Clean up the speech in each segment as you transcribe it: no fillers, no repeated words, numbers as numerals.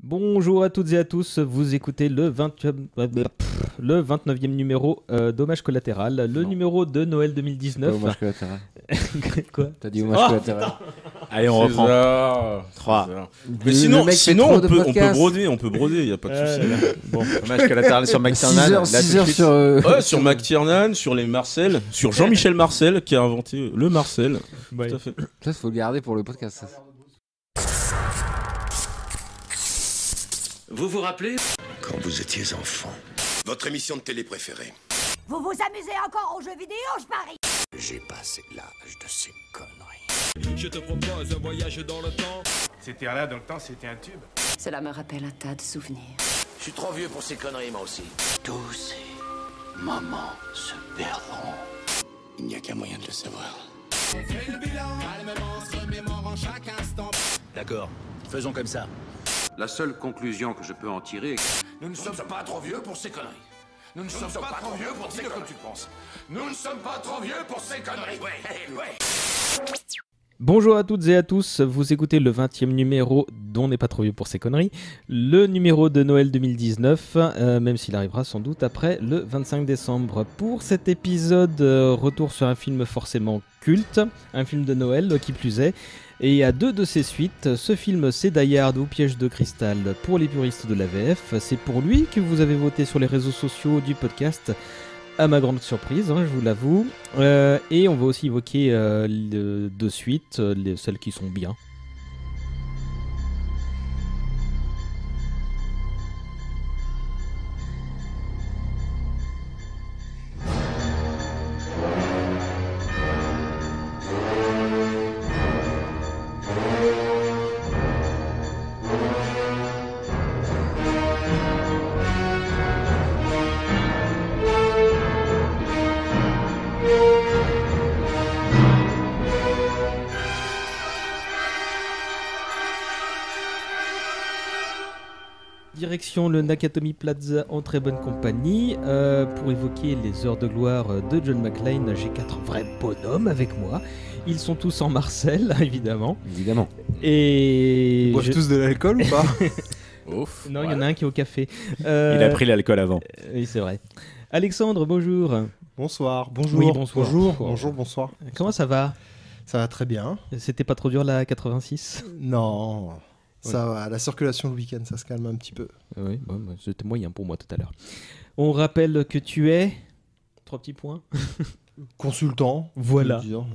Bonjour à toutes et à tous, vous écoutez le 29e numéro d'Hommage Collatéral, le numéro de Noël 2019. Hommage Collatéral. Quoi? T'as dit Hommage Collatéral. Allez, on reprend. 3. Mais sinon on peut broder, il n'y a pas de souci. Bon, Hommage Collatéral sur McTiernan. 6 heures sur... sur McTiernan, sur les Marcel, sur Jean-Michel Marcel qui a inventé le Marcel. Ouais. Tout à fait. Ça, faut le garder pour le podcast. Ça. Vous vous rappelez Quand vous étiez enfant. Votre émission de télé préférée. Vous vous amusez encore aux jeux vidéo, je parie. J'ai passé l'âge de ces conneries. Je te propose un voyage dans le temps. C'était là dans le temps, c'était un tube. Cela me rappelle un tas de souvenirs. Je suis trop vieux pour ces conneries, moi aussi. Tous ces moments se perdront. Il n'y a qu'un moyen de le savoir. On fait le bilan, calmement se remémorant chaque instant. D'accord, faisons comme ça. La seule conclusion que je peux en tirer est que Nous ne sommes pas trop vieux pour ces conneries. Nous ne sommes pas trop vieux pour ces conneries. Comme tu penses. Nous ne sommes pas trop vieux pour ces conneries. Ouais. Bonjour à toutes et à tous, vous écoutez le 20e numéro dont n'est pas trop vieux pour ces conneries, le numéro de Noël 2019, même s'il arrivera sans doute après le 25 décembre. Pour cet épisode, retour sur un film forcément culte, un film de Noël qui plus est, et à deux de ses suites. Ce film, c'est Die Hard ou Piège de cristal pour les puristes de la VF. C'est pour lui que vous avez voté sur les réseaux sociaux du podcast, à ma grande surprise, je vous l'avoue. Et on va aussi évoquer de suite celles qui sont bien. Direction le Nakatomi Plaza en très bonne compagnie pour évoquer les heures de gloire de John McClane. J'ai 4 vrais bonhommes avec moi. Ils sont tous en Marcel, évidemment. Évidemment. Et Ils boivent tous de l'alcool ou pas? Ouf. Non, il y en a un qui est au café. Il a pris l'alcool avant. Oui, c'est vrai. Alexandre, bonjour. Bonsoir, bonjour. Oui, bonsoir. Bonjour. Comment ça va? Ça va très bien. C'était pas trop dur la 86? Non, ça va. La circulation le week-end, ça se calme un petit peu. Oui, c'était moyen pour moi tout à l'heure. On rappelle que tu es... 3 petits points. Consultant. Voilà. je veux dire,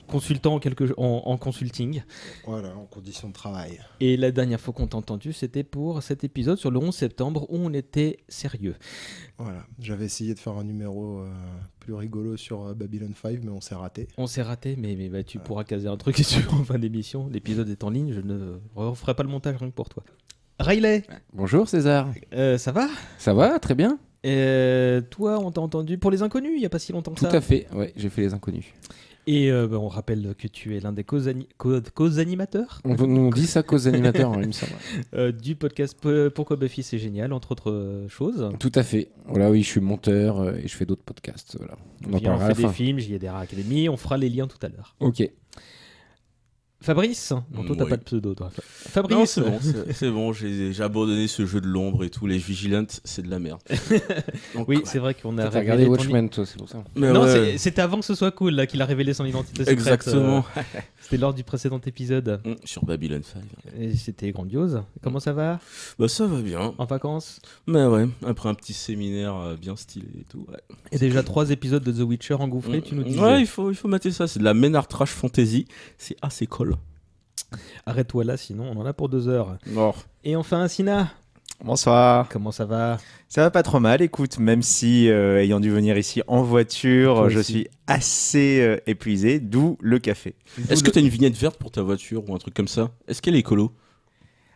Consultant en consulting. voilà, en conditions de travail. Et la dernière fois qu'on t'a entendu, c'était pour cet épisode sur le 11 septembre où on était sérieux. Voilà, j'avais essayé de faire un numéro plus rigolo sur Babylon 5, mais on s'est raté. On s'est raté, mais bah, tu pourras caser un truc sur en fin d'émission. L'épisode est en ligne, je ne referai pas le montage rien que pour toi. Riley, Bonjour César. ça va? Ça va, très bien. Toi, on t'a entendu pour Les Inconnus, il n'y a pas si longtemps que Tout ça. à fait, ouais, j'ai fait Les Inconnus. Et on rappelle que tu es l'un des co-animateurs On dit ça cause animateur, il me semble. du podcast Pourquoi Buffy c'est génial, entre autres choses. Tout à fait. Voilà, oui, je suis monteur et je fais d'autres podcasts. Voilà. On fait des films, JDR Academy, on fera les liens tout à l'heure. Ok. Fabrice, bon, toi t'as Oui. pas de pseudo, toi. Fabrice, Non, c'est bon, c'est bon, j'ai abandonné ce jeu de l'ombre et tout. Les Vigilantes, c'est de la merde. Donc, oui, c'est vrai qu'on a T'as révélé regardé ton Watchmen, toi, c'est pour ça. mais Non, ouais. c'était avant que ce soit cool là, qu'il a révélé son identité secrète. Exactement. C'était lors du précédent épisode. Sur Babylon 5. Et c'était grandiose. Comment ça va? Bah ça va bien. En vacances? Mais ouais, après un petit séminaire bien stylé et tout. Ouais. Et déjà 3 épisodes de The Witcher engouffrés, tu nous disais. Ouais, il faut mater ça. C'est de la Ménard Trash Fantasy. C'est assez cool. Arrête-toi là, sinon on en a pour 2 heures. Oh. Et enfin, Sina, Bonsoir. comment ça va? Ça va pas trop mal, écoute, même si ayant dû venir ici en voiture, Toi je aussi. suis assez épuisé, d'où le café. Est-ce que t'as une vignette verte pour ta voiture ou un truc comme ça? Est-ce qu'elle est écolo?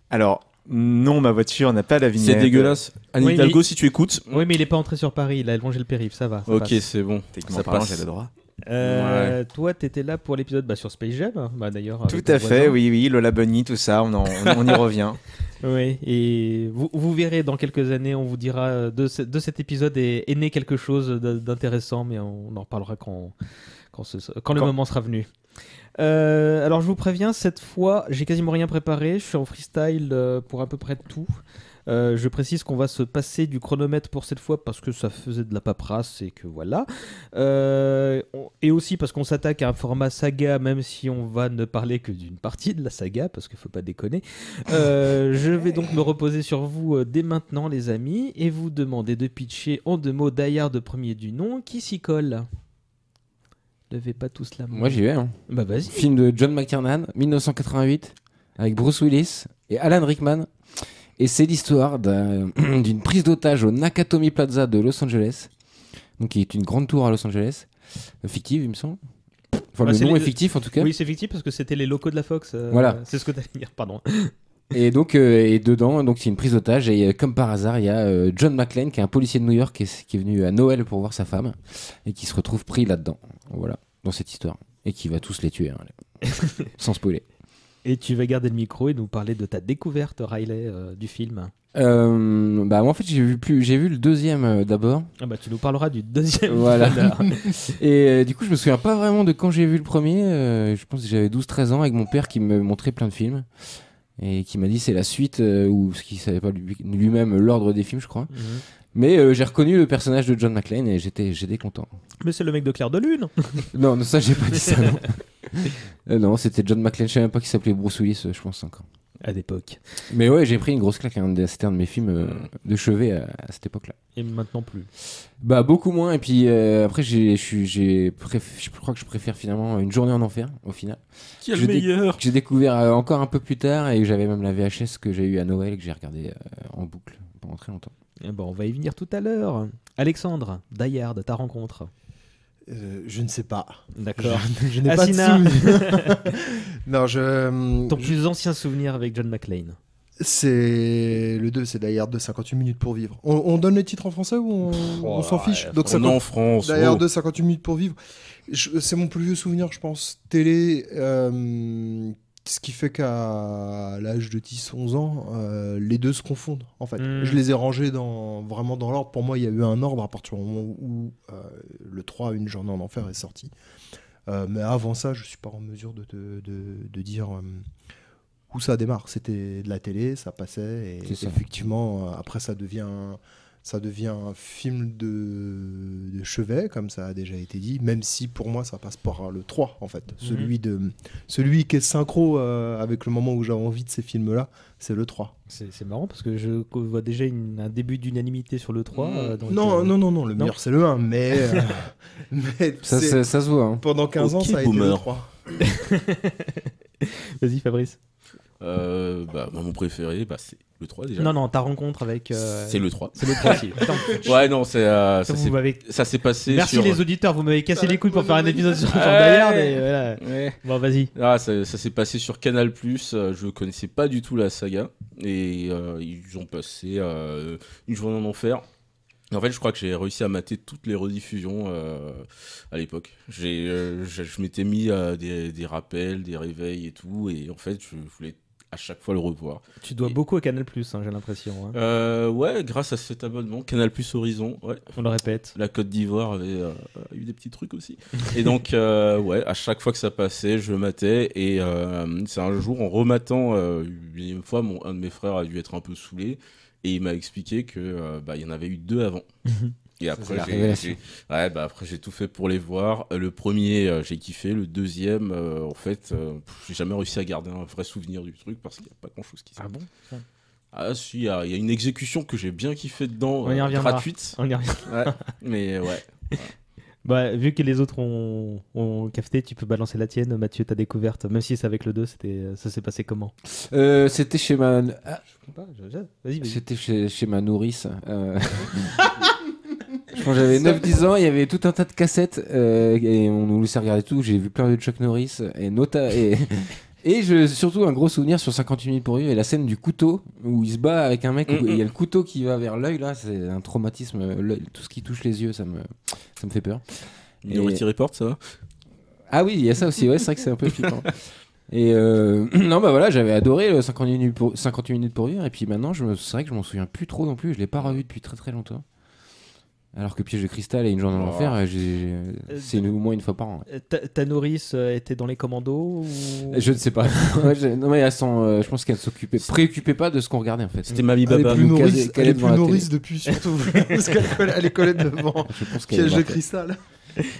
Alors, non, ma voiture n'a pas la vignette. C'est dégueulasse. Anne Oui, Hidalgo, mais- si tu écoutes. Oui, mais il est pas entré sur Paris, il a longé le périph', ça va. Ça Ok, passe. c'est bon. Techniquement Ça parlant, passe. j'ai le droit. Toi, t'étais là pour l'épisode sur Space Jam, d'ailleurs. Tout à fait, oui, Lola Bunny, tout ça, on y revient. Oui, et vous verrez dans quelques années, on vous dira de cet épisode est né quelque chose d'intéressant, mais on en reparlera quand le moment sera venu. Alors je vous préviens, cette fois j'ai quasiment rien préparé, je suis en freestyle pour à peu près tout. Je précise qu'on va se passer du chronomètre pour cette fois parce que ça faisait de la paperasse et que voilà. Et aussi parce qu'on s'attaque à un format saga, même si on va ne parler que d'une partie de la saga, parce qu'il ne faut pas déconner. Je vais donc me reposer sur vous dès maintenant, les amis, et vous demander de pitcher en 2 mots Die Hard premier du nom. Qui s'y colle ? Levez pas tous la main. Moi j'y vais. Hein. Bah vas-y. Film de John McTiernan, 1988, avec Bruce Willis et Alan Rickman. Et c'est l'histoire d'une prise d'otage au Nakatomi Plaza de Los Angeles, donc qui est une grande tour à Los Angeles, fictive il me semble. Enfin le nom est fictif en tout cas. Oui c'est fictif parce que c'était les locaux de la Fox. Voilà. C'est ce que t'allais dire, pardon. Et donc et dedans donc c'est une prise d'otage et comme par hasard il y a John McClane qui est un policier de New York qui est venu à Noël pour voir sa femme et qui se retrouve pris là-dedans. Voilà, dans cette histoire et qui va tous les tuer hein, sans spoiler. Et tu vas garder le micro et nous parler de ta découverte, Riley, du film. Moi en fait j'ai vu le deuxième d'abord. Ah bah tu nous parleras du deuxième. Voilà. Et du coup je me souviens pas vraiment de quand j'ai vu le premier. Je pense que j'avais 12-13 ans avec mon père qui me montrait plein de films et qui m'a dit c'est la suite ou ce qu'il savait pas lui-même l'ordre des films je crois. Mais j'ai reconnu le personnage de John McClane et j'étais content. Mais c'est le mec de Clair de Lune. Non, ça j'ai pas dit ça. Non, non c'était John McClane. Je savais même pas qu'il s'appelait Bruce Willis, je pense encore. À l'époque. Mais ouais, j'ai pris une grosse claque. C'était un de mes films de chevet à cette époque-là. Et maintenant plus. Bah beaucoup moins. Et puis après, je crois que je préfère finalement Une journée en enfer au final. Qui est le meilleur que j'ai découvert encore un peu plus tard et j'avais même la VHS que j'ai eu à Noël et que j'ai regardé en boucle pendant très longtemps. Bon, on va y venir tout à l'heure. Alexandre, Die Hard, ta rencontre. Je ne sais pas. D'accord. Je n'ai pas de souvenir. Non, Ton plus ancien souvenir avec John McClane. C'est le 2, c'est Die Hard 2, 58 minutes pour vivre. On donne les titres en français ou on s'en fiche? Donc on est en France. Die Hard 2, 58 minutes pour vivre. C'est mon plus vieux souvenir, je pense. Télé. Ce qui fait qu'à l'âge de 10-11 ans, les deux se confondent, en fait. Je les ai rangés vraiment dans l'ordre. Pour moi, il y a eu un ordre à partir du moment où le 3, Une journée en enfer, est sorti. Mais avant ça, je ne suis pas en mesure de dire où ça démarre. C'était de la télé, ça passait. Et effectivement, après, ça devient un film de chevet, comme ça a déjà été dit, même si pour moi ça passe par le 3 en fait. Celui qui est synchro avec le moment où j'ai envie de ces films-là, c'est le 3. C'est marrant parce que je vois déjà un début d'unanimité sur le 3. Non, le meilleur c'est le 1, mais ça se voit. Hein. Pendant 15 ans, ça a été le 3. Vas-y Fabrice. Mon préféré, c'est le 3 déjà. Non, ta rencontre avec... C'est le 3. C'est le 3 aussi. Attends. Ouais, non, ça s'est passé. Merci les auditeurs, vous m'avez cassé les couilles pour faire un épisode sur Die Hard. Et voilà. Ouais. Bon, vas-y. Ça s'est passé sur Canal+. Je connaissais pas du tout la saga. Et ils ont passé Une journée en enfer. En fait, je crois que j'ai réussi à mater toutes les rediffusions à l'époque. Je m'étais mis des rappels, des réveils et tout. Et en fait, je voulais à chaque fois le revoir. Tu dois beaucoup à Canal+, j'ai l'impression. Hein. Ouais, grâce à cet abonnement, Canal+ Horizon. Ouais. On le répète. La Côte d'Ivoire avait eu des petits trucs aussi. Et donc, à chaque fois que ça passait, je matais. Et c'est un jour, en rematant, une fois, un de mes frères a dû être un peu saoulé. Et il m'a expliqué que il y en avait eu 2 avant. Et après, j'ai tout fait pour les voir. Le premier, j'ai kiffé. Le deuxième, en fait, j'ai jamais réussi à garder un vrai souvenir du truc parce qu'il n'y a pas grand-chose qui s'est passé. Ah bon? Ah si, il y a une exécution que j'ai bien kiffé dedans, gratuite. On y reviendra. Ouais, mais ouais. Bah, vu que les autres ont cafeté, tu peux balancer la tienne. Mathieu, ta découverte, même si c'est avec le 2, ça s'est passé comment? C'était chez ma... Vas-y. C'était chez ma nourrice. Je pense que j'avais 9-10 ans, il y avait tout un tas de cassettes et on nous laissait regarder tout. J'ai vu plein de Chuck Norris et surtout un gros souvenir sur 58 minutes pour vivre et la scène du couteau où il se bat avec un mec où il y a le couteau qui va vers l'œil là, c'est un traumatisme. Tout ce qui touche les yeux, ça me fait peur. Minority Report, ça va? Ah oui, il y a ça aussi, ouais, c'est vrai que c'est un peu flippant. Et non, voilà, j'avais adoré 58 minutes pour vivre et puis maintenant, c'est vrai que je m'en souviens plus trop non plus, je l'ai pas revu depuis très très longtemps. Alors que Piège de cristal et Une journée dans l'enfer, c'est au moins une fois par an. Ta nourrice était dans les commandos ou... Je ne sais pas. Non, mais je pense qu'elle s'occupait, préoccupait pas de ce qu'on regardait en fait. C'était Mami Elle est Baba. plus Nous nourrice, caler elle est devant plus la nourrice télé. depuis surtout. Parce qu'elle est collée devant Je pense qu'elle Piège de est cristal.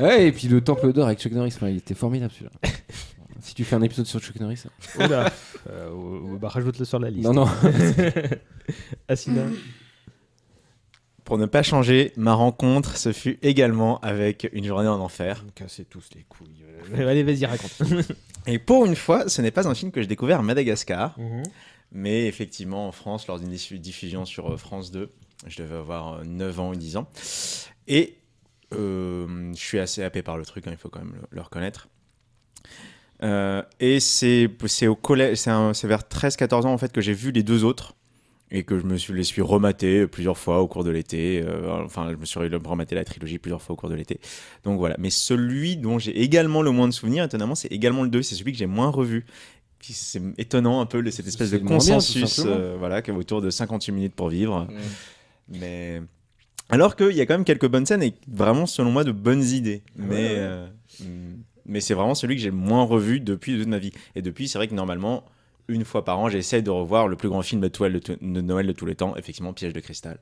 Ouais, et puis le Temple d'or avec Chuck Norris, il était formidable celui-là. Si tu fais un épisode sur Chuck Norris. Oula. Rajoute-le sur la liste. Non. Asina. Pour ne pas changer, ma rencontre, ce fut également avec Une journée en enfer. Cassez tous les couilles. Allez, vas-y, raconte. Et pour une fois, ce n'est pas un film que j'ai découvert à Madagascar, Mhm. mais effectivement en France, lors d'une diffusion sur France 2. Je devais avoir 9 ans ou 10 ans. Et je suis assez happé par le truc, il faut quand même le reconnaître. Et c'est au collège, c'est vers 13-14 ans en fait que j'ai vu les deux autres et que les suis rematés plusieurs fois au cours de l'été. Je me suis rematé la trilogie plusieurs fois au cours de l'été. Donc voilà. Mais celui dont j'ai également le moins de souvenirs, étonnamment, c'est également le 2. C'est celui que j'ai moins revu. Puis c'est étonnant un peu cette espèce de C'est le moins bien, tout consensus simplement. qui est autour de 58 minutes pour vivre. Mais alors qu'il y a quand même quelques bonnes scènes et vraiment, selon moi, de bonnes idées. Mais c'est vraiment celui que j'ai le moins revu depuis toute ma vie. Et depuis, c'est vrai que normalement, une fois par an, j'essaie de revoir le plus grand film de Noël de tous les temps, effectivement, Piège de cristal.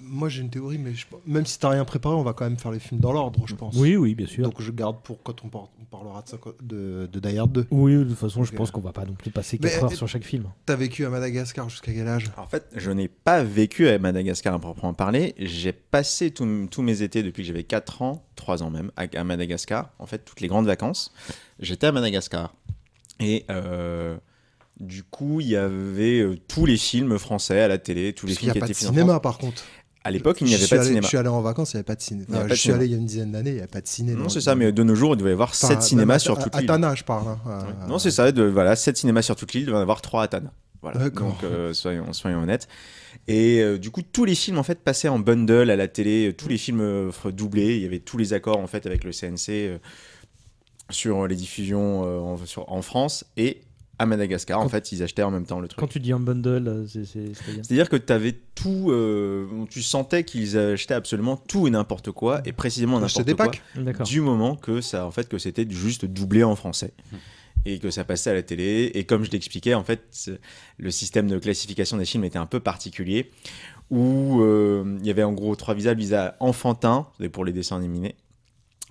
Moi j'ai une théorie, mais même si t'as rien préparé, on va quand même faire les films dans l'ordre, je pense. Oui, bien sûr. Donc je garde pour quand on parlera de Die Hard 2. Oui, de toute façon, je Ok. pense qu'on va pas non plus passer 4 heures sur chaque film. T'as vécu à Madagascar jusqu'à quel âge? En fait, je n'ai pas vécu à Madagascar à proprement parler. J'ai passé tous mes étés depuis que j'avais 4 ans, 3 ans même, à Madagascar. En fait, toutes les grandes vacances, j'étais à Madagascar. Et du coup, il y avait tous les films français à la télé, tous les Parce qu'il films n'y a qui pas de étaient faits en cinéma France. par contre. À l'époque, il n'y avait pas de cinéma. Je suis allé en vacances, il n'y avait pas de cinéma. Il y avait pas de Je suis cinéma. allé il y a une dizaine d'années, il n'y avait pas de cinéma. Non, c'est ça, mais de nos jours, il devait y avoir 7 cinémas sur toute l'île. À Tana, je parle. Hein. Non, c'est ça, 7 cinémas sur toute l'île, il devait y en avoir 3 à Tana. Voilà. D'accord. Donc, soyons honnêtes. Et du coup, tous les films en fait passaient en bundle à la télé, tous les films doublés. Il y avait tous les accords en fait avec le CNC sur les diffusions en France et à Madagascar. En fait, ils achetaient en même temps le truc. Quand tu dis un bundle, c'est-à-dire C'est-à-dire que tu avais tout, tu sentais qu'ils achetaient absolument tout et n'importe quoi, et précisément Acheter n'importe des quoi, packs. D'accord. du moment que que c'était juste doublé en français. Et que ça passait à la télé. Et comme je l'expliquais, en fait, le système de classification des films était un peu particulier, où il y avait en gros 3 visas: le visa enfantin, c'est pour les dessins animés,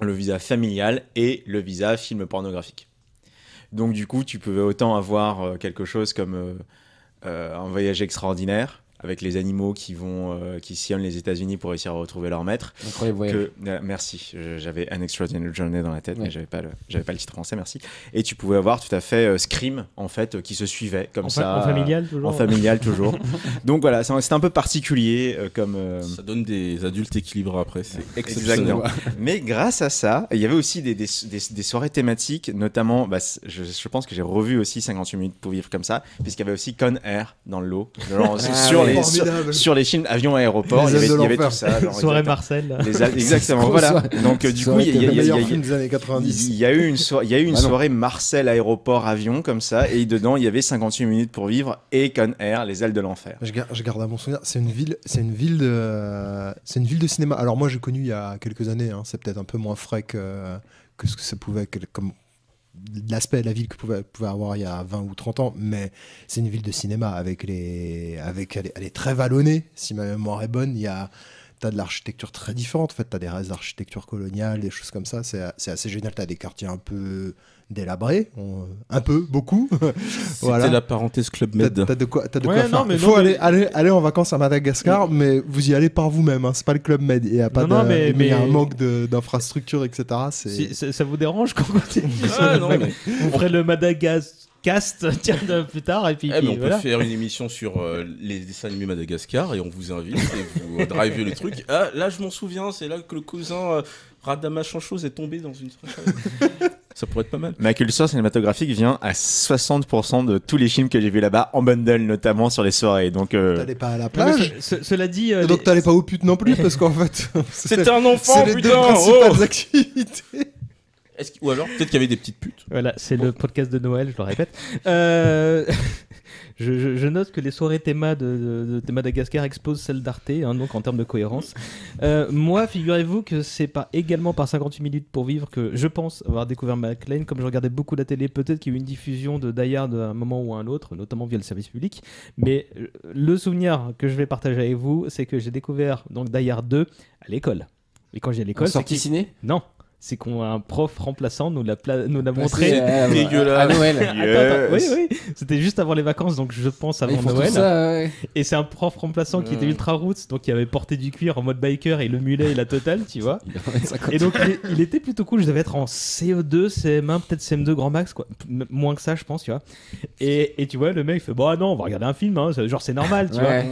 le visa familial et le visa film pornographique. Donc du coup, tu pouvais autant avoir quelque chose comme un voyage extraordinaire, avec les animaux qui sillonnent les États-Unis pour réussir à retrouver leur maître. Incroyable voyage. Merci, j'avais An Extraordinary Journey dans la tête, mais j'avais pas le titre français, merci. Et tu pouvais avoir tout à fait Scream, en fait, qui se suivait comme ça. En familial toujours. En familial toujours. Donc voilà, c'était un peu particulier comme. Ça donne des adultes équilibrés après, c'est exceptionnel. Exactement. Mais grâce à ça, il y avait aussi des soirées thématiques, notamment, je pense que j'ai revu aussi 58 minutes pour vivre comme ça, puisqu'il y avait aussi Con Air dans le lot. Genre, sur les films avions aéroports, il y avait tout ça. Genre, Soirée Marcel. Exactement, voilà. Donc du coup, il y a eu une soirée Marcel aéroport avion comme ça, et dedans il y avait 58 minutes pour vivre et Con Air, les ailes de l'enfer. Je garde à mon souvenir, c'est une ville de cinéma. Alors moi j'ai connu il y a quelques années, hein, c'est peut-être un peu moins frais que ce que ça pouvait comme l'aspect de la ville que pouvait avoir il y a 20 ou 30 ans, mais c'est une ville de cinéma elle est très vallonnée, si ma mémoire est bonne. T'as de l'architecture très différente, en fait, t'as des restes d'architecture coloniale, des choses comme ça, c'est assez génial. T'as des quartiers un peu délabrés, beaucoup. C'était la parenthèse Club Med. T'as de quoi faire. Il faut aller en vacances à Madagascar, mais vous y allez par vous-même, hein, c'est pas le Club Med, il y a pas il y a un manque d'infrastructures, etc. Ça vous dérange quand on continue on ferait le Madagascar plus tard, et puis on voilà. peut faire une émission sur les dessins animés Madagascar et on vous invite et vous drivez le truc. Ah, là je m'en souviens, c'est là que le cousin Radama Chanchose est tombé dans une ça pourrait être pas mal. Ma culture cinématographique vient à 60% de tous les films que j'ai vus là-bas, en bundle notamment sur les soirées. Donc t'allais pas à la plage. Cela dit, donc t'allais pas aux putes non plus, parce qu'en fait c'était un enfant, c'est les putain. deux principales activités. Ou alors, peut-être qu'il y avait des petites putes. Voilà, c'est le podcast de Noël, je le répète. Je note que les soirées théma de Madagascar explosent celles d'Arte, hein, donc en termes de cohérence. Moi, figurez-vous que c'est également par 58 minutes pour vivre que je pense avoir découvert McLean. Comme je regardais beaucoup la télé, peut-être qu'il y a eu une diffusion de Die Hard à un moment ou à un autre, notamment via le service public. Mais le souvenir que je vais partager avec vous, c'est que j'ai découvert donc Die Hard 2 à l'école. Et quand j'ai à l'école, En sortie ciné ? Non. C'est qu'on prof remplaçant nous l'a montré dégueulasse. À Noël. Attends, oui, c'était juste avant les vacances, donc je pense avant Ils font Noël. tout ça, ouais. Et c'est un prof remplaçant qui était ultra roots, donc qui avait porté du cuir en mode biker et le mulet et la totale, tu vois. Et donc il était plutôt cool. Je devais être en CE2, CM1, peut-être CM2 grand max, quoi. Moins que ça, je pense, tu vois. Et tu vois, le mec fait bon, non, on va regarder un film, hein. Genre c'est normal, tu vois.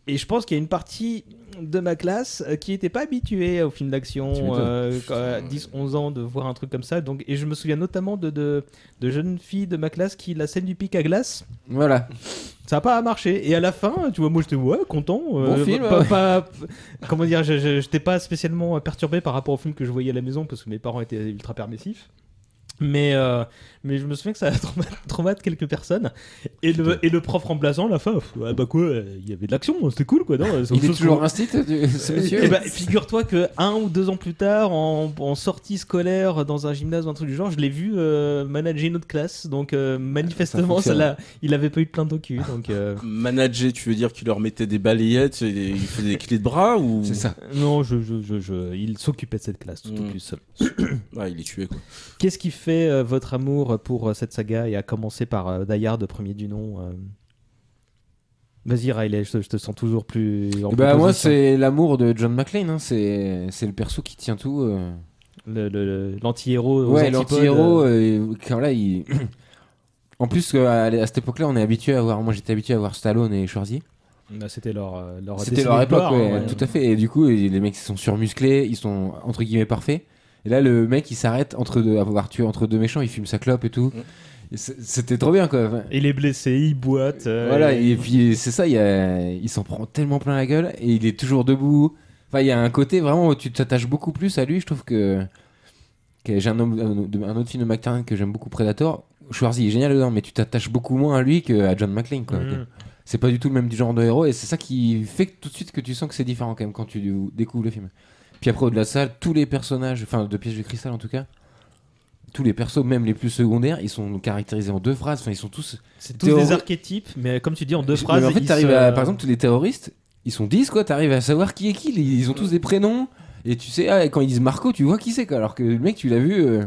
Et je pense qu'il y a une partie de ma classe qui n'était pas habituée aux films d'action à 10-11 ans de voir un truc comme ça. Donc, et je me souviens notamment de jeunes filles de ma classe qui, la scène du pic à glace, Voilà. ça n'a pas marché. Et à la fin, tu vois, moi j'étais content. Bon film. Comment dire, je n'étais pas spécialement perturbé par rapport au film que je voyais à la maison parce que mes parents étaient ultra permissifs. Mais je me souviens que ça a traumatisé quelques personnes. Et le prof remplaçant, à la fin, il y avait de l'action, c'était cool, quoi. Non, Il est toujours instit, ce monsieur. Et figure-toi que 1 ou 2 ans plus tard, en sortie scolaire dans un gymnase ou un truc du genre, je l'ai vu manager une autre classe. Donc manifestement, il avait pas eu de plainte au cul. Donc, Manager, tu veux dire qu'il leur mettait des balayettes et il faisait des clés de bras ou... C'est ça. Non, il s'occupait de cette classe tout au plus. Ouais, il est tué, quoi. Qu'est-ce qui fait votre amour pour cette saga et à commencer par Die Hard, premier du nom Vas-y Riley, je te sens toujours plus en moi c'est l'amour de John McClane, hein. C'est le perso qui tient tout. L'anti-héros. Ouais, l'anti-héros. Là, en plus, à cette époque-là, on est habitué à voir. Moi, j'étais habitué à voir Stallone et Schwarzy. C'était leur époque, tout à fait. Et du coup, les mecs ils sont surmusclés, ils sont entre guillemets parfaits. Et là, le mec il s'arrête avoir tué entre deux méchants, il fume sa clope et tout. Et c'était trop bien, quoi. Il est blessé, il boite. Voilà, et puis c'est ça, il s'en prend tellement plein la gueule et il est toujours debout. Enfin, il y a un côté vraiment où tu t'attaches beaucoup plus à lui. Je trouve que j'ai un autre film de McTiernan que j'aime beaucoup, Predator. Schwarzy est génial dedans, mais tu t'attaches beaucoup moins à lui qu'à John McClane, quoi. C'est pas du tout le même genre de héros et c'est ça qui fait tout de suite que tu sens que c'est différent quand même quand tu découvres le film. Puis après, au-delà de ça, tous les personnages, enfin de Piège de Cristal en tout cas, tous les persos, même les plus secondaires, ils sont caractérisés en 2 phrases. Enfin, ils sont tous. C'est tous des archétypes, mais comme tu dis, en 2 phrases. Mais en fait, t'arrives à. Par exemple, tous les terroristes, ils sont 10, quoi. T'arrives à savoir qui est qui. Ils ont tous des prénoms. Et tu sais, quand ils disent Marco, tu vois qui c'est, quoi. Alors que le mec, tu l'as vu.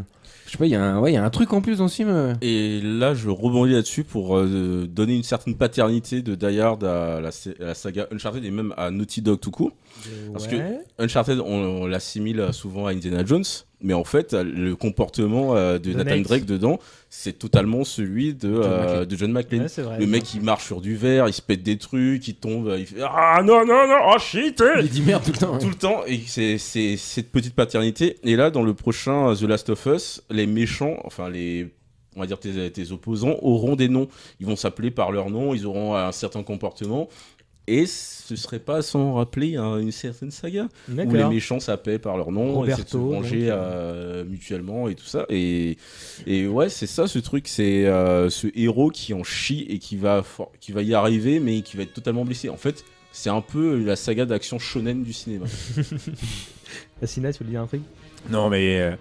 Je sais pas, il y a un truc en plus dans ce film. Et là, je rebondis là-dessus pour donner une certaine paternité de Die Hard à la saga Uncharted et même à Naughty Dog tout court. Parce que Uncharted, on l'assimile souvent à Indiana Jones, mais en fait, le comportement de Nathan Drake dedans, c'est totalement celui de John McClane. Ouais, vrai, le mec, il marche sur du verre, il se pète des trucs, il tombe, il fait ah non, oh shit! Il dit merde tout le temps. Tout le temps, et c'est cette petite paternité. Et là, dans le prochain The Last of Us, les méchants, enfin on va dire tes opposants, auront des noms. Ils vont s'appeler par leur nom, ils auront un certain comportement. Et ce serait pas sans rappeler une certaine saga où les méchants s'appellent par leur nom, et se venger mutuellement et tout ça. Et ouais, c'est ça ce truc, c'est ce héros qui en chie et qui va y arriver, mais qui va être totalement blessé. En fait, c'est un peu la saga d'action shonen du cinéma. Assina, tu veux dire un truc? Non, mais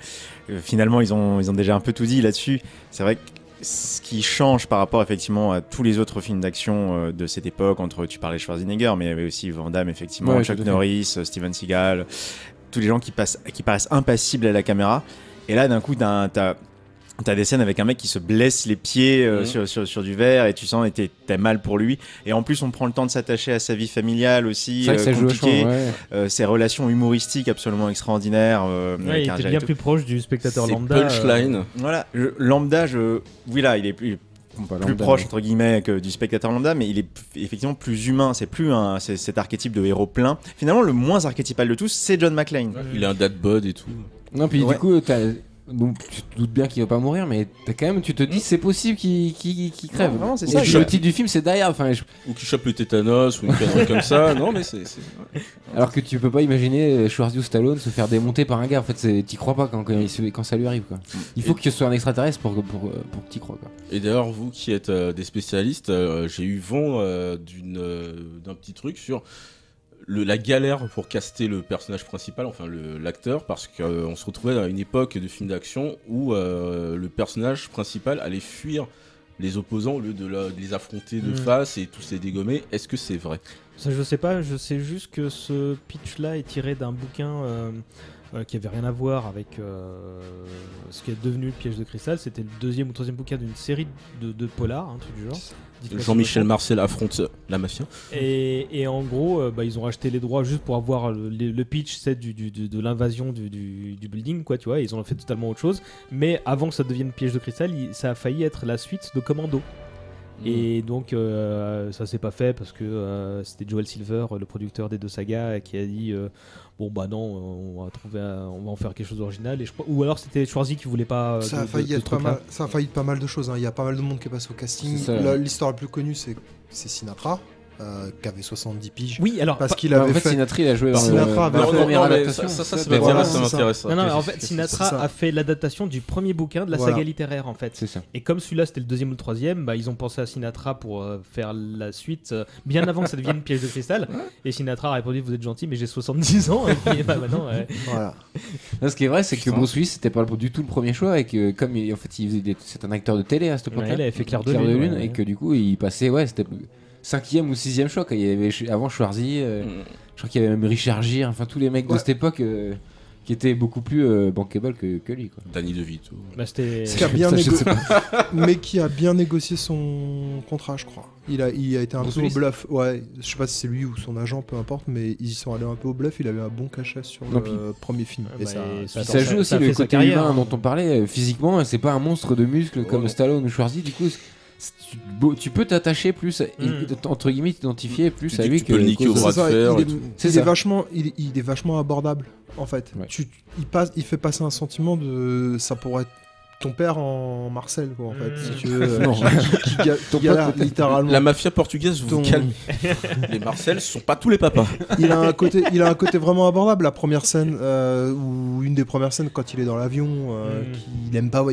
finalement, ils ont déjà un peu tout dit là-dessus. C'est vrai que ce qui change par rapport effectivement à tous les autres films d'action de cette époque, tu parlais Schwarzenegger, mais il y avait aussi Van Damme, effectivement, Chuck Norris, Steven Seagal, tous les gens qui paraissent impassibles à la caméra. Et là, d'un coup, t'as des scènes avec un mec qui se blesse les pieds sur du verre et tu sens que t'as mal pour lui. Et en plus, on prend le temps de s'attacher à sa vie familiale aussi, compliquée, ses relations humoristiques absolument extraordinaires. Il était bien plus proche du spectateur lambda. Punchline. Voilà, lambda, il est plus proche entre guillemets que du spectateur lambda, mais il est effectivement plus humain. C'est plus cet archétype de héros plein. Finalement, le moins archétypal de tous, c'est John McClane. Il a un dad bod et tout. Non, puis du coup, Donc tu te doutes bien qu'il va pas mourir, mais tu te dis c'est possible qu'il crève. Non, vraiment, c'est Et ça. puis le titre du film c'est Die Hard. Ou qu'il chope le tétanos, ou une connerie comme ça. Non, mais c'est. Alors que tu peux pas imaginer Schwarzy ou Stallone se faire démonter par un gars. En fait, t'y crois pas quand ça lui arrive, quoi. Il faut que ce soit un extraterrestre pour que t'y crois, quoi. Et d'ailleurs, vous qui êtes des spécialistes, j'ai eu vent d'un petit truc sur la galère pour caster le personnage principal, enfin l'acteur, parce qu'on se retrouvait à une époque de film d'action où le personnage principal allait fuir les opposants au lieu de les affronter de face et tous les dégommer. Est-ce que c'est vrai ? Ça, je sais pas, je sais juste que ce pitch-là est tiré d'un bouquin qui avait rien à voir avec ce qui est devenu le Piège de cristal. C'était le 2e ou 3e bouquin d'une série de polars, un truc du genre. Jean-Michel Marcel affronte la mafia. Et en gros, ils ont racheté les droits juste pour avoir le pitch de l'invasion du building, quoi, tu vois. Ils ont fait totalement autre chose. Mais avant que ça devienne Piège de cristal, ça a failli être la suite de Commando. Et donc ça s'est pas fait parce que c'était Joel Silver, le producteur des deux sagas, qui a dit bon bah non, on va en faire quelque chose d'original. Ou alors c'était Schwarzy qui voulait pas. Ça a failli pas mal de choses. Il y a pas mal de monde qui est passé au casting. L'histoire la plus connue, c'est Sinatra. Qui avait 70 piges. Oui, alors parce qu'il avait fait. Sinatra, il a joué dans Sinatra la première adaptation. Ça m'intéresse. Non, en fait, Sinatra a fait l'adaptation du premier bouquin de la saga littéraire, en fait. C'est ça. Et comme celui-là c'était le 2e ou le 3e, ils ont pensé à Sinatra pour faire la suite bien avant que ça devienne Piège de cristal. Et Sinatra a répondu: vous êtes gentil, mais j'ai 70 ans. Et puis maintenant, voilà. Non, ce qui est vrai, c'est que Bruce Willis c'était pas du tout le premier choix et que comme en fait c'est un acteur de télé à cette époque-là. Il avait fait Clair de Lune et que du coup il passait c'était 5e ou 6e choix. Il y avait avant Schwarzy, je crois qu'il y avait même Richard Gere, enfin tous les mecs de cette époque qui étaient beaucoup plus bankable que lui, quoi. Danny DeVito. Mais qui a bien négocié son contrat, je crois. Il a été un peu au bluff. Ouais, je sais pas si c'est lui ou son agent, peu importe, mais ils y sont allés un peu au bluff. Il avait un bon cachet sur le premier film. Et ça joue aussi le côté humain dont on parlait. Physiquement, c'est pas un monstre de muscles comme Stallone ou Schwarzy. Du coup, tu peux t'attacher plus, entre guillemets, t'identifier plus à lui que le niquer au bras de fer. Il est vachement abordable, en fait. Il fait passer un sentiment de ça pourrait être ton père en Marcel, quoi, en fait, si tu veux. Qui galère littéralement. La mafia portugaise, vous calmez. Les Marcel sont pas tous les papas. Il a un côté vraiment abordable. La première scène, ou une des premières scènes, quand il est dans l'avion, il aime pas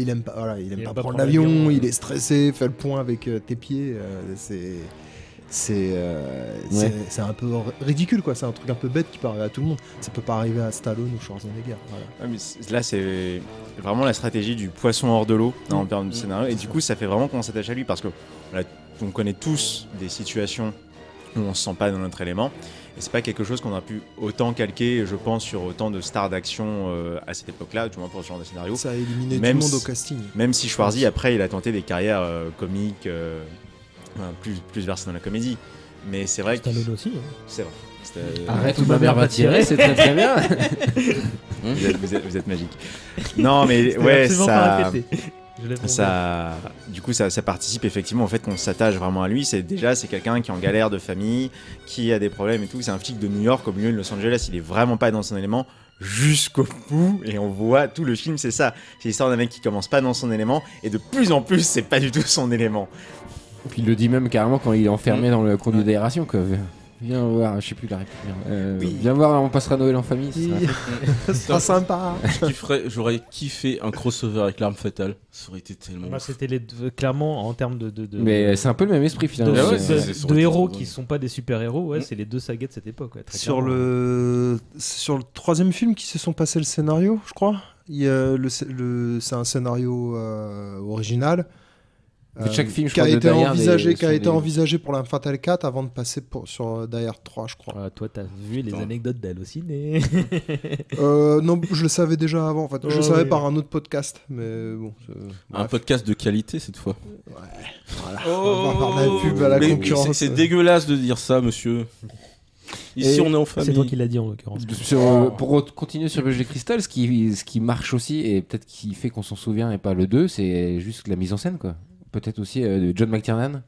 prendre l'avion, il est stressé, fait le point avec tes pieds. C'est un peu ridicule, quoi. C'est un truc un peu bête qui peut arriver à tout le monde. Ça peut pas arriver à Stallone ou Schwarzenegger. Voilà. Mais là, c'est vraiment la stratégie du poisson hors de l'eau en termes de scénario. Et du coup, ça fait vraiment qu'on s'attache à lui parce que on connaît tous des situations où on se sent pas dans notre élément. Et c'est pas quelque chose qu'on a pu autant calquer, je pense, sur autant de stars d'action à cette époque-là, du moins pour ce genre de scénario. Ça a éliminé tout le monde au casting. Même si Schwarzy, après, il a tenté des carrières comiques. Plus versé dans la comédie, mais c'est vrai que Stallone aussi. C'est vrai. Arrête ou ma mère va tirer, c'est très très bien. vous êtes magique. Non mais ouais, du coup ça participe effectivement au fait qu'on s'attache vraiment à lui. C'est quelqu'un qui est en galère de famille, qui a des problèmes et tout. C'est un flic de New York au milieu de Los Angeles. Il est vraiment pas dans son élément jusqu'au bout, et on voit tout le film, c'est ça. C'est l'histoire d'un mec qui commence pas dans son élément et de plus en plus c'est pas du tout son élément. Puis il le dit même carrément quand il est enfermé dans le conduit d'aération, quoi. Viens voir, je sais plus la réplique. Viens voir, on passera Noël en famille. Ça sera sympa. J'aurais kiffé un crossover avec L'Arme Fatale. Ça aurait été tellement. C'était clairement en terme de. Mais c'est un peu le même esprit finalement. De héros qui sont pas des super héros, c'est les deux sagas de cette époque. Très sur le 3e film qui se sont passés le scénario, je crois. C'est un scénario original. Chaque film, qui a été envisagé pour l'Arme Fatale 4 avant de passer sur Die Hard 3, je crois. Toi, t'as vu les anecdotes d'elle au ciné. Non, je le savais déjà avant. En fait, je le savais par un autre podcast, mais bon. Un podcast de qualité cette fois. Ouais. Voilà. On va faire de la pub à la concurrence. C'est dégueulasse de dire ça, monsieur. Ici, on est en famille. C'est toi qui l'as dit en l'occurrence. Pour continuer sur le jeu de cristal, ce qui marche aussi et peut-être qui fait qu'on s'en souvient et pas le 2, c'est juste la mise en scène, quoi. Peut-être aussi de John McTiernan,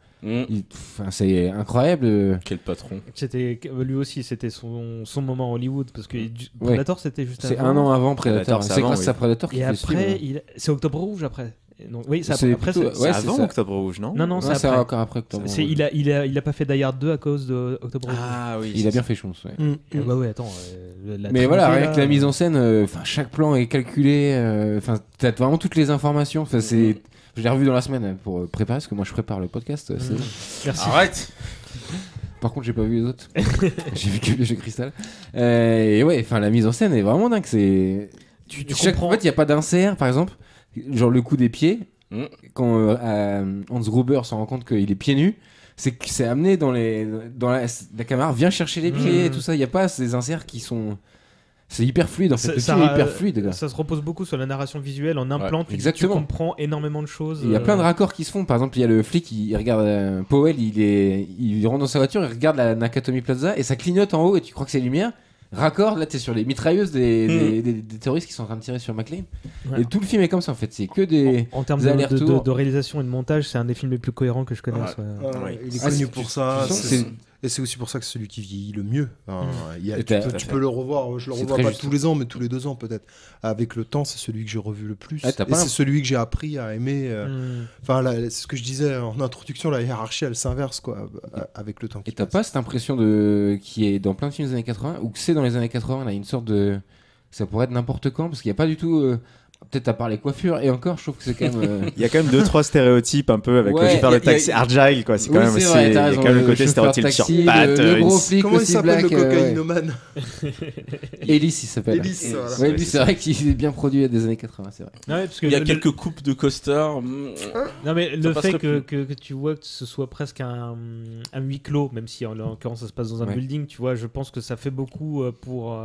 C'est incroyable. Quel patron. C'était lui aussi, c'était son moment Hollywood parce que Predator c'était juste c'est avant. un an avant Predator. C'est grâce à Predator qu'il et fait après suivre. c'est Octobre Rouge après. Donc, oui, C'est après plutôt- C'est ouais, avant ça. Octobre Rouge, non? Non, Ouais, c'est après. encore après Octobre C'est- Rouge. il a pas fait Die Hard 2 à cause de Octobre Rouge. Ah oui. Il a bien fait chance. Ouais. Bah ouais, attends. Mais voilà, rien que la mise en scène, chaque plan est calculé. T'as vraiment toutes les informations. C'est. Je l'ai revu dans la semaine pour préparer, parce que moi je prépare le podcast. Merci. Arrête. Par contre, j'ai pas vu les autres. J'ai vu que le jeu Crystal. Et ouais, la mise en scène est vraiment dingue. C'est. Tu En fait, il y a pas d'insert, par exemple. Genre le coup des pieds. Quand Hans Gruber s'en rend compte qu'il est pieds nus, c'est que c'est amené dans la caméra vient chercher les pieds et tout ça. Il y a pas ces inserts qui sont. C'est hyper fluide en fait. Le film est hyper fluide. Là. Ça se repose beaucoup sur la narration visuelle en un plan. Tu Exactement. comprends énormément de choses. Il y a plein de raccords qui se font. Par exemple, il y a le flic, il regarde Powell, il rentre dans sa voiture, il regarde la Nakatomi Plaza et ça clignote en haut et tu crois que c'est lumière. Raccord, là t'es sur les mitrailleuses des terroristes qui sont en train de tirer sur McLean. Ouais. Et tout le film est comme ça en fait. C'est que des en termes allers-retours. de réalisation et de montage, c'est un des films les plus cohérents que je connaisse. Il est connu pour ça. c'est- Et c'est aussi pour ça que c'est celui qui vieillit le mieux. Et Tu peux le revoir. Je le C'est revois très pas juste. tous les ans, mais tous les 2 ans peut-être. Avec le temps, c'est celui que j'ai revu le plus. Ah, t'as et pas c'est celui que j'ai appris à aimer. Mm. C'est ce que je disais en introduction, la hiérarchie, elle s'inverse quoi, avec le temps. Et t'as pas cette impression de qui est dans plein de films des années 80 ou que c'est dans les années 80, là, une sorte de ça pourrait être n'importe quand parce qu'il n'y a pas du tout peut-être à part les coiffures et encore je trouve que c'est quand même Il y a quand même 2-3 stéréotypes un peu avec Ouais, le chauffeur de taxi agile quoi. C'est quand même c'est aussi vrai, il y t'as a raison, quand même le côté chauffeur stéréotype sur taxi, pattes. le gros flic Comment il aussi s'appelle black, le cocaïnomane Ellis il s'appelle. Ellis, voilà. Ouais, lui c'est vrai qu'il est bien produit à des années 80, c'est vrai. Ouais, parce que Il y a quelques coupes de costard. Non mais le passerait fait que, plus. que tu vois que ce soit presque un huis clos, même si en l'occurrence ça se passe dans un Ouais. building, tu vois, je pense que ça fait beaucoup pour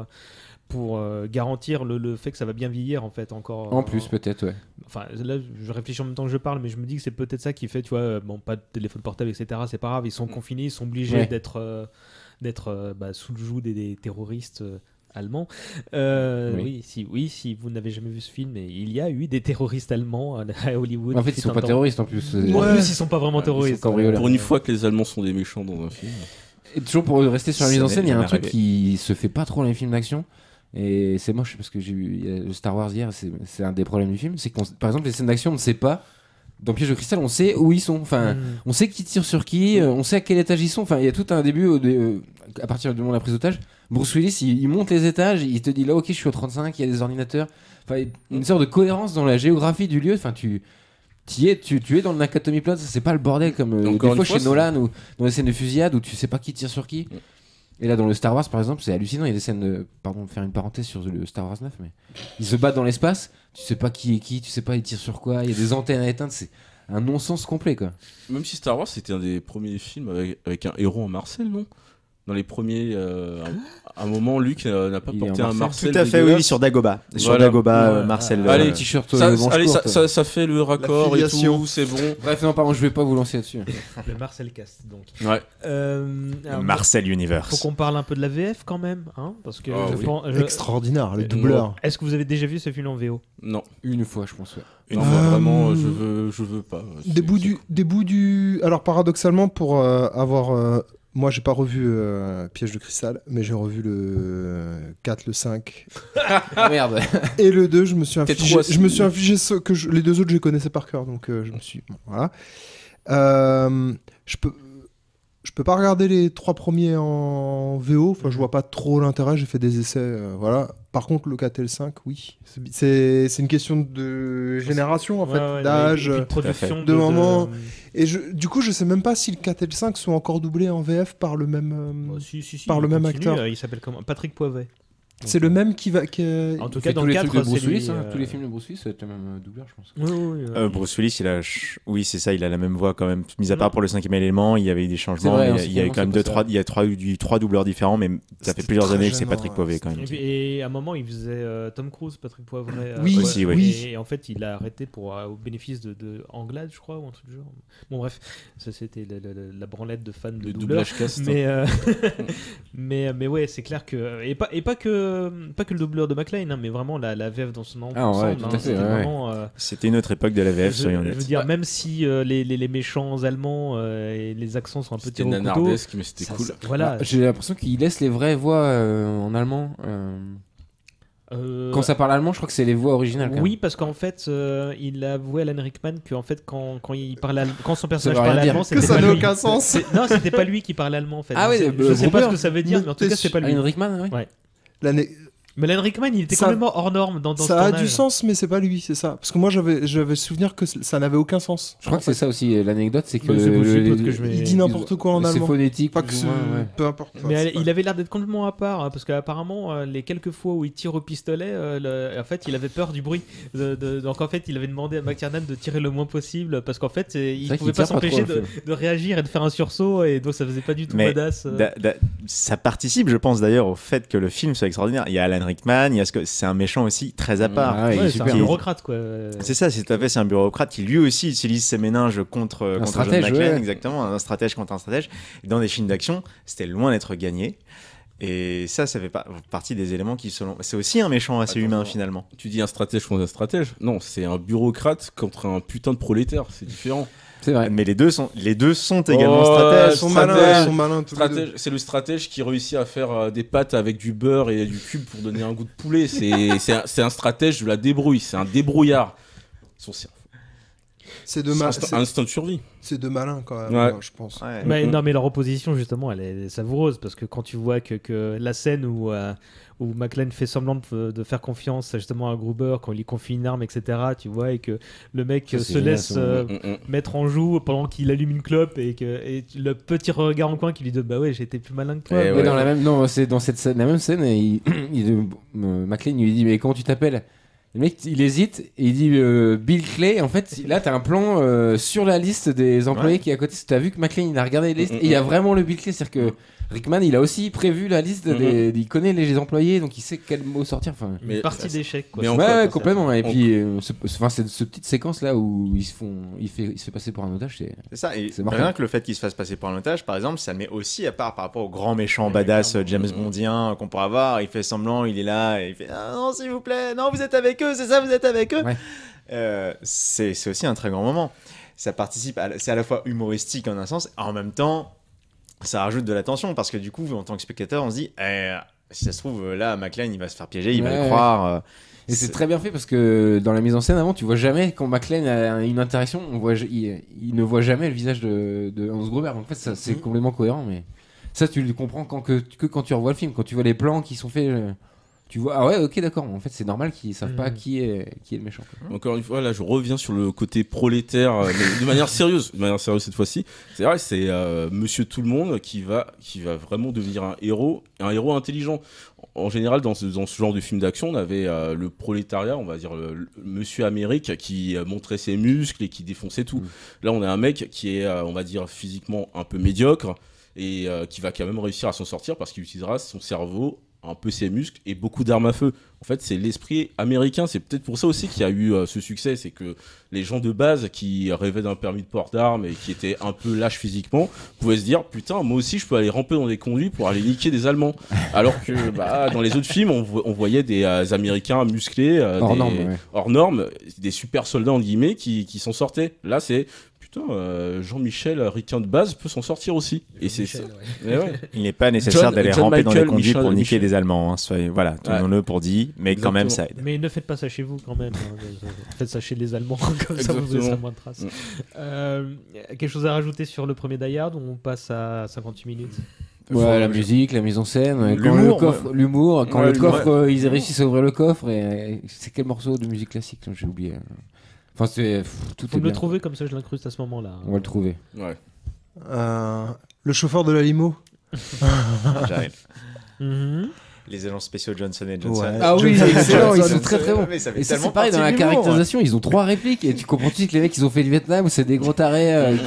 garantir le fait que ça va bien vieillir en fait encore. En plus peut-être ouais. Enfin là je réfléchis en même temps que je parle, mais je me dis que c'est peut-être ça qui fait, tu vois, bon pas de téléphone portable etc. C'est pas grave, ils sont confinés, ils sont obligés Ouais. d'être sous le joug des terroristes. Allemands. Oui. Si vous n'avez jamais vu ce film, il y a eu des terroristes allemands à Hollywood. En fait ils sont pas terroristes en plus. En plus, ils sont pas vraiment terroristes. cambrioleurs. Pour une fois que les Allemands sont des méchants dans un film. Et toujours pour rester sur la Ça mise en m'est scène, il y a un jamais truc arrivé. qui se fait pas trop dans les films d'action. Et c'est moche parce que il y a le Star Wars hier, c'est un des problèmes du film. C'est que, par exemple, les scènes d'action, on ne sait pas. Dans Piège de cristal, on sait où ils sont. Enfin, on sait qui tire sur qui, on sait à quel étage ils sont. Enfin, il y a tout un début à partir du moment de la prise d'otage. Bruce Willis, il monte les étages, il te dit là, ok, je suis au 35, il y a des ordinateurs. Enfin, une sorte de cohérence dans la géographie du lieu. Enfin, tu es dans le Nakatomi Plaza, c'est pas le bordel comme des Encore fois une fois, chez Nolan ou dans les scènes de fusillade où tu sais pas qui tire sur qui. Et là, dans le Star Wars, par exemple, c'est hallucinant. Il y a des scènes de. Pardon de faire une parenthèse sur le Star Wars 9, mais ils se battent dans l'espace. Tu sais pas qui est qui, tu sais pas ils tirent sur quoi. Il y a des antennes à éteindre. C'est un non-sens complet, quoi. Même si Star Wars c'était un des premiers films avec un héros en Marcel, non? Dans les premiers, à un moment, Luke n'a pas Il est porté en un Marcel. Marcel. Tout à fait, oui, sur Dagobah. Sur Voilà. Dagobah, Ouais. Marcel. Allez, Les t-shirts Ça, manches allez, courtes. ça fait le raccord et filiation. tout, c'est bon. Bref, non, pardon, je vais pas vous lancer là-dessus. Le Marcel Cast, donc. Ouais. Alors, Marcel faut Universe. qu'on parle un peu de la VF quand même, hein, parce que Ah je oui. pense- Extraordinaire, les doubleurs. Est-ce que vous avez déjà vu ce film en VO? Non. Une fois, je pense. Ouais. Une fois, vraiment, je veux pas. Des bouts du. Alors paradoxalement, pour avoir. Moi, j'ai pas revu Piège de cristal, mais j'ai revu le 4, le 5 Merde. et le 2. Je me suis T'es infligé, trop assis. je me suis infligé ce que les deux autres, je les connaissais par cœur, donc je me suis. Bon, voilà. Je peux pas regarder les 3 premiers en VO. Enfin, je vois pas trop l'intérêt. J'ai fait des essais, voilà. Par contre, le 4 et le 5, oui. C'est une question de génération, en fait, d'âge, et puis de production de moment. Et du coup, je sais même pas si le 4 et le 5 sont encore doublés en VF par le même, par le même acteur. Il s'appelle comment? Patrick Poivet. C'est le même qui va. En tout cas, dans tous le les trucs 4, de Bruce c'est lui, Willis, tous les films de Bruce Willis, c'est le même doubleur, je pense. Oui. Bruce Willis, oui, c'est ça, il a la même voix quand même. Mis à part pour le 5e élément, il y avait eu des changements. C'est vrai, mais il y a eu quand même il y a trois doubleurs différents, mais ça fait plusieurs années que c'est Patrick Poivet quand même. Et à un moment, il faisait Tom Cruise, Patrick Poivret. Oui, aussi, oui. Et en fait, il a arrêté au bénéfice de Anglade, je crois, ou un truc du genre. Bon, bref, ça c'était la branlette de fans de Le doubleurs. doublage cast. Mais ouais, c'est clair que. Et pas que pas que le doubleur de McClane, hein, mais vraiment la VF dans son Ah ouais, ensemble. tout à fait, c'était ouais. vraiment, C'était une autre époque de la VF, soyons je honnêtes. veux dire, même si les méchants allemands et les accents sont un peu C'était tirés au couteau, nanardesque, mais c'était ça- cool. ça- voilà. J'ai l'impression qu'il laisse les vraies voix en allemand. Quand ça parle allemand, je crois que c'est les voix originales. quand Oui, même. parce qu'en fait, il a avoué à Alan Rickman que en fait, quand son personnage veut rien parlait dire. allemand, Que c'était ça pas n'a lui. aucun sens. Non, c'était pas lui qui parlait allemand en fait. Ah ouais, Je sais pas ce Gruber. que ça veut dire, mais en tout cas, c'est pas lui. Alan Rickman, oui. Ouais. L'année- Mais Alan Rickman, il était Ça- complètement hors norme dans ce Ça a tournage. du sens, mais c'est pas lui, c'est ça. Parce que moi, j'avais souvenir que ça n'avait aucun sens. Je crois que c'est ça aussi l'anecdote, c'est que Mais c'est possible, parce que je vais- Il dit n'importe quoi en c'est allemand. phonétique, Pas plus que ou moins, ouais. peu importe. Mais Enfin, c'est il pas- avait l'air d'être complètement à part, hein, parce qu'apparemment, les quelques fois où il tire au pistolet, en fait, il avait peur du bruit. Donc en fait, il avait demandé à McTiernan de tirer le moins possible, parce qu'en fait, il vrai pouvait qu'il pas tire pas s'empêcher trop, le de réagir et de faire un sursaut, et donc ça faisait pas du tout Mais badass. ça participe, je pense d'ailleurs, au fait que le film soit extraordinaire. Il y a Alan Rickman, il y a c'est un méchant aussi très à part. Ah ouais, il est Ouais, c'est un super. bureaucrate, quoi. C'est ça, c'est tout à fait, c'est un bureaucrate qui lui aussi utilise ses méninges contre John stratège, McClane, ouais. exactement, un stratège contre un stratège. Et dans des films d'action, c'était loin d'être gagné. Et ça fait partie des éléments qui, c'est aussi un méchant assez Attends, humain non. finalement. Tu dis un stratège contre un stratège? Non, c'est un bureaucrate contre un putain de prolétaire, c'est différent. C'est vrai. Mais les deux sont également Oh, stratèges. Ils sont malins, ils sont malins tous les deux. Stratège, c'est le stratège qui réussit à faire des pâtes avec du beurre et du cube pour donner un goût de poulet. C'est un stratège de la débrouille, c'est un débrouillard. Son cerveau. C'est de Instinct de survie. C'est de malin quand même, Ouais. je pense. Ouais. Mais, non, mais leur opposition, justement, elle est savoureuse, parce que quand tu vois que la scène où McClane fait semblant de faire confiance justement à Gruber quand il lui confie une arme, etc., tu vois, et que le mec Ça, c'est se génial, laisse ça. mettre en joue pendant qu'il allume une clope, et le petit regard en coin qui lui dit bah ouais, j'ai été plus malin que toi. Eh Mais ouais. dans la même, non, c'est dans cette scène, la même scène, McClane lui dit mais comment tu t'appelles? Le mec il hésite et il dit Bill Clay. En fait là t'as un plan sur la liste des employés qui est à côté. T'as vu que McClane il a regardé les listes et il y a vraiment le Bill Clay, c'est-à-dire que Rickman il a aussi prévu la liste il connaît les employés donc il sait quel mot sortir. Enfin, Mais Une partie d'échec, quoi. mais C'est- encore- ouais, complètement. Et puis cette petite séquence là où il se fait passer pour un otage, C'est ça, et C'est marrant. rien que le fait qu'il se fasse passer pour un otage, par exemple, ça met aussi à part par rapport au grand méchant badass James Bondien qu'on pourrait avoir. Il fait semblant, il est là, et il fait ah non, s'il vous plaît, non, vous êtes avec eux, c'est ça, vous êtes avec eux. Ouais. C'est aussi un très grand moment. Ça participe, c'est à la fois humoristique en un sens, en même temps, ça rajoute de la tension parce que du coup, en tant que spectateur, on se dit si ça se trouve, là, McClane, il va se faire piéger, il va Ouais. le croire. Et c'est très bien fait parce que dans la mise en scène avant, tu vois jamais quand McClane a une interaction, il ne voit jamais le visage de Hans Gruber. Donc en fait, ça c'est complètement cohérent. Mais ça, tu le comprends que quand tu revois le film, quand tu vois les plans qui sont faits, tu vois ah ouais, ok, d'accord. En fait, c'est normal qu'ils savent pas qui est le méchant, quoi. Encore une fois, là, je reviens sur le côté prolétaire, mais de manière sérieuse cette fois-ci. C'est vrai, c'est Monsieur Tout le Monde qui va vraiment devenir un héros intelligent. En général, dans ce genre de film d'action, on avait le prolétariat, on va dire le Monsieur Amérique, qui montrait ses muscles et qui défonçait tout. Là, on a un mec qui est, on va dire, physiquement un peu médiocre et qui va quand même réussir à s'en sortir parce qu'il utilisera son cerveau, un peu ses muscles et beaucoup d'armes à feu. En fait, c'est l'esprit américain. C'est peut-être pour ça aussi qu'il y a eu ce succès. C'est que les gens de base qui rêvaient d'un permis de port d'armes et qui étaient un peu lâches physiquement pouvaient se dire putain, moi aussi je peux aller ramper dans des conduits pour aller niquer des Allemands. Alors que dans les autres films, on voyait des Américains musclés, hors normes, des super soldats en guillemets qui s'en sortaient. Là, c'est Jean-Michel, ricain de base, peut s'en sortir aussi. Et c'est ça. Ouais. Il n'est pas nécessaire d'aller John ramper dans Michael, les conduits pour niquer Michel. des Allemands. Hein. Voilà, tenons-le pour dit, mais quand même ça aide. Mais ne faites pas ça chez vous quand même. Faites ça chez les Allemands, comme ça vous laissez moins de traces. Quelque chose à rajouter sur le premier Die Hard ou on passe à 58 minutes? Ouais, la musique, la mise en scène, l'humour, quand le coffre, ils réussissent à ouvrir le coffre, et c'est quel morceau de musique classique, j'ai oublié. Enfin, c'est tout Faut est me bien. le trouver comme ça, je l'incruste à ce moment-là. On va le trouver. Ouais. Le chauffeur de la limo. J'arrive. Mhm. Les agents spéciaux Johnson & Johnson. Ouais. Ah oui, Johnson excellent, ils Johnson. sont très très bons. Mais ça fait Et ça, tellement c'est pareil dans partie la de l'humour, caractérisation, ils ont 3 répliques et tu comprends tout de suite que les mecs ils ont fait le Vietnam, c'est des gros tarés.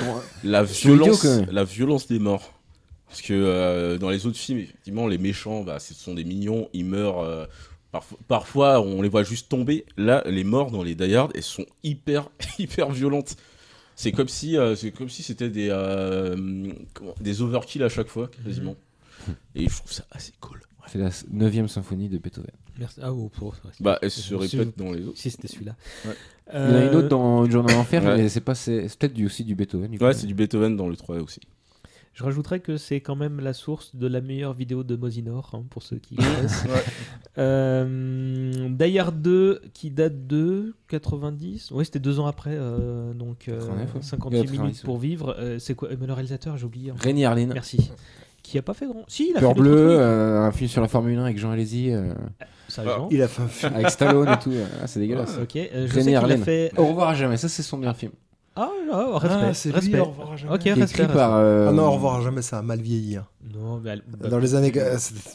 La idiot, violence, quand même. la violence des morts. Parce que dans les autres films, effectivement, les méchants, ce sont des mignons, ils meurent. Parfois, on les voit juste tomber. Là, les morts dans les Die Hard, elles sont hyper violentes. C'est comme si c'était des overkill à chaque fois, quasiment. Et je trouve ça assez cool. Voilà. c'est la 9e symphonie de Beethoven. Merci. Ah, oh, Bah, elle se répète dans les autres. Si, c'était celui-là. Ouais. Il y en a une autre dans Une journée en enfer, Ouais. mais c'est peut-être aussi du Beethoven. Du coup. Ouais, c'est du Beethoven dans le 3 aussi. Je rajouterais que c'est quand même la source de la meilleure vidéo de Mosinor, hein, pour ceux qui connaissent. Die Hard 2 qui date de 90. Oui, c'était 2 ans après, donc 58 minutes pour vivre. C'est quoi mais le réalisateur, j'ai oublié. Rémi Harlin. Merci. Qui a pas fait grand. Si, il a Peur fait d'autres Bleu, trucs. un film sur la Formule 1 avec Jean Alési. Sérieusement Il a fait un film. Avec Stallone et tout. Ah, c'est dégueulasse. Ok, je sais Rémi qu'il a Harlin. fait. Au revoir à jamais, ça c'est son meilleur film. Ah, non, respect. c'est lui, respect. Au revoir à jamais. Ok, Qui est respect. écrit par. Ah non, au revoir à jamais, ça a mal vieilli. Hein. Non, mais Dans les années.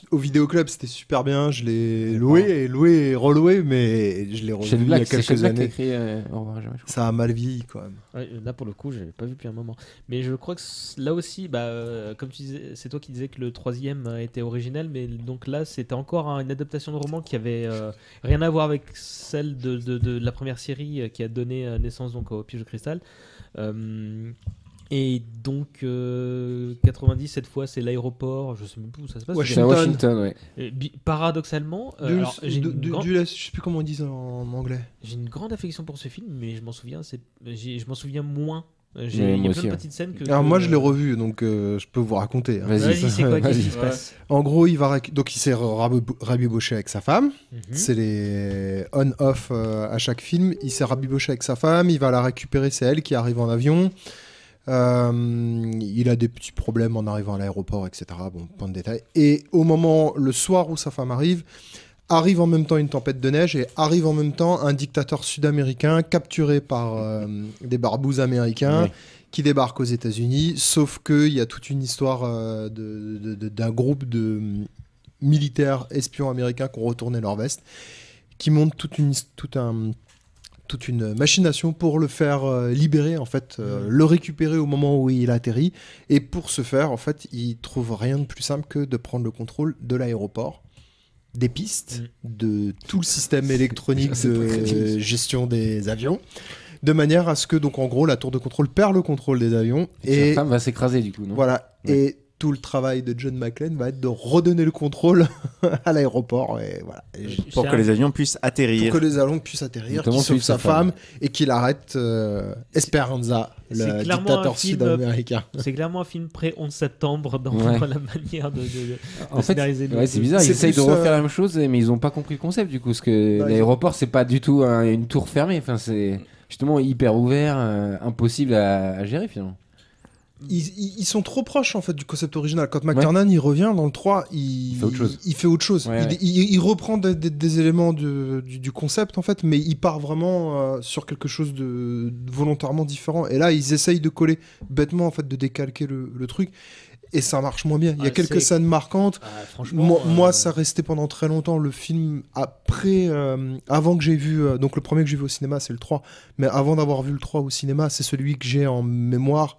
Au vidéoclub, c'était super bien. Je l'ai loué et reloué, mais je l'ai revu Shane il y a Black, c'est quelques Shane Black qui a années. écrit Au revoir à jamais. Je crois. Ça a mal vieilli quand même. Ouais, là pour le coup, j'avais pas vu depuis un moment. Mais je crois que là aussi, comme tu disais, c'est toi qui disais que le 3e était original, mais donc là c'était encore une adaptation de roman qui avait rien à voir avec celle de la première série qui a donné naissance donc au Piège de cristal. Et donc 90 cette fois c'est l'aéroport, je sais même plus où ça se passe. C'est à Washington, ouais. Paradoxalement, alors, j'ai je sais plus comment on dit en anglais. j'ai une grande affection pour ce film, mais je m'en souviens moins. Ouais, Il y a moi plein aussi, de ouais. petites scènes que. Alors moi je l'ai revu, donc je peux vous raconter. Hein. Vas-y, c'est quoi qu'est-ce qui se vas-y. passe? En gros, donc il s'est rabiboché avec sa femme. C'est les on-off à chaque film. Il s'est rabiboché avec sa femme. Il va la récupérer. C'est elle qui arrive en avion. Il a des petits problèmes en arrivant à l'aéroport, etc. Bon, point de détail. Et le soir où sa femme arrive en même temps une tempête de neige et arrive en même temps un dictateur sud-américain capturé par des barbouzes américains. Ouais. Qui débarque aux États-Unis, sauf qu'il y a toute une histoire d'un groupe de militaires espions américains qui ont retourné leur veste, qui montent toute une machination pour le faire libérer, en fait, le récupérer au moment où il atterrit. Et pour ce faire, en fait, il trouve rien de plus simple que de prendre le contrôle de l'aéroport, des pistes, de tout le système électronique de gestion des avions. De manière à ce que, donc en gros, la tour de contrôle perd le contrôle des avions. Et sa femme va s'écraser du coup, non? Voilà. Ouais. Et tout le travail de John McClane va être de redonner le contrôle à l'aéroport. Et voilà. Pour que les avions puissent atterrir. Pour que les avions puissent atterrir, Notamment qu'il sauve celui de sa sa femme. femme et qu'il arrête Esperanza, C'est le clairement dictateur un film- sud-américain. C'est clairement un film pré-11 septembre dans Ouais. la manière de En fait, scénariser le- ouais, c'est bizarre, ils C'est essayent de plus, refaire la même chose, mais ils ont pas compris le concept du coup, parce que Ouais, l'aéroport c'est pas du tout une tour fermée, enfin c'est justement hyper ouvert, impossible à gérer finalement. Ils sont trop proches en fait du concept original. Quand McTiernan il revient dans le 3, il fait autre chose. il fait autre chose. Ouais, ouais. Il reprend des éléments du concept en fait, mais il part vraiment sur quelque chose de volontairement différent. Et là, ils essayent de coller bêtement en fait, de décalquer le truc. Et ça marche moins bien. Il y a Ah, quelques c'est- scènes marquantes. franchement, Moi, ça restait pendant très longtemps le film après, avant que j'ai vu. Donc le premier que j'ai vu au cinéma, c'est le 3. Mais avant d'avoir vu le 3 au cinéma, c'est celui que j'ai en mémoire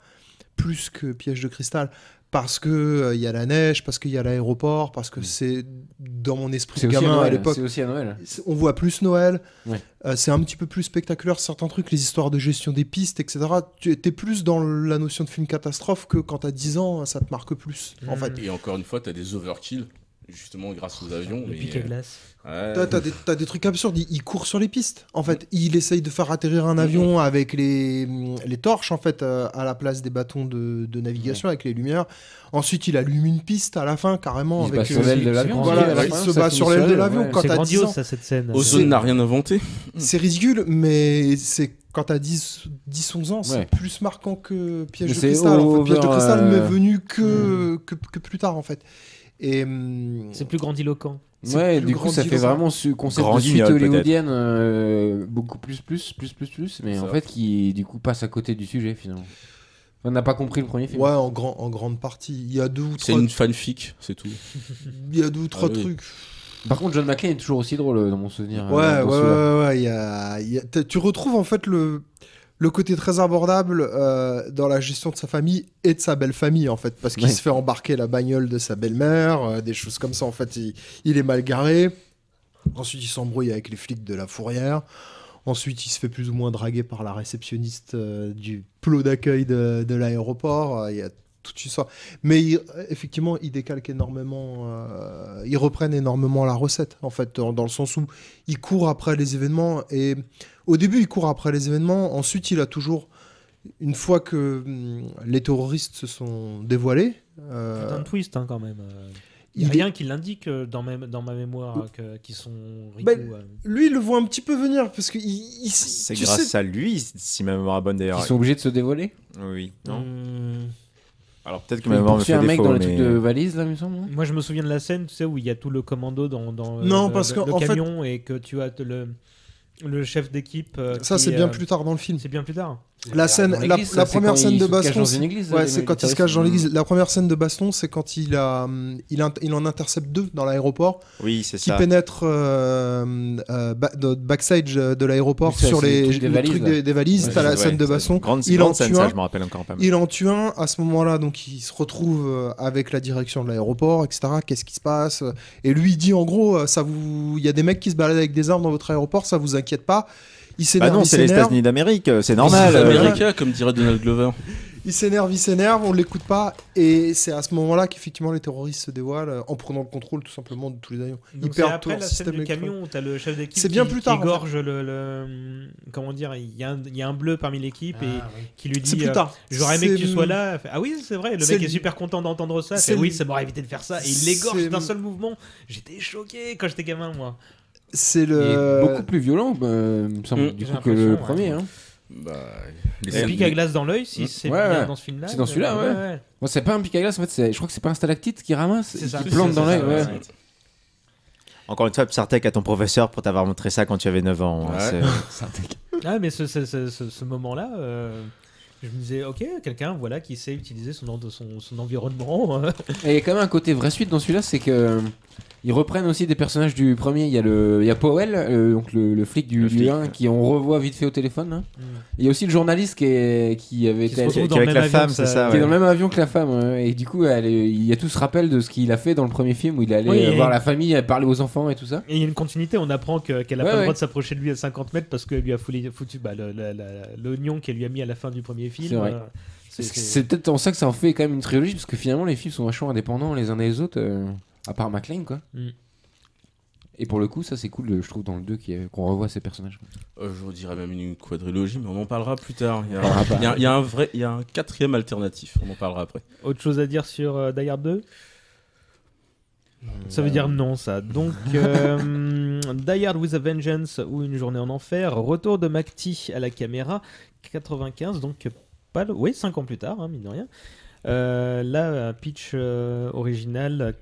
plus que Piège de cristal. Parce que il y a la neige, parce qu'il y a l'aéroport, parce que c'est dans mon esprit C'est de aussi à gamin à Noël, l'époque. c'est aussi à Noël. On voit plus Noël. Ouais. C'est un petit peu plus spectaculaire certains trucs, les histoires de gestion des pistes, etc. Tu es plus dans la notion de film catastrophe que quand t'as 10 ans, ça te marque plus. En fait. Et encore une fois, t'as des overkill, justement grâce aux avions. Le pic à glace. Ouais. T'as des trucs absurdes. Il court sur les pistes. En fait, il essaye de faire atterrir un avion avec les torches en fait à la place des bâtons de navigation avec les lumières. Ensuite, il allume une piste à la fin carrément. Il se avec bat sur l'aile de l'avion. Voilà, à la il fin, se ça bat finit sur l'aile de elle, l'avion ouais. quand C'est t'as 10 grandiose ans. ça, cette scène. Ozone n'a rien inventé. C'est ridicule, mais c'est quand t'as 10-11 ans, c'est Ouais. plus marquant que Piège Mais de c'est cristal. En fait, Piège de over, cristal m'est venu que plus tard en fait. Et C'est plus grandiloquent. c'est Ouais, plus du coup ça fait grandiloquent. vraiment ce concept de suite Grandignol, hollywoodienne beaucoup plus, mais Ça en va. fait qui du coup passe à côté du sujet finalement. On n'a pas compris le premier film. Ouais, en grande partie. Il y a deux ou C'est trois, une fanfic, c'est tout. il y a deux ou trois Ah oui. trucs. Par contre, John McClane est toujours aussi drôle dans mon souvenir. Ouais, dans celui-là. ouais. Tu retrouves en fait le côté très abordable dans la gestion de sa famille et de sa belle famille en fait, parce qu'il Ouais. se fait embarquer la bagnole de sa belle-mère, des choses comme ça en fait. Il est mal garé. Ensuite, il s'embrouille avec les flics de la Fourrière. Ensuite, il se fait plus ou moins draguer par la réceptionniste du plot d'accueil de l'aéroport. Il y a toute une histoire. Mais effectivement, il décalque énormément ils reprennent énormément la recette, en fait, dans le sens où il court après les événements. Et au début, il court après les événements. Ensuite, il a toujours, une fois que les terroristes se sont dévoilés... C'est un twist, hein, quand même. Il Il n'y a est- rien qui l'indique dans ma mémoire qu'ils sont Riku. Ben, lui, il le voit un petit peu venir, parce que C'est tu grâce sais- à lui, si ma mémoire est bonne d'ailleurs. Ils sont obligés de se dévoiler. Oui, non. Hmm. Alors peut-être que Il ma mémoire me poursuit fait un mec défaut, dans les mais... trucs de valise, là, il me semble. non Moi, je me souviens de la scène, tu sais, où il y a tout le commando dans Non, le, parce le qu'en fait- camion et que tu as le chef d'équipe. Ça, qui c'est est, bien plus tard dans le film. C'est bien plus tard. La scène, Dans la l'église, la ça, c'est première quand scène il de se cache baston, dans une église, ouais, les c'est quand il se terroristes. cache dans l'église. La première scène de baston, c'est quand il en intercepte 2 dans l'aéroport, Oui, c'est qui ça. pénètrent backstage de l'aéroport Oui, ça, sur c'est les le truc des le valises, truc là. des valises. Ouais, T'as la Ouais, scène de c'est baston. grande Il en grande scène, tue ça, un. je me rappelle encore pas mal. Il en tue un. À ce moment-là, donc il se retrouve avec la direction de l'aéroport, etc. Qu'est-ce qui se passe? Et lui, il dit en gros, il y a des mecs qui se baladent avec des armes dans votre aéroport, ça vous inquiète pas? Il Bah s'énerve, non, il c'est les s'énerve. États-Unis d'Amérique, c'est normal. C'est américain, comme dirait Donald Glover. Il s'énerve, on l'écoute pas, et c'est à ce moment-là qu'effectivement les terroristes se dévoilent en prenant le contrôle tout simplement de tous les avions. Donc Ils c'est perdent tout après leur la scène système du électronique. camion où t'as le chef d'équipe C'est bien qui plus tard, en fait. égorge comment dire, il y a un bleu parmi l'équipe et qui lui dit C'est plus tard. j'aurais aimé que tu C'est- sois là. Elle fait, ah oui, c'est vrai, le c'est mec le- est super content d'entendre ça. Elle c'est fait, oui, le- ça m'aurait évité de faire ça. Et il l'égorge c'est- d'un seul mouvement. J'étais choqué quand j'étais gamin, moi. C'est Il est le. beaucoup plus violent, il me semble, du J'ai coup, que le l'impression, premier. ouais. Hein. Bah, Le pic à glace dans l'œil, si c'est Ouais, bien ouais. dans ce film-là. C'est dans celui-là, ouais. Moi, c'est pas un pic à glace, en fait, je crois que c'est pas un stalactite qui ramasse, C'est ça. qui plante dans l'œil. Ouais. Encore une fois, Psartek à ton professeur pour t'avoir montré ça quand tu avais 9 ans. Ouais. Ah, mais ce moment-là, je me disais, ok, quelqu'un voilà, qui sait utiliser son environnement. Et il y a quand même un côté vraie suite dans celui-là, c'est que ils reprennent aussi des personnages du premier. Il y a Powell, donc le flic du 1, qui on revoit vite fait au téléphone. Hein. Il y a aussi le journaliste qui avait Qui été se retrouve dans avec le la même femme, avion, c'est ça, qui est ouais. dans le même avion que la femme. Ouais. Et du coup, il y a tout ce rappel de ce qu'il a fait dans le premier film où il allait Oui, et- voir la famille, parler aux enfants et tout ça. Et il y a une continuité, on apprend qu'elle a pas Ouais, le droit ouais. de s'approcher de lui à 50 mètres parce qu'elle lui a foutu l'oignon qu'elle lui a mis à la fin du premier film. C'est vrai. C'est peut-être en ça que ça en fait quand même une trilogie, parce que finalement les films sont vachement indépendants les uns des autres, à part McClane, quoi. Mm. Et pour le coup, ça c'est cool, je trouve, dans le 2 qu'on revoit ces personnages. je vous dirais même une quadrilogie, mais on en parlera plus tard. Il y On en parlera pas. il y a un quatrième alternatif, on en parlera après. Autre chose à dire sur Die Hard 2 Ça veut dire non, ça. Donc, Die Hard with a Vengeance ou Une journée en enfer, retour de McTee à la caméra, 95, donc pas le... Oui, 5 ans plus tard, hein, mine de rien. Là, un pitch original,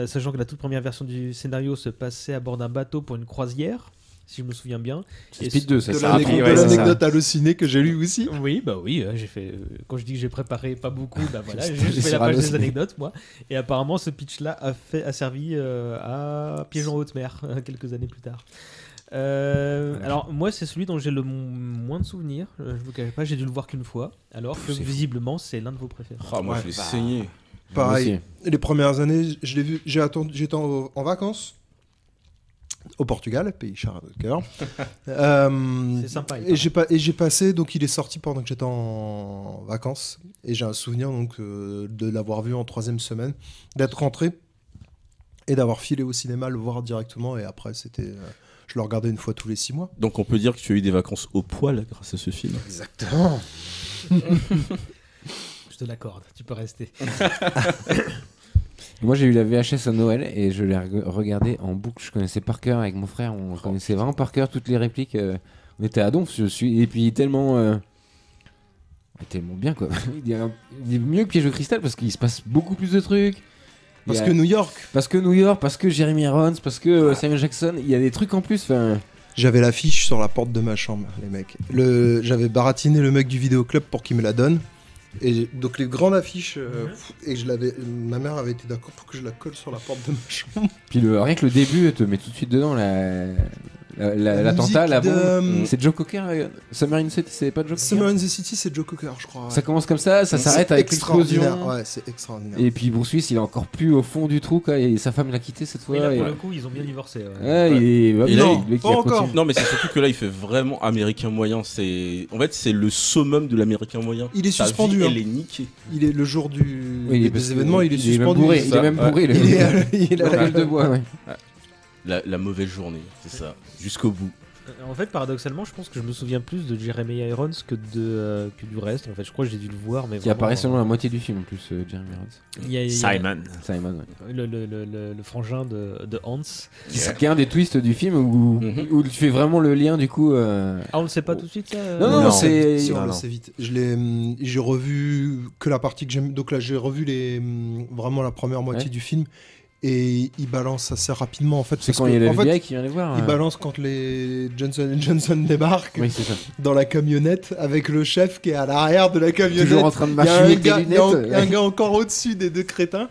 sachant que la toute première version du scénario se passait à bord d'un bateau pour une croisière, si je me souviens bien. C'est Speed 2, ça. De ça a appris, l'anecdote hallucinée que j'ai lue aussi. Oui, bah oui, j'ai fait. Quand je dis que j'ai préparé pas beaucoup, bah voilà, j'ai J'ai juste fait la sur page des halluciné. anecdotes, moi. Et apparemment, ce pitch-là a servi à Piège en haute mer quelques années plus tard. Alors moi, c'est celui dont j'ai le moins de souvenirs. Je vous cache pas, j'ai dû le voir qu'une fois, alors que visiblement, c'est l'un de vos préférés. Oh, moi, je l'ai saigné. Pareil. Les premières années, je l'ai vu. J'étais en vacances au Portugal, pays cher de cœur. C'est sympa. Et j'ai passé, donc il est sorti pendant que j'étais en vacances. Et j'ai un souvenir donc de l'avoir vu en 3e semaine, d'être rentré et d'avoir filé au cinéma le voir directement. Et après, c'était, je le regardais une fois tous les 6 mois. Donc on peut dire que tu as eu des vacances au poil grâce à ce film. Exactement. Je te l'accorde, tu peux rester. Moi j'ai eu la VHS à Noël et je l'ai regardé en boucle. Je connaissais par cœur avec mon frère, on connaissait vraiment par cœur toutes les répliques. On était à donf, et puis tellement bien quoi. Il est mieux que Piège au cristal parce qu'il se passe beaucoup plus de trucs. Parce que New York. Parce que Jeremy Irons, parce que Samuel Jackson, il y a des trucs en plus. J'avais l'affiche sur la porte de ma chambre, les mecs. J'avais baratiné le mec du vidéoclub pour qu'il me la donne. Et donc les grandes affiches, et ma mère avait été d'accord pour que je la colle sur la porte de ma chambre. Puis rien que le début te met tout de suite dedans L'attentat, la bombe. de- C'est Joe Cocker. Summer in the City, c'est pas Joe Cocker. Summer in the City, c'est Joe Cocker, je crois. Ça commence comme ça s'arrête avec l'explosion. Ouais, c'est extraordinaire. Et puis Bruce Willis, il est encore plus au fond du trou, quoi, et sa femme l'a quitté cette fois. Et là, pour et- le coup, ils ont bien divorcé. Ouais, il est. Et là, le mec, il a continué. Non, mais c'est surtout que là, il fait vraiment américain moyen. En fait, c'est le summum de l'américain moyen. Il est Sa suspendu, vie, hein. elle est niquée. Il est le jour Oui, des parce que événements, il est il est même suspendu. bourré, c'est il ça. est même bourré. Il a la gueule de bois, ouais. La mauvaise journée, c'est ça. Jusqu'au bout. En fait, paradoxalement, je pense que je me souviens plus de Jeremy Irons que du reste. En fait, je crois que j'ai dû le voir, mais Qui apparaît seulement la moitié du film en plus, Jeremy Irons. Il y a Simon. Simon, ouais. le frangin de Hans. Qui est un des twists du film où tu fais vraiment le lien du coup. Ah, on le sait pas tout de suite ça Non, c'est. Si, on le sait vite. J'ai revu que la partie que j'aime. Donc là, j'ai revu vraiment la première moitié du film. Et il balance assez rapidement en fait. C'est quand il y a le FBI qui vient les voir. Il balance quand les Johnson & Johnson débarquent Oui, c'est ça. dans la camionnette avec le chef qui est à l'arrière de la camionnette. Toujours en train de Il y a marcher un avec gars- des il y a lunettes. un gars encore au-dessus des deux crétins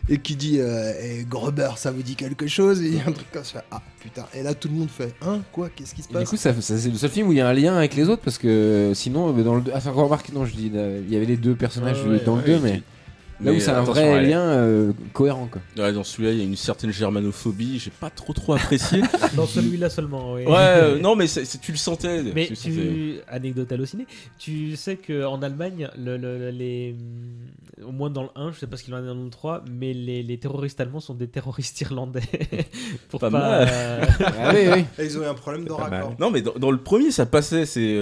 et qui dit hey, Gruber, ça vous dit quelque chose? Et il y a un truc comme ça. Ah putain. Et là, tout le monde fait quoi? Qu'est-ce qui se Et passe? du coup, c'est le seul film où il y a un lien avec les autres parce que sinon, dans le 2. Enfin, remarque, non, je dis, il y avait les deux personnages dans le 2, mais. Là où c'est un vrai lien cohérent quoi. Ouais, dans celui-là, il y a une certaine germanophobie, j'ai pas trop apprécié. Dans celui-là seulement, oui. Ouais, non, mais tu le sentais. Mais anecdote hallucinée, tu sais qu'en Allemagne, au moins dans le 1, je sais pas ce qu'il en est dans le 3, mais les terroristes allemands sont des terroristes irlandais. Pour pas mal. Ah oui. Et ils ont eu un problème de raccord. Non, mais dans le premier, ça passait, c'est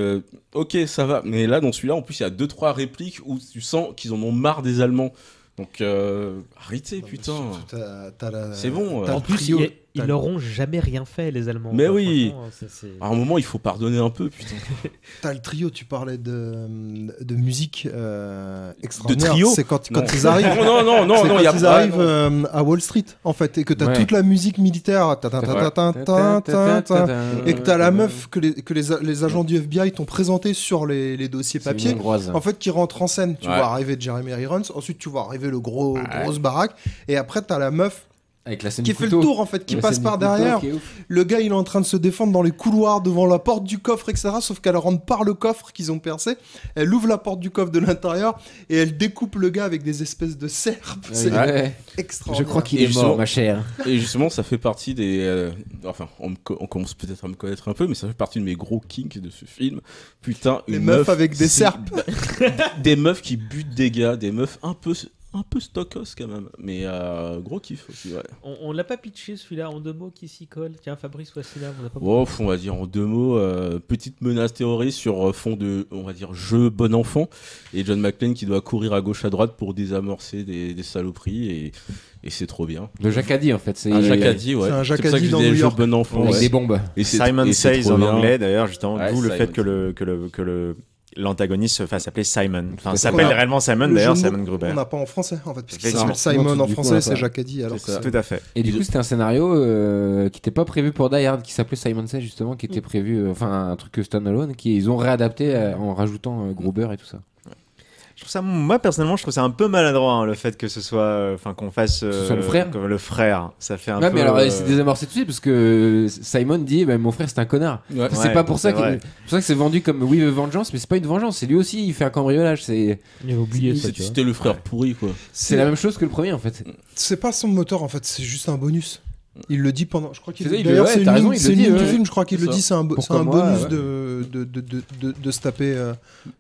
ok, ça va. Mais là, dans celui-là, en plus, il y a 2-3 répliques où tu sens qu'ils en ont marre des Allemands. Donc, arrêtez, putain. C'est bon. En plus, ils leur ont jamais rien fait, les Allemands. Mais oui. C'est... À un moment, il faut pardonner un peu, putain. T'as le trio, tu parlais de musique extraordinaire. De trio. C'est quand ils arrivent. Non, ils arrivent à Wall Street, en fait, et que t'as toute la musique militaire, et que t'as la meuf que les agents du FBI t'ont présenté sur les dossiers papier. En fait, qui rentre en scène. Tu vois arriver Jeremy Irons, ensuite tu vois arriver le grosse baraque, et après t'as la meuf. Avec la scène qui fait le tour en fait, qui passe par derrière. Le gars il est en train de se défendre dans les couloirs devant la porte du coffre, etc. Sauf qu'elle rentre par le coffre qu'ils ont percé. Elle ouvre la porte du coffre de l'intérieur et elle découpe le gars avec des espèces de serpes. C'est extraordinaire. Je crois qu'il est mort, ma chère. Et justement, ça fait partie des. Enfin, on commence peut-être à me connaître un peu, mais ça fait partie de mes gros kinks de ce film. Putain, les meufs avec des serpes. Des meufs qui butent des gars, des meufs un peu stockos quand même, mais gros kiff aussi, ouais. On l'a pas pitché celui-là en 2 mots qui s'y colle. Tiens, Fabrice, voici là. On va dire en 2 mots, petite menace terroriste sur fond de, on va dire, jeu bon enfant, et John McClane qui doit courir à gauche à droite pour désamorcer des saloperies, et c'est trop bien. Le Jacadi en fait, c'est un Jacadi, ouais. C'est un Jacadi pour ça que dans je disais New York. jeu bon enfant, avec des bombes. Et Simon Says en anglais d'ailleurs, justement, Ouais, d'où le Simon fait que l'antagoniste se fasse appeler Simon. Enfin, Parce s'appelle qu'on a- réellement Simon le d'ailleurs, jeu de Simon mots, Gruber. On n'a pas en français en fait, parce qu'il Effectivement. s'appelle Simon Non, en du coup, français, on a c'est pas. Jacadi. Alors que Tout à fait. Et du coup, c'était un scénario qui n'était pas prévu pour Die Hard, qui s'appelait Simon Says justement, qui était prévu, enfin un truc standalone, qu'ils ont réadapté en rajoutant Gruber et tout ça. Je trouve ça, moi personnellement, je trouve ça un peu maladroit hein, le fait que ce soit, enfin qu'on fasse ce soit le frère. comme le frère. Ça fait un Ouais, peu. mais alors c'est désamorcé tout de suite parce que Simon dit mon frère c'est un connard. Ouais. C'est pas pour ça c'est vrai. c'est pour ça que c'est vendu comme oui vengeance, mais c'est pas une vengeance, c'est lui aussi il fait un cambriolage, c'est Il avait oublié ça. C'était le frère pourri, quoi. c'est la même chose que le premier en fait. c'est pas son moteur en fait, c'est juste un bonus. Il le dit pendant. Je crois qu'il C'est ça, il d'ailleurs, le- ouais, c'est une t'as raison, ligne, il c'est le une dit, ligne du ouais. film, je crois qu'il C'est le dit, c'est un Pourquoi moi, bonus ouais.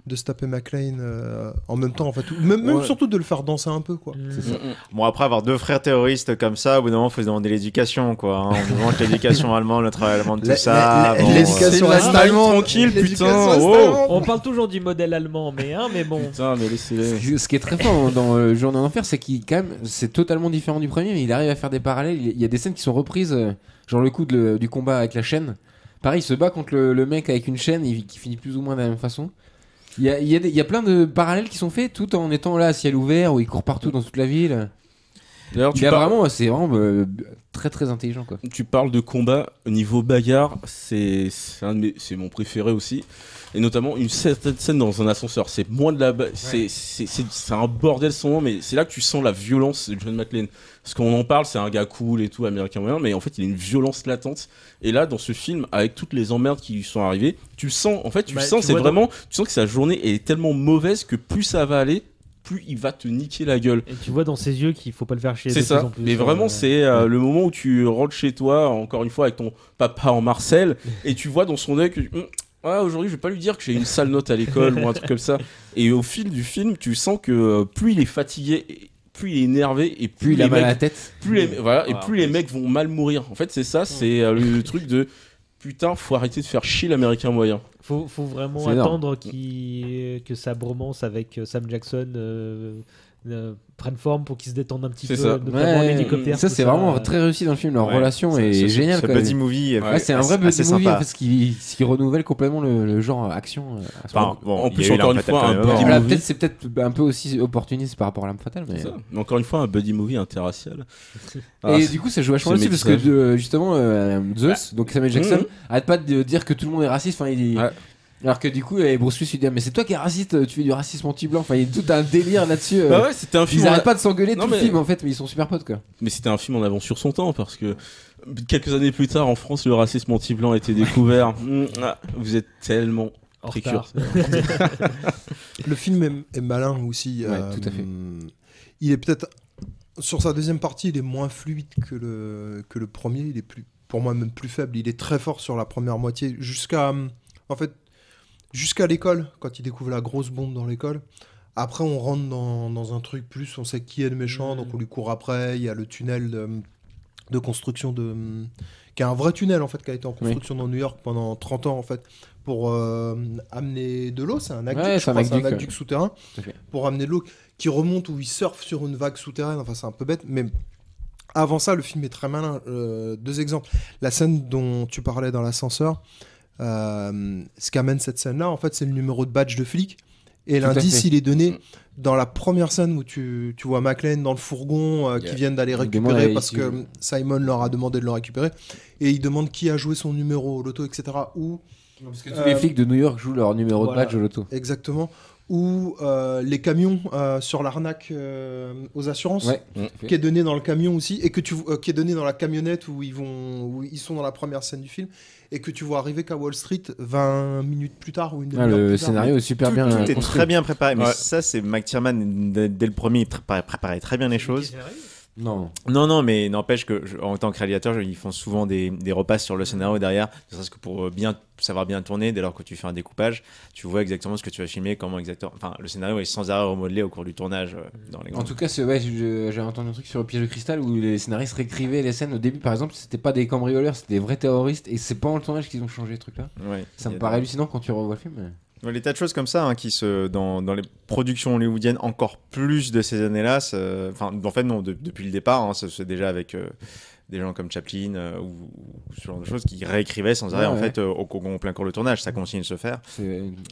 de se taper McClane en même temps en fait. Même Ouais. surtout de le faire danser un peu quoi. C'est ça. Bon, après avoir 2 frères terroristes comme ça, au bout d'un moment, il faut se demander l'éducation, quoi. Hein. On demande l'éducation allemande, le travail allemand, tout ça. Bon, L'éducation c'est est la allemande. tranquille, L'éducation putain, est oh. allemande. On parle toujours du modèle allemand, mais bon. Putain, mais laissez-les. Ce qui est très fort dans Journée en Enfer, c'est qu'il quand même c'est totalement différent du premier, mais il arrive à faire des parallèles. Il y a des scènes qui sont reprises, genre le coup du combat avec la chaîne. Pareil, il se bat contre le mec avec une chaîne qui finit plus ou moins de la même façon. Il y a plein de parallèles qui sont faits tout en étant là à ciel ouvert où il court partout dans toute la ville. D'ailleurs, c'est vraiment très très intelligent quoi. Tu parles de combat au niveau bagarre, c'est mon préféré aussi. Et notamment une certaine scène dans un ascenseur. C'est moins de la c'est un bordel sans nom, mais c'est là que tu sens la violence de John McClane. Parce qu'on en parle, c'est un gars cool et tout, américain moyen, mais en fait il a une violence latente. Et là, dans ce film, avec toutes les emmerdes qui lui sont arrivées, tu sens, tu sens que sa journée est tellement mauvaise que plus ça va aller, plus il va te niquer la gueule. Et tu vois dans ses yeux qu'il faut pas le faire chier. C'est ça. Plus en plus, mais vraiment, c'est le moment où tu rentres chez toi, encore une fois, avec ton papa en Marcel, et tu vois dans son œil que aujourd'hui, je vais pas lui dire que j'ai une sale note à l'école ou un truc comme ça. Et au fil du film, tu sens que plus il est fatigué, plus il est énervé, et plus il a mal à la tête. Plus les mecs vont mal mourir. En fait, c'est ça, c'est le truc de putain, faut arrêter de faire chier l'américain moyen. Faut vraiment attendre que sa bromance avec Sam Jackson prenne forme pour qu'ils se détendent un petit peu, notamment l'hélicoptère. Ça, c'est vraiment très réussi dans le film. Leur relation est géniale. Ce buddy movie, c'est un vrai buddy movie en fait, qui renouvelle complètement le genre action. En plus, encore une fois, un buddy movie. C'est peut-être un peu aussi opportuniste par rapport à L'Arme Fatale. Mais encore une fois, un buddy movie interracial. Et du coup, ça joue vachement aussi parce que justement, Zeus, donc Samuel Jackson, arrête pas de dire que tout le monde est raciste. Alors que du coup, Bruce Willis lui dit mais c'est toi qui es raciste, tu fais du racisme anti-blanc. Enfin, il y a tout un délire là-dessus. C'était un film. Ils arrêtent pas de s'engueuler tout le film en fait, mais ils sont super potes quoi. Mais c'était un film en avance sur son temps parce que quelques années plus tard, en France, le racisme anti-blanc a été découvert. Vous êtes tellement précurseurs. Le film est malin aussi. Tout à fait. Il est peut-être sur sa deuxième partie, il est moins fluide que le premier. Il est pour moi même plus faible. Il est très fort sur la première moitié jusqu'à l'école, quand il découvre la grosse bombe dans l'école. Après, on rentre dans un truc plus, on sait qui est le méchant, donc on lui court après. Il y a le tunnel de construction qui est un vrai tunnel, en fait, qui a été en construction dans New York pendant 30 ans, en fait, pour amener de l'eau. C'est un aqueduc, c'est un aqueduc souterrain, pour amener de l'eau qui remonte, où il surfe sur une vague souterraine. Enfin, c'est un peu bête, mais avant ça, le film est très malin. 2 exemples. La scène dont tu parlais dans l'ascenseur, ce qu'amène cette scène-là, en fait, c'est le numéro de badge de flic. Et l'indice, il est donné dans la première scène où tu vois McClane dans le fourgon qui viennent d'aller récupérer parce que Simon leur a demandé de le récupérer. Et il demande qui a joué son numéro au loto, etc. Parce que tous les flics de New York jouent leur numéro de badge au loto. Exactement. Ou les camions sur l'arnaque aux assurances, qui est donné dans le camion aussi, et qui est donné dans la camionnette où ils sont dans la première scène du film, et que tu vois arriver qu'à Wall Street 20 minutes plus tard ou une demi-heure plus tard. Le scénario est super bien construit. Tout est très bien préparé, mais ça, c'est McTiernan, dès le premier, il préparait très bien les choses. Non, mais n'empêche que en tant que réalisateur, ils font souvent des repasses sur le scénario derrière, parce que pour savoir bien tourner, dès lors que tu fais un découpage, tu vois exactement ce que tu vas filmer, comment exactement. Enfin, le scénario est sans arrêt remodelé au cours du tournage. En tout cas, j'ai entendu un truc sur le Piège de cristal où les scénaristes réécrivaient les scènes au début, par exemple, c'était pas des cambrioleurs, c'était des vrais terroristes, et c'est pendant le tournage qu'ils ont changé les trucs là. Ça me paraît hallucinant quand tu revois le film. Les tas de choses comme ça qui dans les productions hollywoodiennes encore plus de ces années-là, en fait non, depuis le départ, c'est déjà avec des gens comme Chaplin ou ce genre de choses qui réécrivaient sans arrêt en fait au plein cours le tournage. Ça continue de se faire,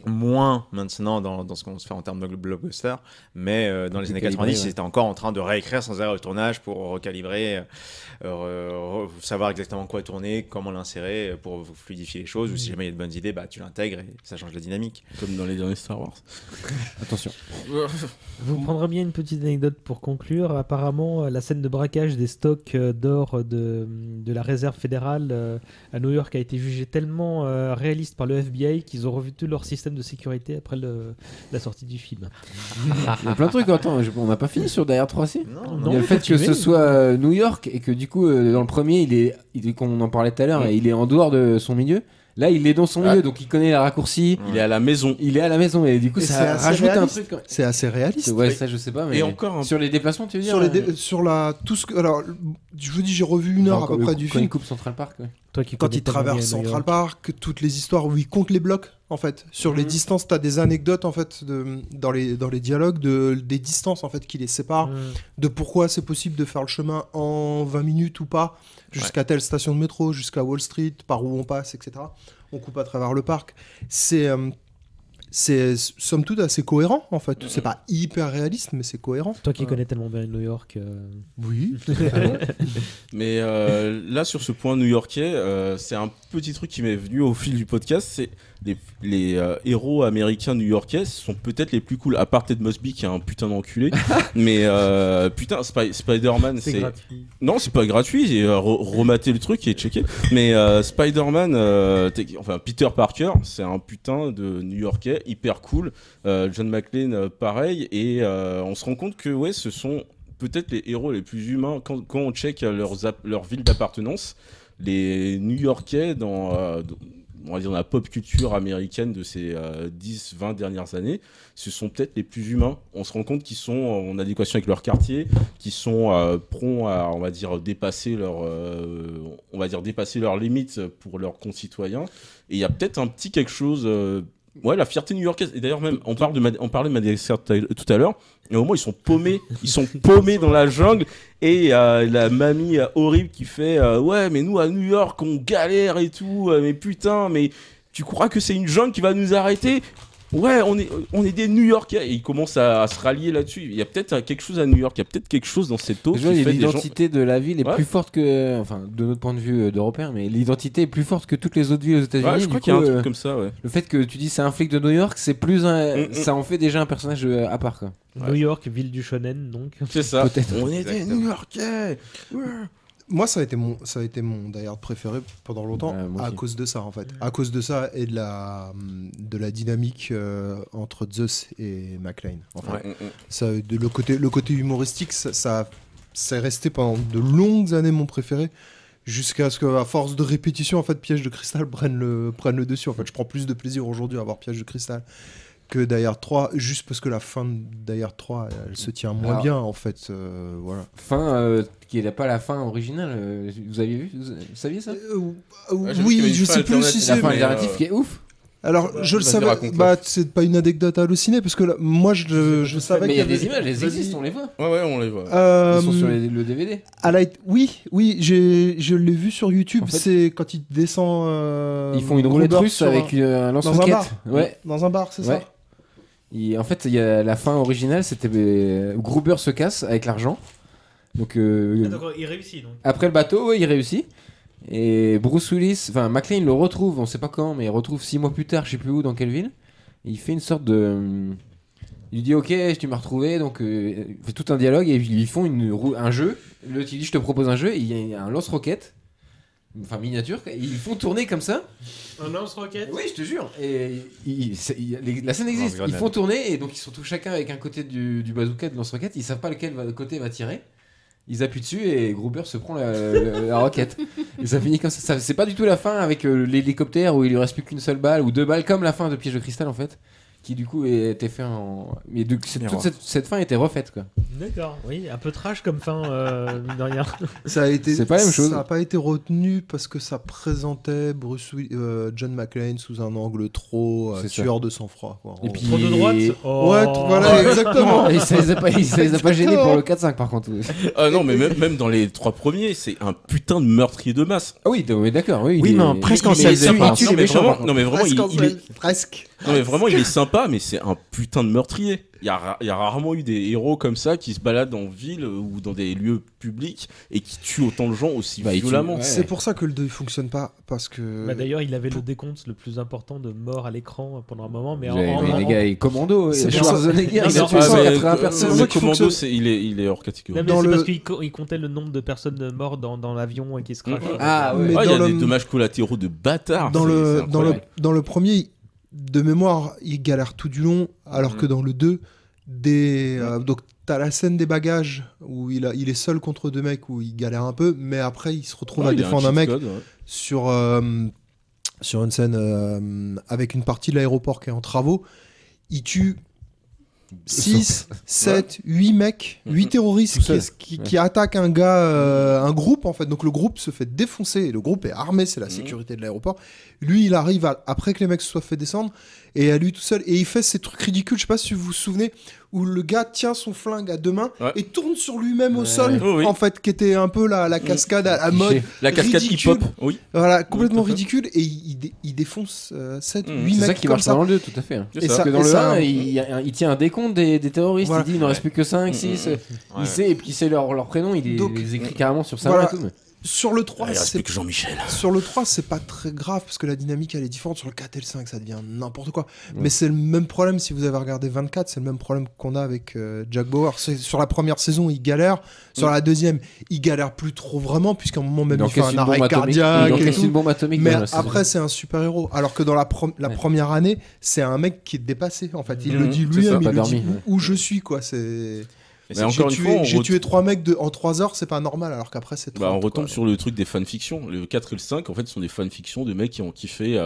moins maintenant dans ce qu'on se fait en termes de blockbuster, mais dans les années 90 c'était encore en train de réécrire sans arrêt le tournage pour recalibrer, savoir exactement quoi tourner, comment l'insérer pour fluidifier les choses, ou si jamais il y a de bonnes idées, tu l'intègres et ça change la dynamique, comme dans les derniers Star Wars. Attention. Vous prendrez bien une petite anecdote pour conclure. Apparemment, la scène de braquage des stocks d'or de la réserve fédérale à New York a été jugée tellement réaliste par le FBI qu'ils ont revu tout leur système de sécurité après la sortie du film. Il y a plein de trucs. Attends, on n'a pas fini sur Derrière 3C. Non, il y a le fait que ce soit New York et que du coup dans le premier il est qu'on en parlait tout à l'heure, il est en dehors de son milieu. Là, il est dans son milieu, donc il connaît les raccourcis. Il est à la maison. Et du coup, ça rajoute un truc. C'est assez réaliste. Ouais, ça, je sais pas. Mais et encore sur les déplacements, tu veux dire Alors, je vous dis, j'ai revu 1 heure à peu près du film. Quand il coupe Central Park, quand il traverse Central Park, toutes les histoires où il compte les blocs, en fait. Sur les distances, t'as des anecdotes, en fait, dans les dialogues, des distances, en fait, qui les séparent, de pourquoi c'est possible de faire le chemin en 20 minutes ou pas, jusqu'à telle station de métro, jusqu'à Wall Street, par où on passe, etc. On coupe à travers le parc. C'est c'est somme toute assez cohérent en fait. C'est pas hyper réaliste, mais c'est cohérent. Toi qui connais tellement bien New York. Oui. Mais là, sur ce point new-yorkais, c'est un petit truc qui m'est venu au fil du podcast. C'est les héros américains new-yorkais sont peut-être les plus cool, à part Ted Mosby qui est un putain d'enculé. Mais putain, Spider-Man, c'est gratuit. Non, c'est pas gratuit. Remater le truc et checker. Mais Spider-Man, enfin Peter Parker, c'est un putain de New-Yorkais hyper cool. John McClane, pareil. Et on se rend compte que ouais, ce sont peut-être les héros les plus humains quand on check leur ville d'appartenance. Les New-Yorkais on va dire dans la pop culture américaine de ces 10-20 dernières années, ce sont peut-être les plus humains. On se rend compte qu'ils sont en adéquation avec leur quartier, qu'ils sont prompts à, on va dire, dépasser leurs limites pour leurs concitoyens. Et il y a peut-être un petit quelque chose... ouais, la fierté new-yorkaise. Et d'ailleurs, même, on parlait de Madagascar tout à l'heure. Et au moment, ils sont paumés dans la jungle. Et la mamie horrible qui fait ouais, mais nous à New York, on galère et tout. Mais putain, mais tu crois que c'est une jungle qui va nous arrêter ? Ouais, on est des New-Yorkais. Et ils commencent à se rallier là-dessus. Il y a peut-être quelque chose à New York. Il y a peut-être quelque chose dans cette eau qui fait l'identité de la ville est plus forte que, enfin, de notre point de vue d'Européens, mais l'identité est plus forte que toutes les autres villes aux États-Unis. Ouais, je crois qu'il y a un truc comme ça. Ouais. Le fait que tu dis c'est un flic de New York, c'est plus ça en fait déjà un personnage à part, quoi. New York, ville du shonen, donc. C'est ça. Peut-être. On est des New-Yorkais. Ouais. Moi, ça a été mon Die Hard préféré pendant longtemps, à cause de ça, en fait. À cause de ça et de la dynamique entre Zeus et McClane. Enfin, ça, le côté humoristique, ça c'est resté pendant de longues années mon préféré, jusqu'à ce qu'à force de répétition, en fait, Piège de Cristal prenne le dessus. En fait, je prends plus de plaisir aujourd'hui à voir Piège de Cristal que Die Hard 3, juste parce que la fin de Die Hard 3, elle se tient moins bien, en fait. Voilà. Fin qui n'est pas la fin originale. Vous aviez vu ? Vous saviez ça ? Oui, je sais plus si c'est... La fin alternative qui est ouf. Alors, je le savais, c'est pas une anecdote hallucinée, parce que là, moi, je savais qu'il y a des images, elles existent, on les voit. Ouais, on les voit. Ils sont sur le DVD. Oui, je l'ai vu sur YouTube, en fait, c'est quand il descend... ils font une roulette russe avec un lance-roquette. Dans un bar, c'est ça. En fait, il y a la fin originale, c'était Gruber se casse avec l'argent. Donc, il réussit. Donc. Après le bateau, il réussit. Et Bruce Willis, enfin McClane le retrouve, on sait pas quand, mais il retrouve 6 mois plus tard, je sais plus où, dans quelle ville. Et il fait une sorte de... Il lui dit ok, tu m'as retrouvé, donc il fait tout un dialogue et ils font un jeu. Il dit je te propose un jeu, et il y a un lance-roquette. Enfin miniature, ils font tourner comme ça. Un lance-roquette ? Oui, je te jure. Et la scène existe. Ils font tourner et donc ils se retrouvent chacun avec un côté du bazooka de lance-roquette. Ils savent pas lequel côté va tirer. Ils appuient dessus et Gruber se prend la roquette. Et ça finit comme ça. C'est pas du tout la fin avec l'hélicoptère où il lui reste plus qu'une seule balle ou 2 balles comme la fin de Piège de Cristal en fait. Qui du coup était fait en... Mais toute cette fin était refaite quoi. D'accord, oui, un peu trash comme fin, mine de rien. C'est pas la même chose. Ça n'a pas été retenu parce que ça présentait John McClane sous un angle trop tueur de sang-froid. Quoi. Et puis... Trop de droite. Ouais, voilà, exactement. Et ça les a pas gênés pour le 4-5 par contre. Non, mais même dans les 3 premiers, c'est un putain de meurtrier de masse. Ah oui, d'accord. Oui, mais presque en self-défense. Non, mais vraiment, presque. Non mais vraiment il est sympa, mais c'est un putain de meurtrier. Il y a rarement eu des héros comme ça qui se baladent en ville ou dans des lieux publics et qui tuent autant de gens aussi violemment. C'est pour ça que le 2 fonctionne pas, parce que... d'ailleurs il avait le décompte le plus important de morts à l'écran pendant un moment, mais les gars, il commando, Schwarzenegger, il a tué 180 personnes. Le commando, il est hors catégorie. Non, mais c'est parce qu'il comptait le nombre de personnes mortes dans l'avion et qui se crachent. Ah ouais. Il y a des dommages collatéraux de bâtards. Dans le premier, de mémoire, il galère tout du long, alors que dans le 2, donc t'as la scène des bagages où il est seul contre 2 mecs où il galère un peu, mais après il se retrouve à défendre un mec sur une scène avec une partie de l'aéroport qui est en travaux. Il tue 6, 7, 8 mecs, 8 terroristes qui attaquent un gars, un groupe en fait. Donc le groupe se fait défoncer, et le groupe est armé, c'est la sécurité de l'aéroport. Lui, il arrive après que les mecs se soient fait descendre, et à lui tout seul, et il fait ces trucs ridicules, je sais pas si vous vous souvenez, où le gars tient son flingue à deux mains Ouais. et tourne sur lui-même au sol, Oh, oui. en fait, qui était un peu la cascade à mode La cascade ridicule. hip-hop, oui. Voilà, complètement Oui, tout à fait. ridicule, et il défonce 7, 8 C'est mecs ça qui comme marche ça. dans le 2, tout à fait. C'est Et ça. ça- Parce que dans et le ça- 1, il tient un décompte des terroristes, Voilà. il dit il n'en reste plus que 5, 6. Il sait, et puis il sait leur prénom, il Donc, les écrit carrément sur sa voilà. main et tout. mais- Sur le 3, Il reste c'est plus que Jean-Michel. Sur le 3, c'est pas très grave parce que la dynamique elle est différente. Sur le 4 et le 5, ça devient n'importe quoi. Mais c'est le même problème si vous avez regardé 24, c'est le même problème qu'on a avec Jack Bauer. Sur la première saison, il galère. Sur la deuxième, il galère plus trop vraiment, puisqu'à un moment même il fait un arrêt cardiaque. Il et encaisse tout. une bombe atomique. Mais dans la saison. après, c'est un super héros. Alors que dans la première année, c'est un mec qui est dépassé. En fait, il Mhm, le dit c'est ça. lui-même, il Pas le dormi, dit ouais. où je suis, quoi. C'est. Mais encore une fois, J'ai tué 3 mecs en 3 heures, c'est pas normal, alors qu'après c'est 30. on retombe quoi. sur le truc des fanfictions. Le 4 et le 5, en fait, sont des fanfictions de mecs qui ont kiffé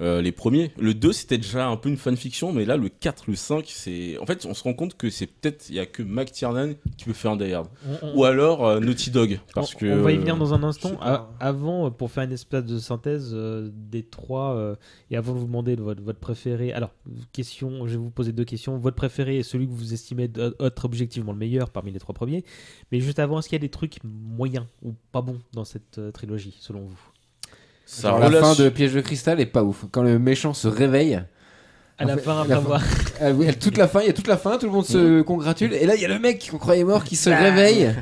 les premiers. Le 2, c'était déjà un peu une fanfiction, mais là, le 4, le 5, c'est. En fait, on se rend compte que c'est peut-être. Il y a que McTiernan qui peut faire un Die Hard. Ou alors Naughty Dog. Parce que, on va y venir dans un instant. je sais pas. Avant, pour faire une espèce de synthèse des trois, et avant de vous demander votre préféré. Alors, question, je vais vous poser 2 questions. Votre préféré est celui que vous estimez être objectivement le meilleur parmi les 3 premiers. Mais juste avant, est-ce qu'il y a des trucs moyens ou pas bons dans cette trilogie, selon vous? Genre la fin de Piège de Cristal est pas ouf. Quand le méchant se réveille. À la fin, après avoir. Il y a toute la fin, tout le monde se congratule. Et là, il y a le mec qu'on croyait mort qui se réveille.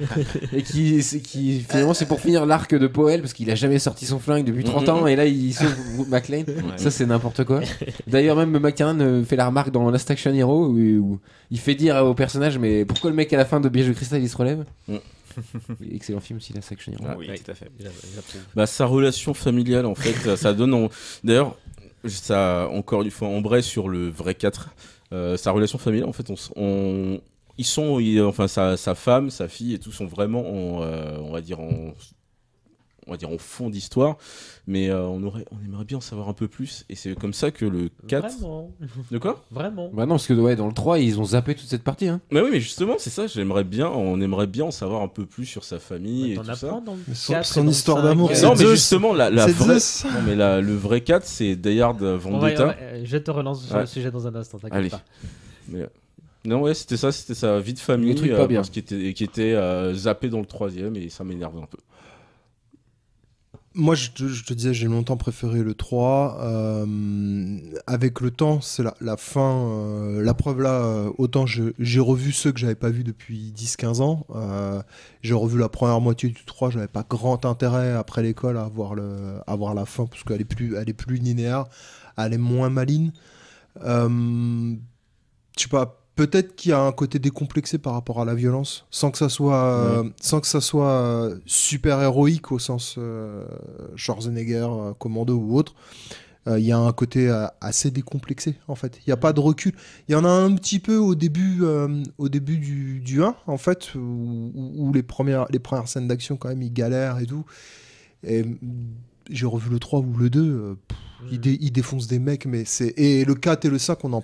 Et qui finalement, c'est pour finir l'arc de Powell parce qu'il a jamais sorti son flingue depuis 30 ans. Et là, il sauve McLean. Ça, c'est n'importe quoi. D'ailleurs, même McTiernan fait la remarque dans Last Action Hero où il fait dire au personnage, mais pourquoi le mec à la fin de Piège de Cristal il se relève? Excellent film aussi, Last Action Hero. Oui, tout à fait. sa relation familiale, en fait, ça donne. D'ailleurs, ça, encore une fois, embraye sur le vrai 4. Sa relation familiale, en fait, ils sont. Enfin, sa femme, sa fille et tout sont vraiment on va dire en fond d'histoire, mais on aimerait bien en savoir un peu plus, et c'est comme ça que le 4... Vraiment. De quoi? Vraiment. Bah non, parce que dans le 3, ils ont zappé toute cette partie. Hein. Mais oui, mais justement, c'est ça, on aimerait bien en savoir un peu dans sa famille et tout ça. Son histoire d'amour, Non, c'est mais Zeus. justement, la C'est vraie... Zeus. Non, mais le vrai 4, c'est Die Hard Vendetta. Je te relance sur le sujet dans un instant, Allez. t'inquiète pas. Mais... Non, ouais, c'était sa vie de famille, Le truc pas bien. parce qu'il était zappé dans le 3e, et ça m'énerve un peu. Moi, je te disais, j'ai longtemps préféré le 3. Avec le temps, c'est la fin. La preuve là, autant j'ai revu ceux que j'avais pas vus depuis 10-15 ans. J'ai revu la première moitié du 3. J'avais pas grand intérêt après l'école à voir la fin, parce qu'elle est plus linéaire. Elle est moins maligne. Je sais pas. Peut-être qu'il y a un côté décomplexé par rapport à la violence, sans que ça soit super héroïque au sens Schwarzenegger, Commando ou autre. Il y a un côté assez décomplexé en fait. Il n'y a pas de recul. Il y en a un petit peu au début du 1 en fait, où les premières scènes d'action quand même ils galèrent et tout. Et j'ai revu le 3 ou le 2. Il défonce des mecs, mais et le 4 et le 5 on va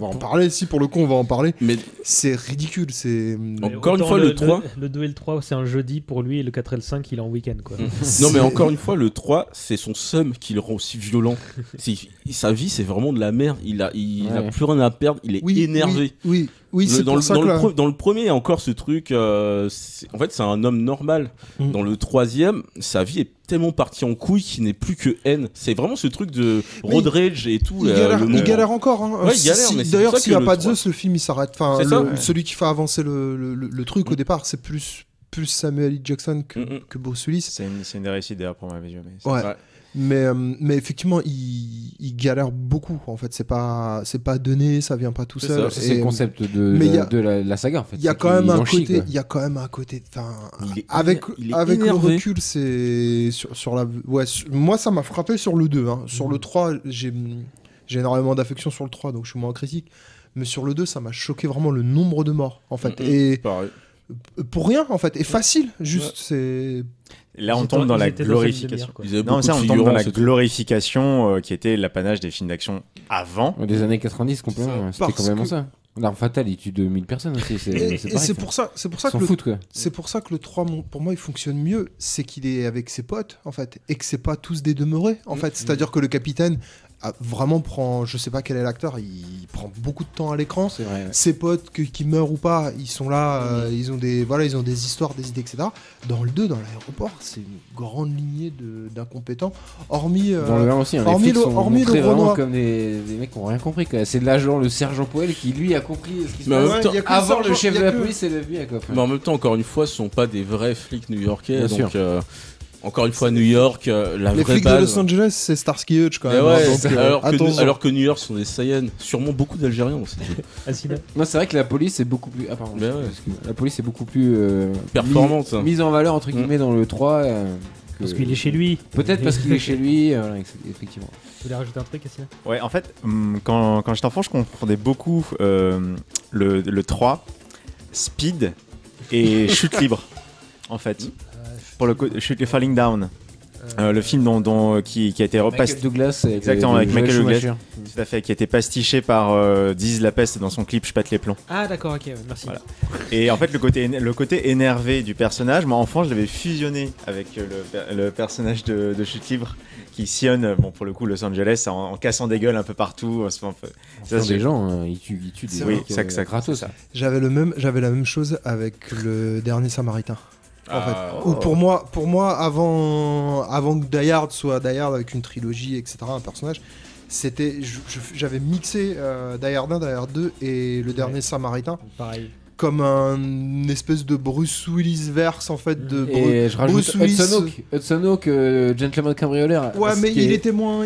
en parler, si pour le coup on va en parler, mais c'est ridicule, c'est encore une fois le 3 le 2 et le 3 c'est un jeudi pour lui, et le 4 et le 5 il est en week-end quoi. Non mais encore une fois le 3 c'est son seum qui le rend aussi violent. Sa vie c'est vraiment de la merde, il a plus rien à perdre, il est énervé. Oui, c'est dans le premier, il y a encore ce truc. En fait, c'est un homme normal. Dans le 3e, sa vie est tellement partie en couille qu'il n'est plus que haine. C'est vraiment ce truc de road rage et tout. Il galère encore. Hein. Ouais, il galère. Mais d'ailleurs, s'il n'y a pas de 3... Zeus, le film il s'arrête. Enfin, celui qui fait avancer le truc au départ, c'est plus Samuel L. Jackson que Bruce Willis. C'est une des réussites d'ailleurs pour ma vision. Mais effectivement, il galère beaucoup. En fait, c'est pas donné, ça vient pas tout seul. C'est le concept de la saga en fait. Il y a quand même un côté. Avec le recul, c'est sur la. Ouais, moi, ça m'a frappé sur le 2. Hein. Sur le 3, j'ai énormément d'affection sur le 3, donc je suis moins critique. Mais sur le 2, ça m'a choqué vraiment le nombre de morts en fait. Et pareil. Pour rien en fait, et facile. Juste, c'est. Là, on tombe dans la glorification. Non, ça, on tombe dans la glorification qui était l'apanage des films d'action avant. Des années 90, complètement. C'était complètement ça. L'arme fatale, il tue 2000 personnes aussi. C'est pour ça que le 3, pour moi, il fonctionne mieux. C'est qu'il est avec ses potes, en fait. Et que c'est pas tous des demeurés, en fait. C'est-à-dire que le capitaine vraiment prend, je sais pas quel est l'acteur, il prend beaucoup de temps à l'écran. C'est vrai. Ouais. Ses potes qui meurent ou pas, ils sont là, ils ont des histoires, des idées, etc. Dans le 2, dans l'aéroport, c'est une grande lignée d'incompétents. Hormis dans le 1 aussi, les flics sont montrés vraiment comme des mecs qui n'ont rien compris. Quoi. C'est l'agent, le sergent Poel qui lui a compris ce qui se passe avant le chef de la police et le FBI. Mais en même temps, encore une fois, ce sont pas des vrais flics new-yorkais. Donc, encore une fois, New York, la vraie base. Les flics de Los Angeles, c'est Starsky Hutch quand même. Ouais, donc, alors que New York sont des Saiyans, sûrement beaucoup d'Algériens dans cette ville. Non, c'est vrai que la police est beaucoup plus. La police est beaucoup plus performante, mise en valeur entre guillemets dans le 3. Parce qu'il est chez lui. Peut-être parce qu'il est chez lui, effectivement. Tu voulais rajouter un truc, Cassina ? Ouais, en fait, quand j'étais enfant, je confondais beaucoup le 3, Speed et Chute libre, en fait. Pour le Chute Falling Down. Le film qui a été repassé. Michael Douglas. Exactement, avec Michael Douglas. Tout à fait, qui a été pastiché par Diz La Peste dans son clip Je pète les plombs. Ah, d'accord, ok, merci. Voilà. Et en fait, le côté énervé du personnage, moi enfant, je l'avais fusionné avec le personnage de Chute libre qui sillonne, pour le coup, Los Angeles en cassant des gueules un peu partout. Ça, des gens, ils tuent des mecs. Ça gratos, ça. J'avais la même chose avec le Dernier Samaritain. En fait. Ou pour moi, avant que Die Hard soit Die Hard avec une trilogie, etc., un personnage, j'avais mixé Die Hard 1, Die Hard 2 et le Dernier Samaritain. Pareil. Comme un espèce de Bruce Willis verse en fait de et je rajoute Hudson Hawk, Gentleman Cambrioleur. Ouais, mais il était moins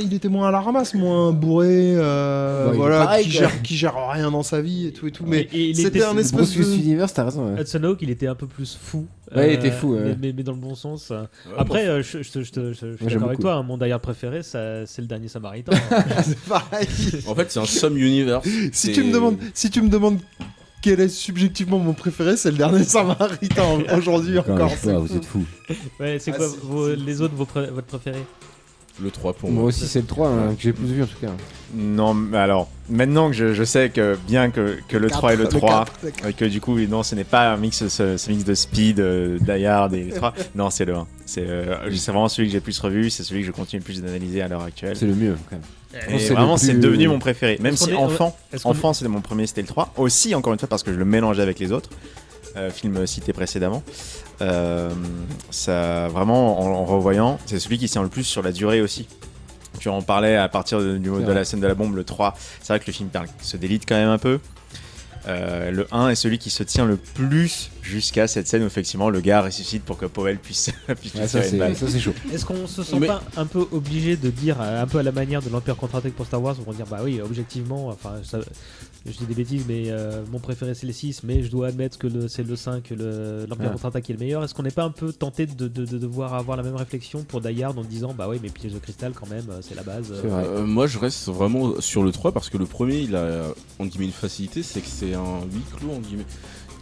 à la ramasse, moins bourré, voilà, pareil, qui gère rien dans sa vie et tout. Mais c'était un espèce de Universe, t'as raison. Ouais. Hudson Hawk, il était un peu plus fou. Ouais, il était fou. Mais dans le bon sens. Après, je suis d'accord avec toi. Mon Die Hard préféré, c'est le Dernier Samaritain. C'est pareil. En fait, c'est un Some Universe. Si tu me demandes quel est subjectivement mon préféré, c'est le Dernier Samaritain aujourd'hui encore. Vous êtes fous. Ouais, c'est quoi les autres, votre préféré? Le 3 pour moi. Moi aussi, c'est le 3 que j'ai plus vu en tout cas. Non, mais alors, maintenant que je sais que bien que le 3 et le 3, et que du coup, non, ce n'est pas un mix, ce mix de Speed, Die Hard et le 3. Non, c'est le 1. C'est vraiment celui que j'ai plus revu, c'est celui que je continue le plus d'analyser à l'heure actuelle. C'est le mieux quand même. Et vraiment, c'est devenu mon préféré. Même si enfant, c'était mon premier, c'était le 3. Aussi, encore une fois, parce que je le mélangeais avec les autres films cités précédemment. Ça, vraiment, en revoyant, c'est celui qui tient le plus sur la durée aussi. Tu en parlais à partir de la scène de la bombe, le 3. C'est vrai que le film se délite quand même un peu. Le 1 est celui qui se tient le plus jusqu'à cette scène où effectivement le gars ressuscite pour que Powell puisse tirer une balle. Ça c'est chaud. Est-ce qu'on se sent pas un peu obligé de dire un peu à la manière de l'Empire contre-attaque pour Star Wars, où on va dire bah oui, objectivement, enfin je dis des bêtises, mais mon préféré c'est le 6, mais je dois admettre que c'est le 5, l'Empire contre-attaque qui est le meilleur. Est-ce qu'on n'est pas un peu tenté de devoir avoir la même réflexion pour Die Hard en disant bah oui, mais Piège de cristal quand même, c'est la base. Moi je reste vraiment sur le 3 parce que le premier il a en guillemets une facilité, c'est que c'est un huis clos en guillemets.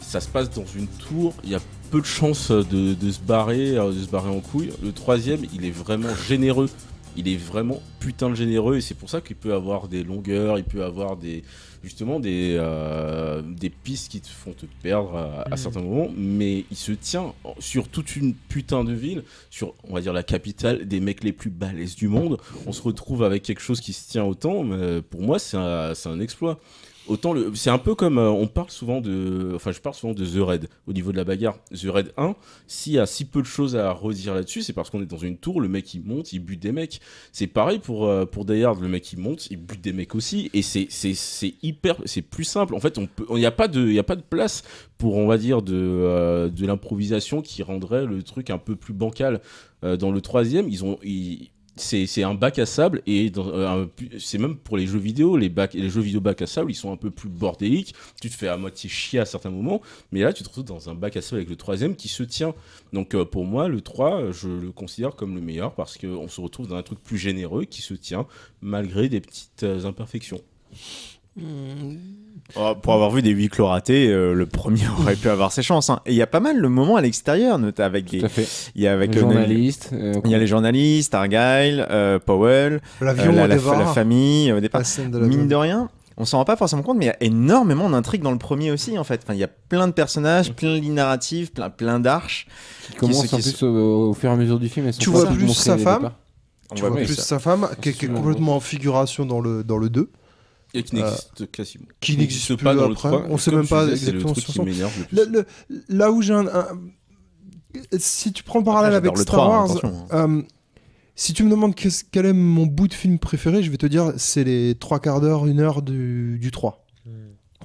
Ça se passe dans une tour, il y a peu de chances de se barrer en couille. Le troisième, il est vraiment généreux. Il est vraiment putain de généreux et c'est pour ça qu'il peut avoir des longueurs, il peut avoir des pistes qui te font te perdre à certains moments, mais il se tient sur toute une putain de ville, sur on va dire la capitale des mecs les plus balèzes du monde. On se retrouve avec quelque chose qui se tient autant, mais pour moi c'est un exploit. Autant c'est un peu comme je parle souvent de The Raid au niveau de la bagarre. The Raid 1, s'il y a si peu de choses à redire là-dessus, c'est parce qu'on est dans une tour, le mec il monte, il bute des mecs. C'est pareil pour Die Hard, le mec il monte, il bute des mecs aussi, et c'est plus simple. En fait, il n'y a pas de place pour, on va dire, de l'improvisation qui rendrait le truc un peu plus bancal. Dans le troisième, c'est un bac à sable et c'est même pour les jeux vidéo, les jeux vidéo bac à sable, ils sont un peu plus bordéliques. Tu te fais à moitié chier à certains moments, mais là tu te retrouves dans un bac à sable avec le troisième qui se tient. Donc pour moi, le 3, je le considère comme le meilleur parce qu'on se retrouve dans un truc plus généreux qui se tient malgré des petites imperfections. Pour avoir vu des huis clos ratés, le premier aurait pu avoir ses chances. Et il y a pas mal de moments à l'extérieur, avec les journalistes. Il y a les journalistes, Argyle, Powell, la famille. Au départ, mine de rien, on s'en rend pas forcément compte, mais il y a énormément d'intrigues dans le premier aussi, en fait. Enfin, il y a plein de personnages, plein de lignes narratives, plein d'arches qui commencent en plus au fur et à mesure du film. Tu vois plus sa femme. Tu vois plus sa femme, qui est complètement en figuration dans le 2. Et qui n'existe quasiment. Qui n'existe pas dans le 3. On sait même pas exactement ce qui m'énerve le plus. Là où j'ai si tu prends le parallèle avec Star Wars, si tu me demandes quel est mon bout de film préféré, je vais te dire c'est les 3 quarts d'heure, 1 heure du 3.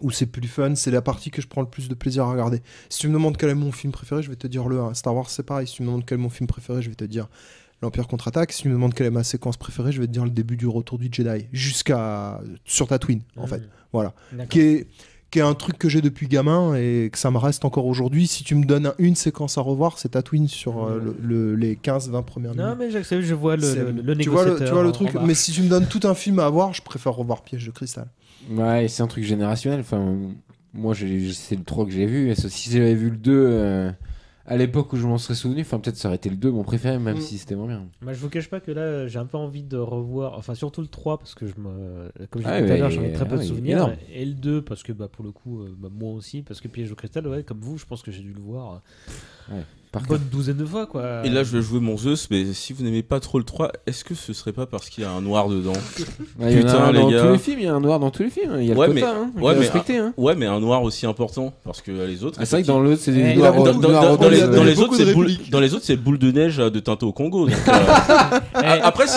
Où c'est plus fun, c'est la partie que je prends le plus de plaisir à regarder. Si tu me demandes quel est mon film préféré, je vais te dire le 1. Star Wars, c'est pareil. Si tu me demandes quel est mon film préféré, je vais te dire l'Empire contre-attaque. Si tu me demandes quelle est ma séquence préférée, je vais te dire le début du Retour du Jedi. Sur Tatooine, en fait. Voilà. Qui est un truc que j'ai depuis gamin et que ça me reste encore aujourd'hui. Si tu me donnes une séquence à revoir, c'est Tatooine sur les 15-20 premières minutes. Non, mais je vois le négociateur. Tu vois le truc. Mais si tu me donnes tout un film à voir, je préfère revoir Piège de cristal. Ouais, c'est un truc générationnel. Enfin, moi, c'est le 3 que j'ai vu. Et si j'avais vu le 2 à l'époque où je m'en serais souvenu, enfin, peut-être ça aurait été le 2 mon préféré, même si c'était moins bien. Bah, je vous cache pas que là, j'ai un peu envie de revoir, enfin, surtout le 3, parce que comme je disais tout à l'heure, j'en ai très peu de souvenirs. Et le 2, parce que pour le coup, moi aussi, parce que Piège au cristal, ouais, comme vous, je pense que j'ai dû le voir. Bonne douzaine de fois, quoi. Et là, je vais jouer mon Zeus, mais si vous n'aimez pas trop le 3, est-ce que ce serait pas parce qu'il y a un noir dedans? Putain, les gars. Dans tous les films, il y a un noir dans tous les films. Il y a le quota, hein. Ouais, mais un noir aussi important, parce que les autres. C'est vrai que dans l'autre, c'est des noirs. Dans les autres, c'est boule de neige de Tinto au Congo. Après,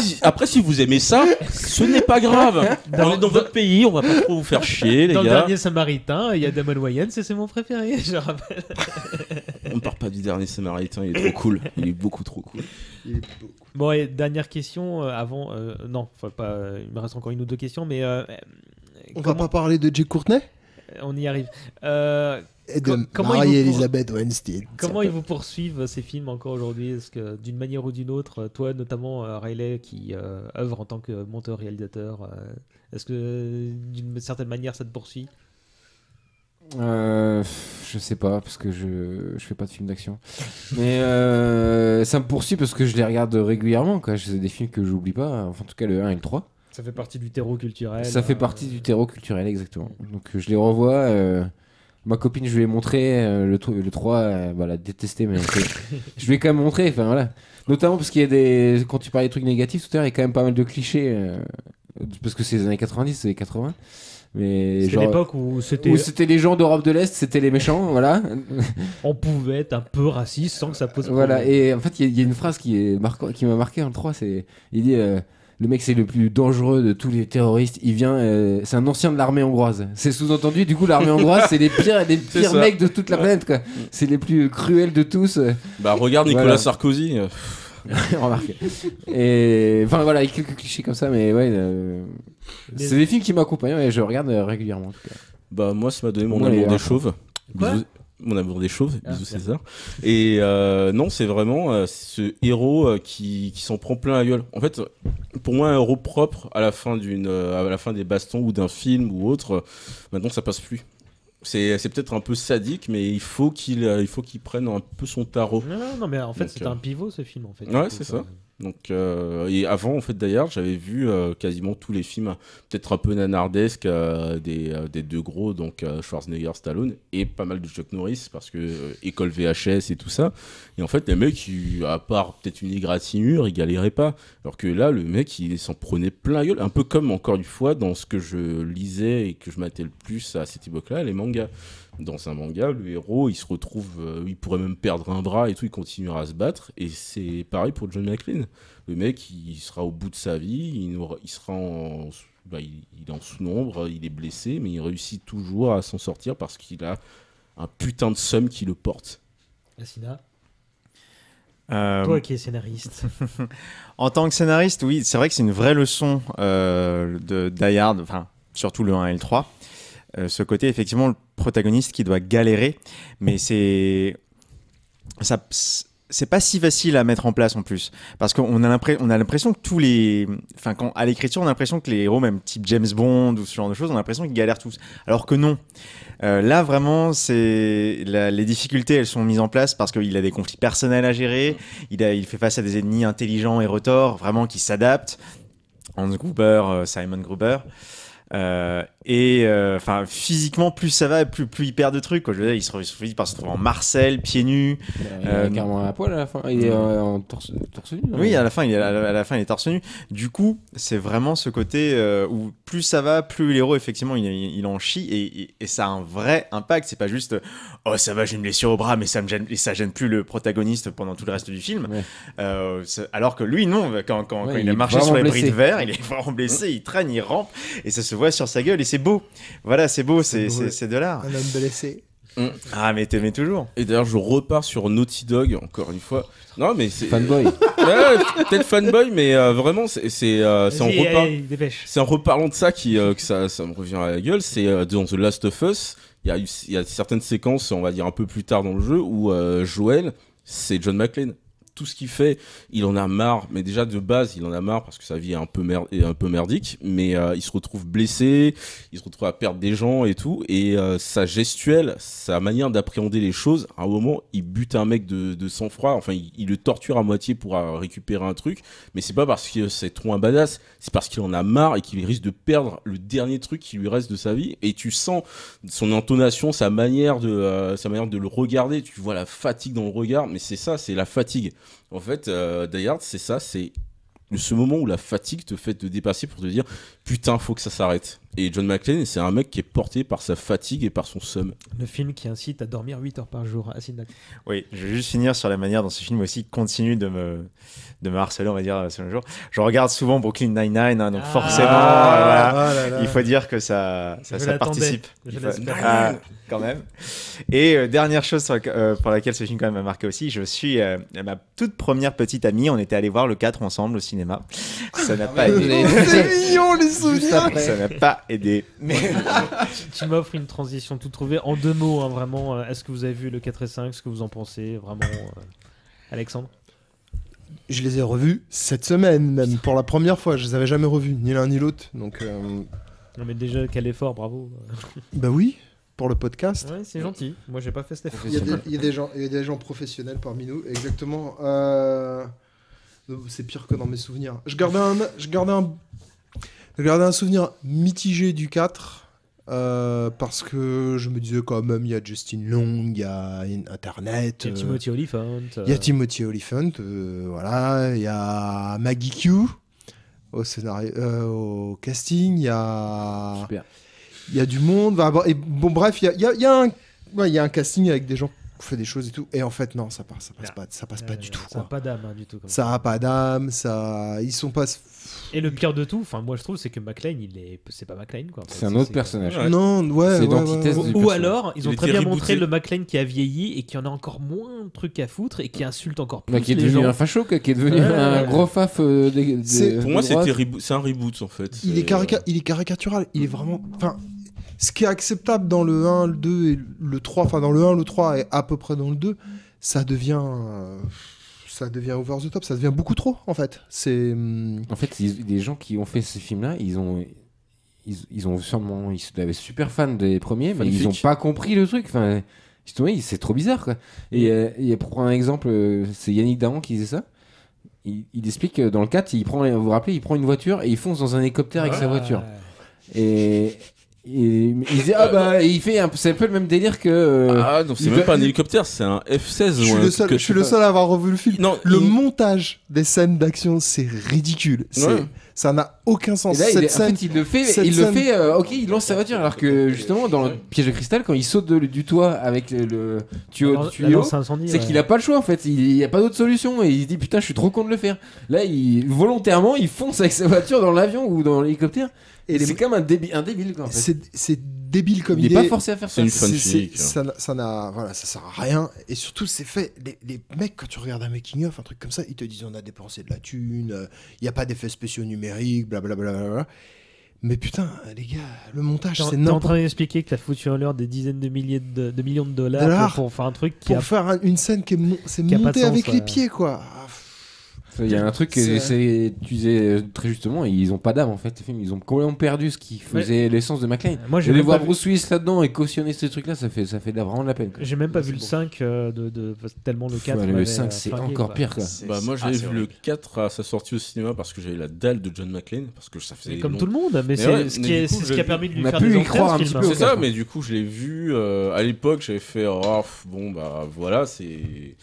si vous aimez ça, ce n'est pas grave. On est dans votre pays, on va pas trop vous faire chier, les gars. Dans le dernier Samaritain, il y a Damon Wayans, et c'est mon préféré, je rappelle. On ne parle pas du dernier Samaritain, il est trop cool. Il est beaucoup trop cool. Bon, et dernière question avant. Non, pas, il me reste encore une ou deux questions, mais. On va pas parler de Jay Courtney ? On y arrive. Et de Marie-Elisabeth Weinstein. Comment ils vous poursuivent ces films encore aujourd'hui? Est-ce que d'une manière ou d'une autre, toi notamment Riley qui œuvre en tant que monteur-réalisateur, est-ce que d'une certaine manière ça te poursuit? Je sais pas parce que je fais pas de films d'action, mais ça me poursuit parce que je les regarde régulièrement, quoi. C'est des films que j'oublie pas, enfin en tout cas le 1 et le 3. Ça fait partie du terreau culturel. Ça fait partie du terreau culturel, exactement. Donc je les revois. Ma copine, je lui ai montré le 3, elle a détesté, mais je lui ai quand même montré. Enfin voilà, notamment parce qu'il y a des, quand tu parlais des trucs négatifs tout à l'heure, il y a quand même pas mal de clichés parce que c'est les années 90, c'est les 80. Mais c'était l'époque où c'était les gens d'Europe de l'Est, c'était les méchants, voilà. On pouvait être un peu raciste sans que ça pose problème. Voilà, et en fait, il y a une phrase qui m'a marqué en 3, il dit le mec c'est le plus dangereux de tous les terroristes, il vient c'est un ancien de l'armée hongroise. C'est sous-entendu, du coup l'armée hongroise c'est les pires mecs de toute la planète, quoi. C'est les plus cruels de tous. Bah regarde Nicolas Sarkozy. Remarquez. Et enfin voilà, il y a quelques clichés comme ça, mais ouais, c'est des films qui m'accompagnent et je regarde régulièrement en tout cas. Bah moi ça m'a donné mon amour des chauves. Mon amour des chauves, bisous César. Et non, c'est vraiment ce héros qui s'en prend plein la gueule. En fait, pour moi, un héros propre à la fin des bastons ou d'un film ou autre, maintenant ça passe plus. C'est peut-être un peu sadique, mais il faut qu'il prenne un peu son tarot. Non, mais en fait, c'est un pivot ce film. En fait, ouais, c'est ça. Donc, et avant, en fait, d'ailleurs, j'avais vu quasiment tous les films, peut-être un peu nanardesques des deux gros, donc Schwarzenegger, Stallone, et pas mal de Chuck Norris, parce que école VHS et tout ça. Et en fait, les mecs, à part peut-être une égratignure, ils galéraient pas. Alors que là, le mec, il s'en prenait plein la gueule. Un peu comme, encore une fois, dans ce que je lisais et que je matais le plus à cette époque-là, les mangas. Dans un manga, le héros, il se retrouve, il pourrait même perdre un bras et tout, il continuera à se battre. Et c'est pareil pour John McClane. Le mec, il sera au bout de sa vie, il sera il est en sous-nombre, il est blessé, mais il réussit toujours à s'en sortir parce qu'il a un putain de seum qui le porte. Asina, toi qui es scénariste. En tant que scénariste, oui, c'est vrai que c'est une vraie leçon de Die Hard, enfin, surtout le 1 et le 3. Ce côté, effectivement, le protagoniste qui doit galérer, mais c'est pas si facile à mettre en place en plus, parce qu'on a l'impression que à l'écriture, on a l'impression que les héros, même type James Bond ou ce genre de choses, on a l'impression qu'ils galèrent tous, alors que non. Là, vraiment, les difficultés, elles sont mises en place parce qu'il a des conflits personnels à gérer, il fait face à des ennemis intelligents et retors, vraiment qui s'adaptent. Hans Gruber, Simon Gruber. Et enfin, physiquement, plus ça va, plus il perd de trucs, quoi. Je veux dire, il se retrouve par se trouver en Marcel, pieds nus. Il est carrément à poil à la fin. Il est en torse nu. Oui, à la fin, il est torse nu. Du coup, c'est vraiment ce côté où plus ça va, plus l'héros, effectivement, il en chie et ça a un vrai impact. C'est pas juste oh, ça va, j'ai une blessure au bras, mais ça me gêne, et ça gêne plus le protagoniste pendant tout le reste du film. Ouais. Alors que lui, non, quand il a marché sur les bris de verre, il est vraiment blessé, il traîne, il rampe, et ça se voit sur sa gueule, et c'est beau. Voilà, c'est beau, c'est de l'art. Un homme blessé. Ah, mais t'aimais toujours. Et d'ailleurs, je repars sur Naughty Dog, encore une fois. Non, mais c'est. Fanboy. Ouais, peut-être fanboy, mais vraiment, c'est en reparlant de ça que ça me revient à la gueule. C'est dans The Last of Us, il y a certaines séquences, on va dire un peu plus tard dans le jeu, où Joel, c'est John McClane. Tout ce qu'il fait, il en a marre, mais déjà de base, il en a marre parce que sa vie est un peu merdique, mais il se retrouve blessé, il se retrouve à perdre des gens et tout, et sa gestuelle, sa manière d'appréhender les choses, à un moment, il bute un mec de sang-froid, enfin, il le torture à moitié pour récupérer un truc, mais c'est pas parce que c'est trop un badass, c'est parce qu'il en a marre et qu'il risque de perdre le dernier truc qui lui reste de sa vie, et tu sens son intonation, sa manière de le regarder, tu vois la fatigue dans le regard, mais c'est ça, c'est la fatigue. En fait, Die Hard, c'est ça, c'est ce moment où la fatigue te fait te dépasser pour te dire putain, faut que ça s'arrête. Et John McClane, c'est un mec qui est porté par sa fatigue et par son seum. Le film qui incite à dormir 8 heures par jour. Oui, je vais juste finir sur la manière dont ce film aussi continue de me harceler, on va dire, sur le jour. Je regarde souvent Brooklyn Nine-Nine, hein, donc forcément, voilà, il faut dire que ça participe. Quand même. Et dernière chose pour laquelle ce film quand même m'a marqué aussi, je suis ma toute première petite amie, on était allé voir le 4 ensemble au cinéma. Ça n'a pas aidé. C'est mignon les souvenirs. Ça n'a pas aidé. Mais tu m'offres une transition tout trouvée en 2 mots, hein, vraiment. Est-ce que vous avez vu le 4 et 5, ce que vous en pensez, vraiment, Alexandre? Je les ai revus cette semaine même, pour la première fois. Je les avais jamais revus, ni l'un ni l'autre. Donc. Non mais déjà quel effort, bravo. Bah oui. Pour le podcast. Ouais, c'est gentil. Moi, j'ai pas fait cet effort. Il y a des gens professionnels parmi nous. Exactement. C'est pire que dans mes souvenirs. Je gardais un souvenir mitigé du 4 parce que je me disais quand même il y a Justin Long, il y a Internet. Il y a Timothy Olyphant. Il y a Timothy Olyphant. Voilà. Il y a Maggie Q au scénario, au casting. Il y a. Super. Il y a du monde, et bon bref, il y a un casting avec des gens qui font des choses et tout, et en fait non, ça passe pas du tout. Ça n'a pas d'âme du tout. Ça a pas d'âme, ils sont pas. Et le pire de tout, enfin moi je trouve, c'est que McClane, c'est pas McClane quoi. C'est un autre personnage. Ouais. Non, ouais. C'est l'antithèse du personnage. Ou alors ils ont très bien montré le McClane qui a vieilli et qui en a encore moins de trucs à foutre et qui insulte encore plus qui est les devenu gens. Un facho, qui est devenu un gros faf. Pour moi, c'est un reboot en fait. Il est caricatural. Il est vraiment. Enfin, ce qui est acceptable dans le 1, le 2 et le 3, enfin dans le 1, le 3 et à peu près dans le 2, ça devient over the top, ça devient beaucoup trop en fait. En fait, les gens qui ont fait ces films-là, ils étaient super fans des premiers, mais ils n'ont pas compris le truc. Enfin, c'est trop bizarre quoi. Et pour prendre un exemple, c'est Yannick Dahan qui disait ça. Il explique que dans le 4, vous vous rappelez, il prend une voiture et il fonce dans un hélicoptère avec sa voiture. Et il disait il fait c'est un peu le même délire que non, c'est même pas un hélicoptère, c'est un F-16. Je suis le seul à avoir revu le film. Non, le montage des scènes d'action, c'est ridicule. Ça n'a aucun sens. Et là, en fait, il le fait. Ok, il lance sa voiture, alors que justement dans le piège de cristal, quand il saute du toit avec le tuyau, c'est qu'il a pas le choix en fait. Il y a pas d'autre solution et il se dit putain, je suis trop con de le faire. Là, volontairement, il fonce avec sa voiture dans l'avion ou dans l'hélicoptère. Et c'est comme un débile quoi, en fait. C'est débile comme idée. Il est pas forcé à faire ça. Ça sert à rien. Et surtout, c'est fait. Les mecs, quand tu regardes un making of, un truc comme ça, ils te disent on a dépensé de la thune, il y a pas d'effets spéciaux numériques, blablabla. Mais putain, les gars, le montage, c'est n'importe. T'es en train d'expliquer que t'as foutu en l'air des dizaines de milliers de millions de dollars pour faire un truc pour faire une scène qui est montée avec les pieds, quoi. Il y a un truc que tu disais très justement, ils ont pas d'âme en fait. Ils ont complètement perdu ce qui faisait l'essence de McClane. Moi, j'ai voir Bruce Willis là-dedans et cautionner ces trucs-là, ça fait vraiment de la peine. J'ai même pas vu le 5 tellement le 4. Le 5 c'est encore pire quoi. Moi j'avais vu le 4 à sa sortie au cinéma parce que j'avais la dalle de John McClane parce que ça faisait comme tout le monde, mais c'est ce qui a permis de lui faire pu des y croire un petit peu. C'est ça, mais du coup je l'ai vu à l'époque, j'avais fait bon bah voilà, c'était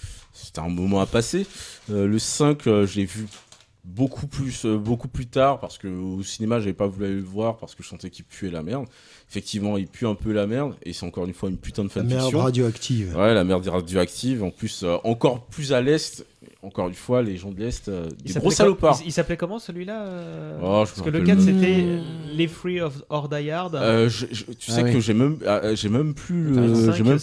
un moment à passer. Le 5 je l'ai vu beaucoup plus tard parce que au cinéma j'avais pas voulu aller le voir parce que je sentais qu'il puait la merde. Effectivement il pue un peu la merde et c'est encore une fois une putain de fanfiction. La merde radioactive. Ouais, la merde radioactive, en plus encore plus à l'est. Encore une fois, les gens de l'Est, des gros salopards. Il s'appelait comment celui-là Parce que le 4 c'était Les Free or Die Hard. Tu sais que j'ai même plus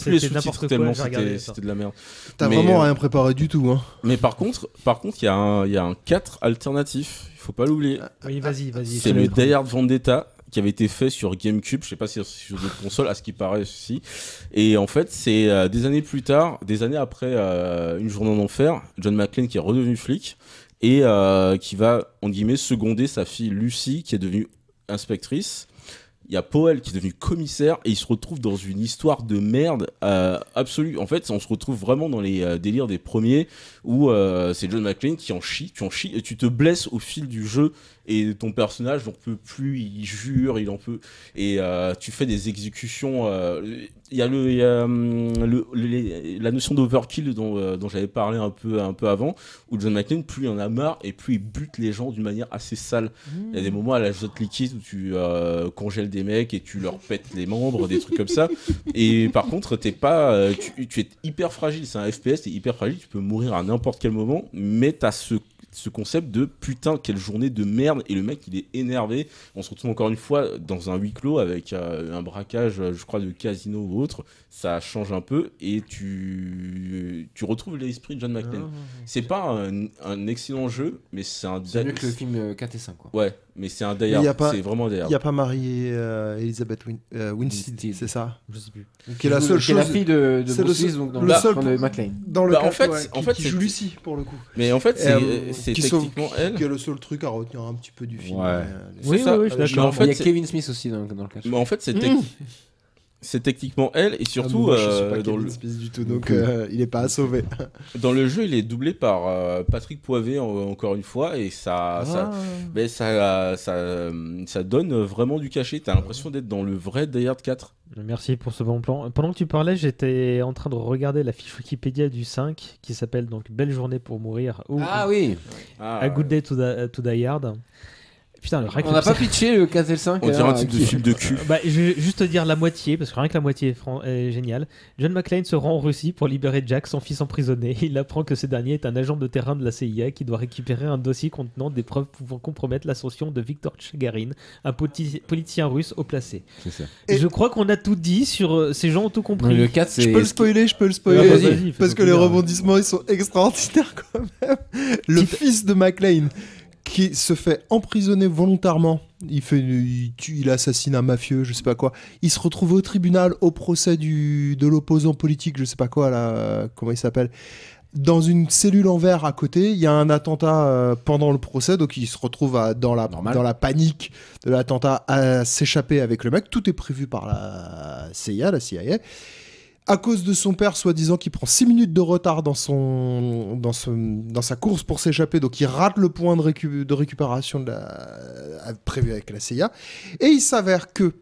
les sous-titres tellement c'était de la merde. T'as vraiment rien préparé du tout. Hein. Mais par contre, il y a un 4 alternatif, il faut pas l'oublier. Oui, vas-y. C'est le Die Hard Vendetta qui avait été fait sur GameCube, je sais pas si sur d'autres consoles, à ce qui paraît aussi. Et en fait, c'est des années plus tard, des années après Une journée en enfer, John McClane qui est redevenu flic et qui va, en guillemets, seconder sa fille Lucy qui est devenue inspectrice. Il y a Powell qui est devenu commissaire et il se retrouve dans une histoire de merde absolue. En fait, on se retrouve vraiment dans les délires des premiers où c'est John McClane qui en chie et tu te blesses au fil du jeu et ton personnage n'en peut plus, il jure, il en peut et tu fais des exécutions. Il y a la notion d'overkill dont j'avais parlé un peu avant, où John McClane, plus il en a marre et plus il bute les gens d'une manière assez sale. Il y a des moments à l'azote liquide où tu congèles des mecs et tu leur pètes les membres, des trucs comme ça. Et par contre, t'es pas, tu es hyper fragile. C'est un FPS, t'es hyper fragile, tu peux mourir à n'importe quel moment, mais t'as ce concept de putain quelle journée de merde et le mec il est énervé. On se retrouve encore une fois dans un huis clos avec un braquage je crois de casino ou autre, ça change un peu et tu retrouves l'esprit de John McClane. C'est pas un excellent jeu mais c'est mieux que le film 4 et 5 quoi. Ouais mais c'est un Die Hard, c'est vraiment un Die Hard. Il y a pas Marie-Elisabeth Winstead, c'est ça? Je sais plus. Qui est la seule chose. La fille de Bruce Willis donc dans le McClane. Dans le en fait qui joue Lucie pour le coup. Mais en fait c'est techniquement elle qui est le seul truc à retenir un petit peu du film. Ouais. Oui, je suis d'accord. En fait, il y a Kevin Smith aussi dans le cas. Mais en fait c'est techniquement elle et surtout moi, je suis pas dans le Smith du tout donc il est pas à sauver. Dans le jeu il est doublé par Patrick Poivet encore une fois et ça donne vraiment du cachet. T'as l'impression d'être dans le vrai Die Hard 4. Merci pour ce bon plan. Pendant que tu parlais, j'étais en train de regarder la fiche Wikipédia du 5 qui s'appelle donc Belle journée pour mourir ou A Good Day to Die Hard. Putain, on n'a pas pitché le 4 et le 5. On dirait un type de film de cul. Je vais juste te dire la moitié, parce que rien que la moitié est génial. John McClane se rend en Russie pour libérer Jack, son fils emprisonné. Il apprend que ce dernier est un agent de terrain de la CIA qui doit récupérer un dossier contenant des preuves pouvant compromettre l'ascension de Viktor Tchagarin, un politicien russe haut placé. C'est ça. Et je crois qu'on a tout dit sur ces gens ont tout compris. Le 4, c'est... Je peux le spoiler. Vas-y, parce que les rebondissements ils sont extraordinaires quand même. Le fils de McClane qui se fait emprisonner volontairement, il assassine un mafieux, je sais pas quoi. Il se retrouve au tribunal au procès de l'opposant politique, je sais pas quoi là, comment il s'appelle. Dans une cellule en verre à côté, il y a un attentat pendant le procès, donc il se retrouve dans la panique de l'attentat à s'échapper avec le mec. Tout est prévu par la CIA. À cause de son père, soi-disant, qui prend 6 minutes de retard dans sa course pour s'échapper, donc il rate le point de récupération prévu avec la CIA. Et il s'avère que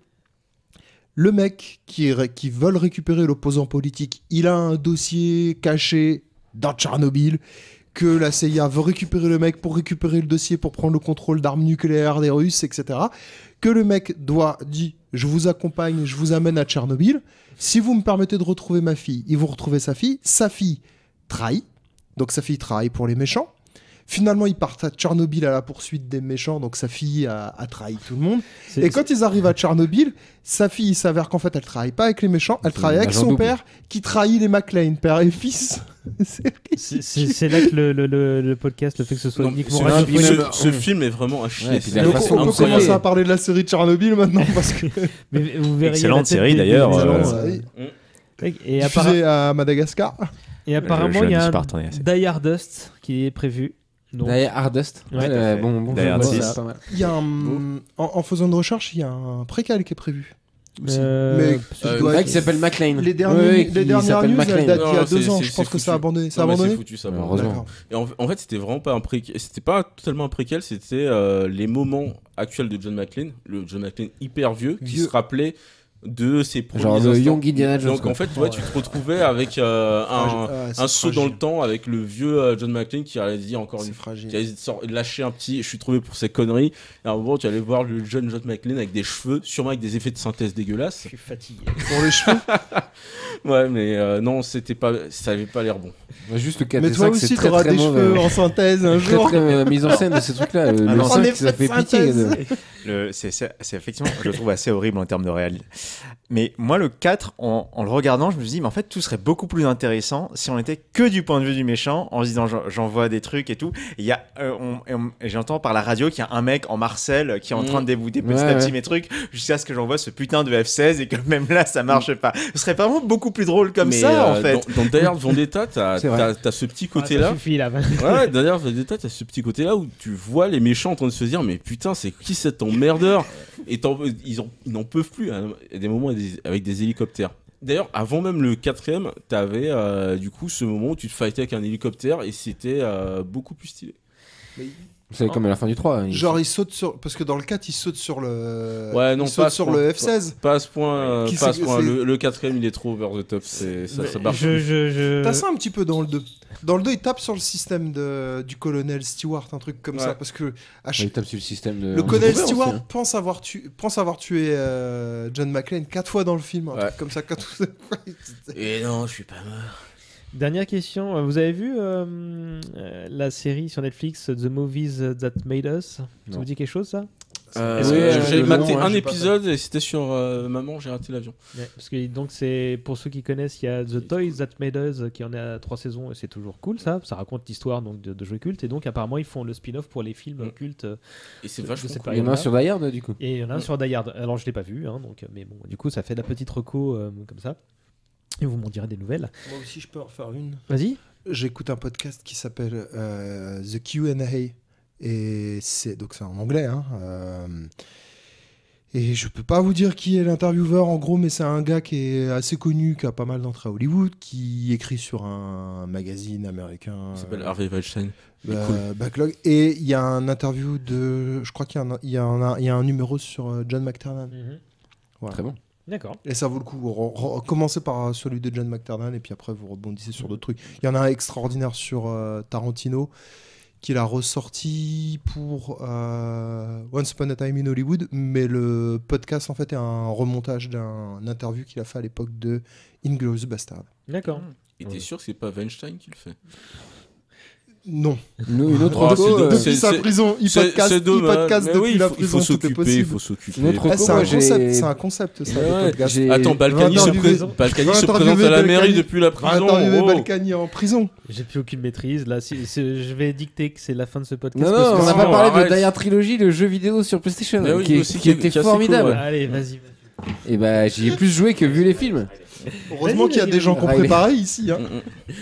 le mec qui veut récupérer l'opposant politique, il a un dossier caché dans Tchernobyl, que la CIA veut récupérer le mec pour récupérer le dossier pour prendre le contrôle d'armes nucléaires des Russes, etc. Que le mec dit « Je vous accompagne, je vous amène à Tchernobyl. Si vous me permettez de retrouver ma fille, ils vont retrouver sa fille. Sa fille trahit. Donc sa fille travaille pour les méchants. Finalement, ils partent à Tchernobyl à la poursuite des méchants, donc sa fille a trahi tout le monde. Et quand ils arrivent à Tchernobyl, sa fille, il s'avère qu'en fait, elle travaille pas avec les méchants, elle travaille avec son père qui trahit les McClane, père et fils. C'est là que le podcast, le fait que ce soit uniquement... Ce film est vraiment un chier. Donc on peut commencer à parler de la série de Tchernobyl maintenant, parce que... Mais vous verriez excellente série d'ailleurs. Et diffusée à Madagascar. Et apparemment, il y a un Die Hard Dust qui est prévu. Donc... Die Hardest. Ouais, bon, Die Hard jeu, 6. c'est pas mal. Il y a en faisant une recherche, il y a un préquel qui est prévu. Aussi. Qui s'appelle McLean. Les dernières news, elles datent d'il y a 2 ans. Je pense que ça a abandonné. Ça a abandonné. C'est foutu, ça. Heureusement. Et en fait, c'était vraiment pas un préquel. C'était pas totalement un préquel. C'était les moments actuels de John McClane. Le John McClane hyper vieux qui se rappelait de ses premiers genre de Young Indiana Jones. Donc en fait, tu te retrouvais avec un saut dans le temps avec le vieux John McClane qui allait dire encore une fois, qui allait lâcher un petit, je suis trouvé pour ces conneries. Et à un moment, tu allais voir le jeune John McClane avec des cheveux, sûrement avec des effets de synthèse dégueulasses. Je suis fatigué. Pour les cheveux. Ouais, mais non, c'était pas, ça avait pas l'air bon. Juste le 4 mais toi aussi, t'auras des cheveux en synthèse un jour. Très mise en scène de ces trucs-là. Le 5, ça fait pitié. C'est effectivement, je le trouve assez horrible en termes de réalisme. Mais moi, le 4, en le regardant, je me suis dit, mais en fait, tout serait beaucoup plus intéressant si on était que du point de vue du méchant, en se disant, j'en vois des trucs et tout. Il y a, j'entends par la radio qu'il y a un mec en Marcel qui est en train de débouter petit à petit mes trucs, jusqu'à ce que j'envoie ce putain de F16 et que même là, ça marche pas. Ce serait vraiment beaucoup plus drôle comme ça, en fait. Dans Die Hard Vendetta, t'as ce petit côté-là. Ça suffit, là. Ouais, Die Hard Vendetta, t'as ce petit côté-là où tu vois les méchants en train de se dire, mais putain, c'est qui cet emmerdeur? Et ils n'en peuvent plus. Hein. Il y a des moments avec des hélicoptères. D'ailleurs, avant même le 4ème, t'avais du coup ce moment où tu te fightais avec un hélicoptère et c'était beaucoup plus stylé. C'est comme à la fin du 3. Genre, il saute sur. Parce que dans le 4, il saute sur le. Ouais, non, il saute sur le F16. Pas à ce point. Pas à ce point. Le 4ème, il est trop over the top. Ça marche. T'as ça un petit peu dans le 2. Dans le 2, il tape sur le système du colonel Stewart, un truc comme ça. Parce que. Il tape sur le système de. Le colonel Stewart pense avoir tué John McClane 4 fois dans le film. Un truc comme ça. 4 fois. Et non, je suis pas mort. Dernière question, vous avez vu la série sur Netflix The Movies That Made Us? Ça vous dit quelque chose, ça? J'ai maté un épisode et c'était sur Maman, j'ai raté l'avion. Ouais, parce que donc c'est pour ceux qui connaissent, il y a The Toys That Made Us qui en a 3 saisons et c'est toujours cool ça raconte l'histoire donc de jeux cultes et donc apparemment ils font le spin-off pour les films cultes. Et c'est vachement cool. Il y en a un sur Die Hard du coup. Et il y en a un sur Die Hard. Alors je l'ai pas vu hein, donc mais bon du coup ça fait de la petite reco comme ça. Et vous m'en direz des nouvelles. Moi aussi je peux en faire une. Vas-y. J'écoute un podcast qui s'appelle The Q&A. Et c'est en anglais, hein. Et je peux pas vous dire qui est l'intervieweur en gros, mais c'est un gars qui est assez connu, qui a pas mal d'entrées à Hollywood, qui écrit sur un magazine américain. Il s'appelle Harvey Weinstein. Backlog. Et il y a un interview de, je crois qu'il y a un numéro sur John McTiernan. Voilà. Très bon. D'accord. Et ça vaut le coup. Commencez par celui de John McTiernan et puis après vous rebondissez sur d'autres trucs. Il y en a un extraordinaire sur Tarantino qu'il a ressorti pour Once Upon a Time in Hollywood, mais le podcast en fait est un remontage d'un interview qu'il a fait à l'époque de Inglourious Bastard. D'accord. Et t'es sûr que c'est pas Weinstein qui le fait? Non. Une autre reco, depuis sa prison, il podcast depuis la prison, tout est possible. Il faut s'occuper. C'est un concept, ça. Attends, Balkany se présente à la mairie depuis la prison. Interviewer Balkany en prison. J'ai plus aucune maîtrise. Là, je vais dicter que c'est la fin de ce podcast. Non, on n'a pas parlé de Die Hard Trilogy, le jeu vidéo sur PlayStation, qui était formidable. Allez, vas-y. Et bah, j'y ai plus joué que vu les films. Heureusement qu'il y a des gens qui ont préparé ici. Hein.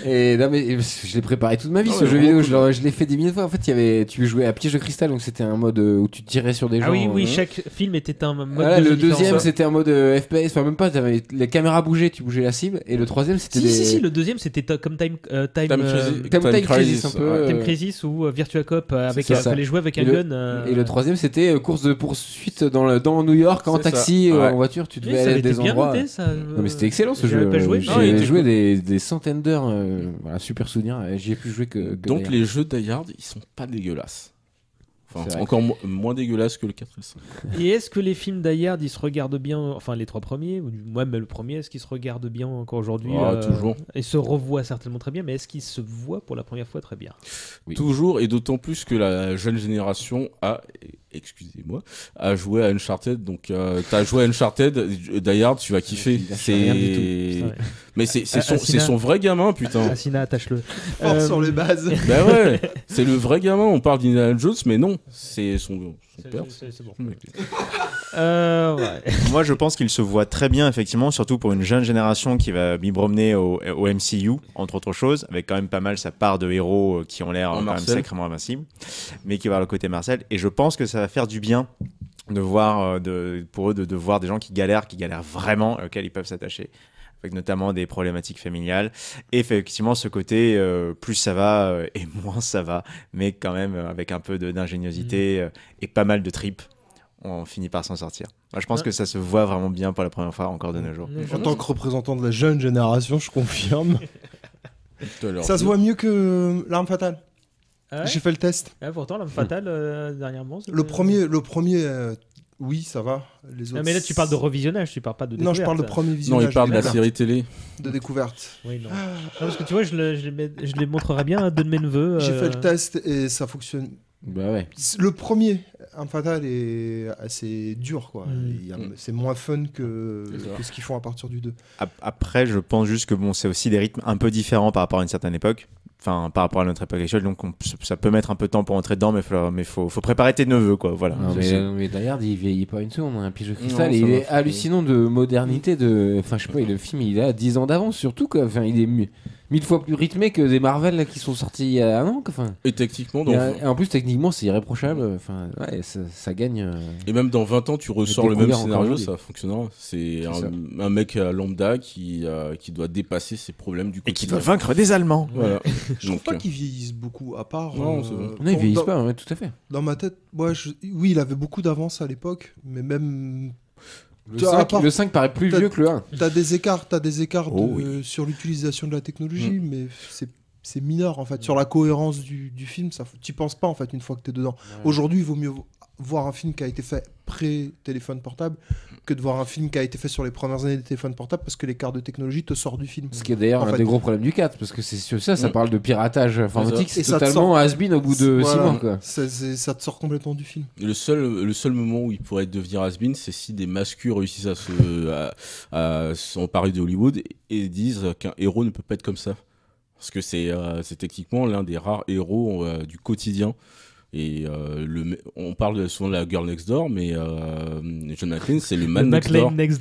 Et non, mais je l'ai préparé toute ma vie ce jeu vidéo. Je l'ai fait des milliers de fois. En fait, tu jouais à Piège de cristal, donc c'était un mode où tu tirais sur des gens. Ah oui, chaque film était un mode. Voilà, le deuxième c'était un mode FPS. Enfin, même pas. T'avais les caméras bougeaient, tu bougeais la cible. Et le troisième c'était. Si, le deuxième c'était comme Time Crisis un peu. Time Crisis ou Virtua Cop avec fallait jouer avec un gun. Et le troisième c'était course de poursuite dans New York en taxi ou en voiture. Tu devais aller à des endroits. Non mais c'était excellent ce jeu. J'ai joué des centaines d'heures, voilà, super souvenir. J'y ai plus joué que donc Die les jeux Die Hard, ils sont pas dégueulasses. Enfin, encore moins dégueulasses que le 4 et le 5. Et est-ce que les films Die Hard, ils se regardent bien, enfin les 3 premiers, ou même le premier, est-ce qu'ils se regardent bien encore aujourd'hui? Toujours. Et se revoient certainement très bien, mais est-ce qu'ils se voient pour la première fois très bien? Oui. Toujours, et d'autant plus que la jeune génération a joué à Uncharted. Donc t'as joué à Uncharted, Die Hard, tu vas kiffer. Mais c'est son vrai gamin, putain. Asina, attache-le. Fort sur les bases. Bah ouais, c'est le vrai gamin. On parle d'Indiana Jones, mais non, c'est son père. C'est bon. Ouais. Moi, je pense qu'il se voit très bien, effectivement, surtout pour une jeune génération qui va m'y promener au MCU, entre autres choses, avec quand même pas mal sa part de héros qui ont l'air quand même sacrément invincibles, mais qui va avoir le côté Marcel. Et je pense que ça va faire du bien de voir, pour eux, de voir des gens qui galèrent vraiment, auxquels ils peuvent s'attacher, avec notamment des problématiques familiales. Et effectivement, ce côté, plus ça va et moins ça va, mais quand même avec un peu d'ingéniosité et pas mal de tripes, on finit par s'en sortir. Moi, je pense que ça se voit vraiment bien pour la première fois encore de nos jours. En tant que représentant de la jeune génération, je confirme. Ça se voit mieux que L'Arme Fatale. Ah ouais, j'ai fait le test. Ah, pourtant, L'Arme Fatale, dernièrement... Le premier oui, ça va. Les autres, mais là, tu parles de revisionnage, tu parles pas de découverte. Non, je parle de premier visionnage. Non, il parle de la série télé. De découverte. Oui, non. Non, parce que tu vois, je les montrerai bien à deux de mes neveux. J'ai fait le test et ça fonctionne. Bah ouais. Le premier, Arme Fatale, est assez dur, quoi. C'est moins fun que ce qu'ils font à partir du 2. Après, je pense juste que bon, c'est aussi des rythmes un peu différents par rapport à une certaine époque. Enfin, par rapport à notre époque actuelle, donc ça peut mettre un peu de temps pour entrer dedans, mais faut préparer tes neveux, quoi. Voilà. Non, mais d'ailleurs, il vieillit pas une seconde, un pigeon cristal, et il est hallucinant de modernité. Enfin, je sais pas, le film, il a 10 ans d'avance, surtout, quoi. Enfin, il est 1000 fois plus rythmé que des Marvel là, qui sont sortis il y a un an. Enfin, et techniquement, donc... et en plus, techniquement, c'est irréprochable. Enfin, ouais, ça gagne. Et même dans 20 ans, tu ressors le même scénario, ça fonctionnera. C'est un mec lambda qui doit dépasser ses problèmes du quotidien. Et qui doit vaincre des Allemands. Voilà. Je trouve pas qu'ils vieillissent beaucoup, à part... Non, ils vieillissent pas, ouais, tout à fait. Dans ma tête, oui, il avait beaucoup d'avance à l'époque, mais même... Le 5 paraît plus vieux que le 1. T'as des écarts sur l'utilisation de la technologie, mais c'est mineur en fait. Sur la cohérence du film, t'y penses pas en fait une fois que t'es dedans. Ouais. Aujourd'hui, il vaut mieux voir un film qui a été fait pré-téléphone portable que de voir un film qui a été fait sur les premières années des téléphones portables, parce que l'écart de technologie te sort du film. Ce qui est d'ailleurs un des gros problèmes du 4, parce que c'est sur ça parle de piratage informatique, c'est totalement has-been au bout de 6 mois. Quoi. Ça te sort complètement du film. Et le seul moment où il pourrait devenir has-been, c'est si des mascus réussissent à s'emparer de Hollywood et disent qu'un héros ne peut pas être comme ça. Parce que c'est techniquement l'un des rares héros du quotidien. Et on parle souvent de la Girl Next Door, mais John McClane, c'est le Man Next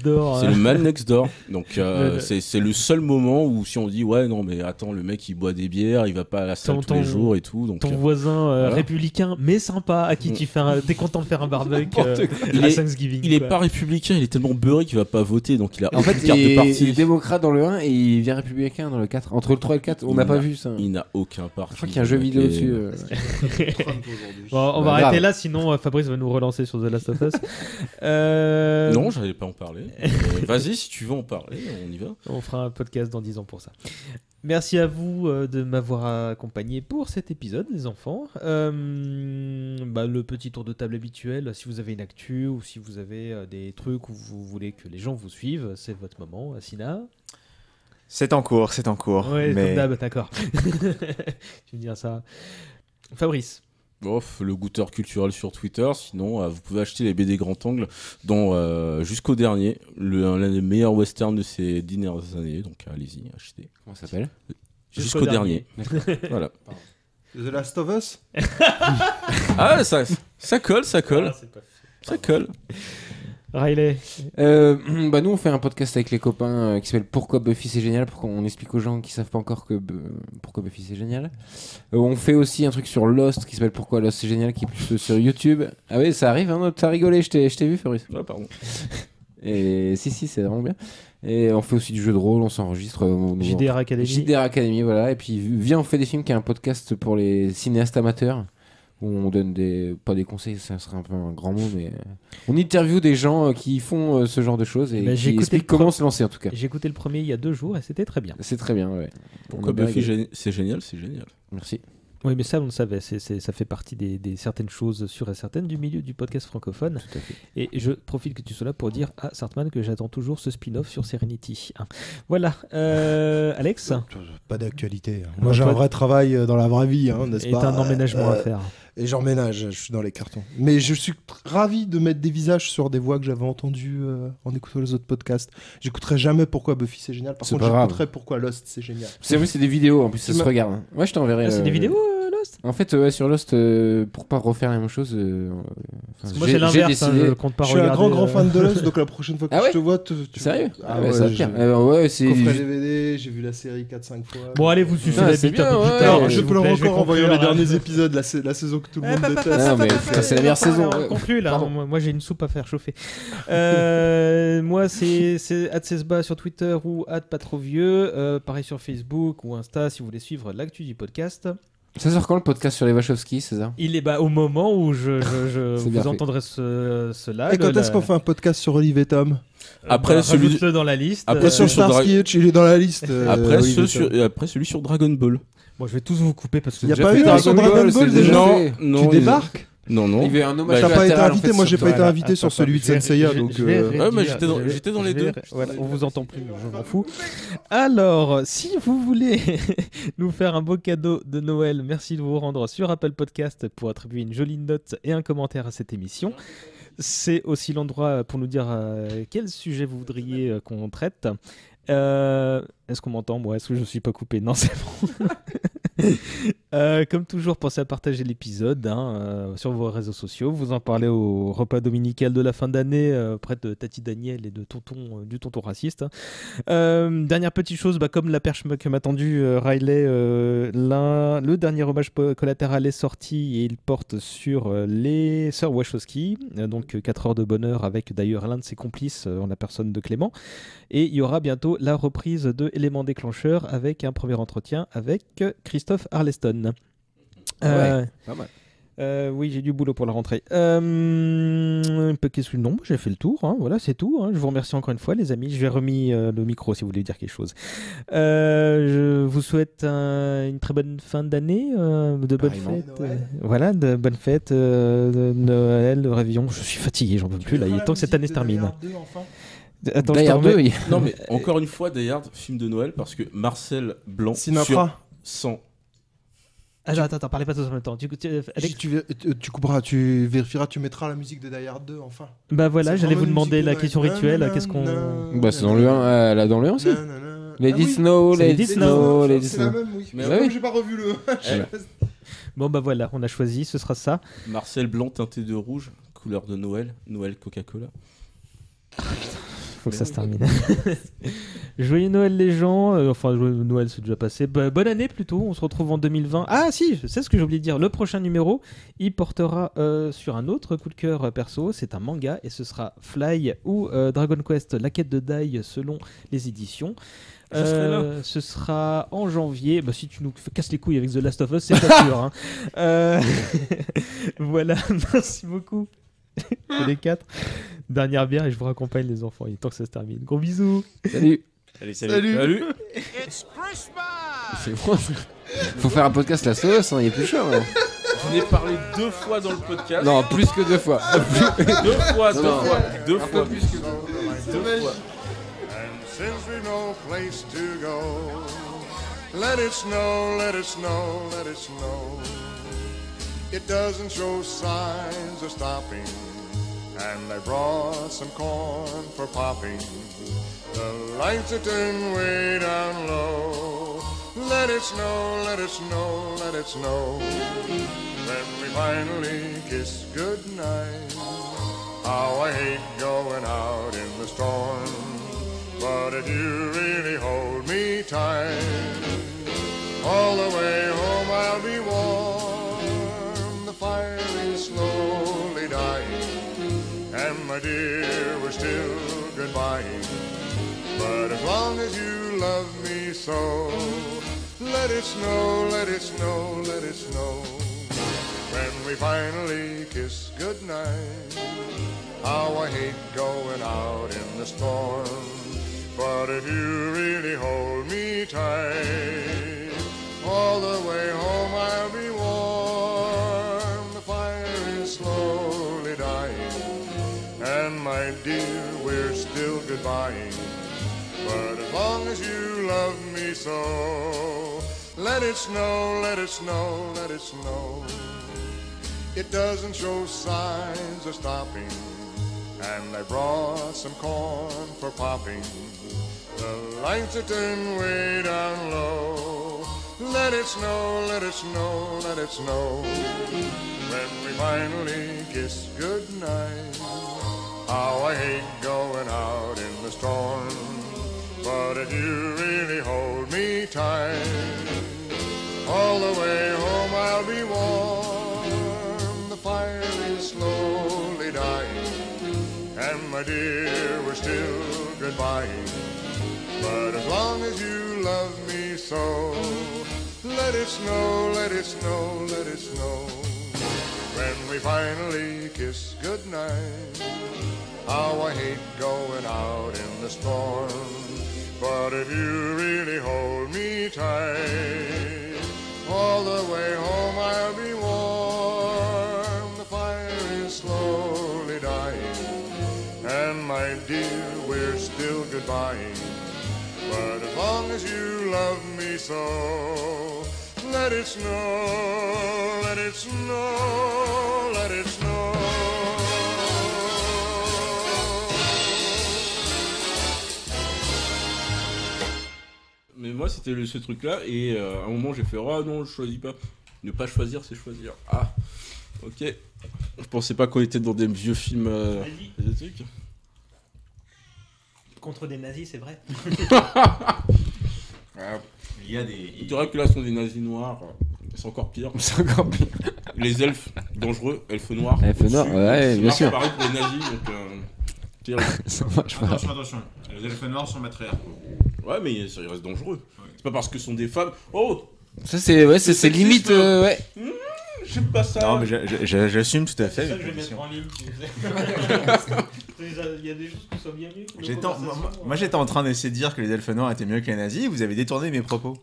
Door. C'est le Man Next Door. Donc c'est le seul moment où si on dit ouais non mais attends, le mec il boit des bières, il va pas à la salle tous les jours et tout. Donc ton voisin républicain mais sympa à qui tu fais t'es content de faire un barbecue à Thanksgiving. Il est pas républicain, il est tellement beurré qu'il va pas voter, donc il a en fait carte de parti. Il est démocrate dans le 1 et il vient républicain dans le 4. Entre le 3 et le 4, on n'a pas vu ça. Il n'a aucun parti. Je crois qu'il y a un jeu vidéo dessus. Bon, on va arrêter là, sinon Fabrice va nous relancer sur The Last of Us. Non, j'allais pas en parler. Vas-y, si tu veux en parler, on y va. On fera un podcast dans 10 ans pour ça. Merci à vous de m'avoir accompagné pour cet épisode, les enfants. Le petit tour de table habituel, si vous avez une actu ou si vous avez des trucs où vous voulez que les gens vous suivent, c'est votre moment. Asina. C'est en cours. Ouais, mais... comme d'hab, d'accord. Tu veux dire ça. Fabrice. Le goûteur culturel sur Twitter. Sinon, vous pouvez acheter les BD Grand Angle, dont jusqu'au dernier, l'un des meilleurs westerns de ces dernières années. Donc allez-y, achetez. Comment ça s'appelle ? Jusqu'au dernier. Voilà. The Last of Us. Ah, ça colle. Ça colle. Riley. Nous on fait un podcast avec les copains qui s'appelle Pourquoi Buffy c'est génial, pour qu'on explique aux gens qui savent pas encore pourquoi Buffy c'est génial. On fait aussi un truc sur Lost qui s'appelle Pourquoi Lost c'est génial, qui est plus sur YouTube. Ah oui, ça arrive, hein, t'as rigolé, je t'ai vu, Fabrice. Ouais, pardon. Et si, c'est vraiment bien. Et on fait aussi du jeu de rôle, on s'enregistre. JDR Academy, voilà. Et puis viens, on fait des films, qui est un podcast pour les cinéastes amateurs, où on donne pas des conseils, ça serait un peu un grand mot, mais on interviewe des gens qui font ce genre de choses et qui expliquent comment se lancer, en tout cas. J'ai écouté le premier il y a 2 jours et c'était très bien. C'est très bien, ouais. Pourquoi Buffy c'est génial. Merci. Oui, mais ça, on le savait. Ça fait partie des certaines choses sûres et certaines du milieu du podcast francophone. Tout à fait. Et je profite que tu sois là pour dire à Sartman que j'attends toujours ce spin-off sur Serenity. Voilà. Alex ? Pas d'actualité. Moi, j'ai un vrai travail dans la vraie vie, n'est-ce pas ? Et t'as un emménagement à faire. Et j'emménage, je suis dans les cartons. Mais je suis ravi de mettre des visages sur des voix que j'avais entendues en écoutant les autres podcasts. J'écouterai jamais Pourquoi Buffy c'est génial. Par contre, j'écouterai Pourquoi Lost c'est génial. C'est vrai, c'est des vidéos en plus, ça se regarde. Ouais, je t'enverrai. C'est des vidéos Lost ? Lost. En fait, sur Lost, pour pas refaire la même chose. Moi, c'est l'inverse. Je compte pas regarder. Je suis un grand fan de Lost, donc la prochaine fois que je te vois, Sérieux? Ah ouais, ça pire. Ouais, c'est. Coffret DVD, j'ai vu la série 4-5 fois. Bon, allez, vous suivez la bite un peu plus tard. Alors, je peux le record en voyant les derniers épisodes, la saison que tout le monde déteste. Non, mais c'est la meilleure saison. On conclut là. Moi, j'ai une soupe à faire chauffer. Moi, c'est @cesba sur Twitter ou @patrovieux. Pareil sur Facebook ou Insta si vous voulez suivre l'actu du podcast. Ça sort quand le podcast sur les Wachowski, César? Il est au moment où vous entendrez cela. Et quand est-ce qu'on fait un podcast sur Olive et Tom? Après celui dans la liste. Après sur Starsky Hutch, il est dans la liste. Après celui sur Dragon Ball. Bon, je vais tous vous couper parce que il n'y a pas eu Dragon Ball déjà. Non. Tu débarques? Non. Il y avait un hommage. T'as pas été invité, moi j'ai pas été invité sur celui de Senseiya, donc. Ouais, mais j'étais dans les deux. Voilà, on vous entend plus, je m'en fous. Alors, si vous voulez nous faire un beau cadeau de Noël, merci de vous rendre sur Apple Podcast pour attribuer une jolie note et un commentaire à cette émission. C'est aussi l'endroit pour nous dire quel sujet vous voudriez qu'on traite. Est-ce qu'on m'entend? Moi, est-ce que je ne suis pas coupé? Non, c'est bon. Comme toujours, pensez à partager l'épisode sur vos réseaux sociaux. Vous en parlez au repas dominical de la fin d'année auprès de Tati Daniel et de du tonton raciste. Dernière petite chose, comme la perche que m'a tendu Riley, le dernier hommage collatéral est sorti et il porte sur les sœurs Wachowski. Donc 4 heures de bonheur avec d'ailleurs l'un de ses complices en la personne de Clément. Et il y aura bientôt la reprise de Éléments déclencheurs avec un premier entretien avec Christophe Arleston. Pas mal. Oui, j'ai du boulot pour la rentrée. Non, j'ai fait le tour. Voilà, c'est tout. Je vous remercie encore une fois, les amis. Je vais remis le micro si vous voulez dire quelque chose. Je vous souhaite une très bonne fin d'année, de bonnes fêtes. Voilà, de bonnes fêtes, de Noël, de réveillon. Je suis fatigué, j'en peux plus. Là, il est temps que cette année se termine. Attends, Die Hard 2, Non, mais encore une fois, Die Hard, film de Noël, parce que Marcel Blanc Sinatra. sur 100. Attends, parlez pas tous en même temps. Tu couperas, tu vérifieras, tu mettras la musique de Die Hard 2 enfin. Bah voilà, j'allais vous demander la question rituelle. Qu'est-ce qu'on. Bah c'est dans le 1, là dans le 1 aussi. Lady Snow, Lady Snow, Lady Snow. C'est la même, oui. Mais j'ai pas revu le. Bon bah voilà, on a choisi, ce sera ça. Marcel Blanc teinté de rouge, couleur de Noël, Noël Coca-Cola. Faut que ça se termine. Joyeux Noël les gens, joyeux Noël c'est déjà passé. Bonne année plutôt, on se retrouve en 2020. Ah si, je sais ce que j'ai oublié de dire. Le prochain numéro, il portera sur un autre coup de cœur perso, c'est un manga et ce sera Fly ou Dragon Quest, la quête de Dai selon les éditions. Ce sera en janvier. Si tu nous casses les couilles avec The Last of Us, c'est pas sûr. Voilà, merci beaucoup. Les 4. Dernière bière et je vous raccompagne les enfants. Il est temps que ça se termine. Gros bisous. Salut. Salut. C'est bon. Faut faire un podcast la sauce, il est plus cher. Je n'ai parlé 2 fois dans le podcast. Non, plus que 2 fois. 2 fois. Plus que 2 fois. And since we've no place to go, let it snow, let it snow, let it snow. It doesn't show signs of stopping, and I brought some corn for popping. The lights are turned way down low. Let it snow, let it snow, let it snow. When we finally kiss goodnight, how I hate going out in the storm. But if you really hold me tight, all the way home I'll be warm. The fire is slowly dying, and my dear, we're still goodbying. But as long as you love me so, let it snow, let it snow, let it snow. When we finally kiss goodnight, how I hate going out in the storm. But if you really hold me tight, all the way home I'll be warm. The fire is slowly dying, and my dear, we're still goodbying. But as long as you love me so, let it snow, let it snow, let it snow. It doesn't show signs of stopping, and I brought some corn for popping. The lights are turned way down low. Let it snow, let it snow, let it snow. When we finally kiss goodnight. How I hate going out in the storm. But if you really hold me tight, all the way home I'll be warm. The fire is slowly dying, and my dear, we're still goodbying. But as long as you love me so, let it snow, let it snow, let it snow. When we finally kiss goodnight. How I hate going out in the storm. But if you really hold me tight, all the way home I'll be warm. The fire is slowly dying, and my dear, we're still goodbying. But as long as you love me so, let it snow, let it snow, let it snow. Mais moi, c'était ce truc-là, et à un moment, j'ai fait ah non, je choisis pas. Ne pas choisir, c'est choisir. Ah, ok. Je pensais pas qu'on était dans des vieux films. Des trucs. Contre des nazis, c'est vrai. Il y a des. Tu dirais que là, ce sont des nazis noirs. C'est encore pire. C'est encore pire. Les elfes dangereux, elfes noirs. Elfes noirs, ouais, bien sûr. Pareil pour les nazis, donc. Ça marche pas. Attention. Les elfes noirs sont matriarques. Ouais, mais ils restent dangereux. Ouais. C'est pas parce que ce sont des femmes. Oh. Ça c'est limite. Ouais. J'aime pas ça. Non, mais j'assume tout à fait. C'est ça que je vais mettre en ligne, tu sais. Il y a des choses qui sont bien mieux. Moi j'étais en train d'essayer de dire que les elfes noirs étaient mieux que les nazis, vous avez détourné mes propos.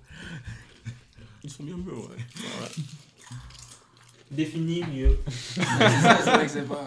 Ils sont bien mieux, ouais. Défini mieux. C'est vrai que c'est pas.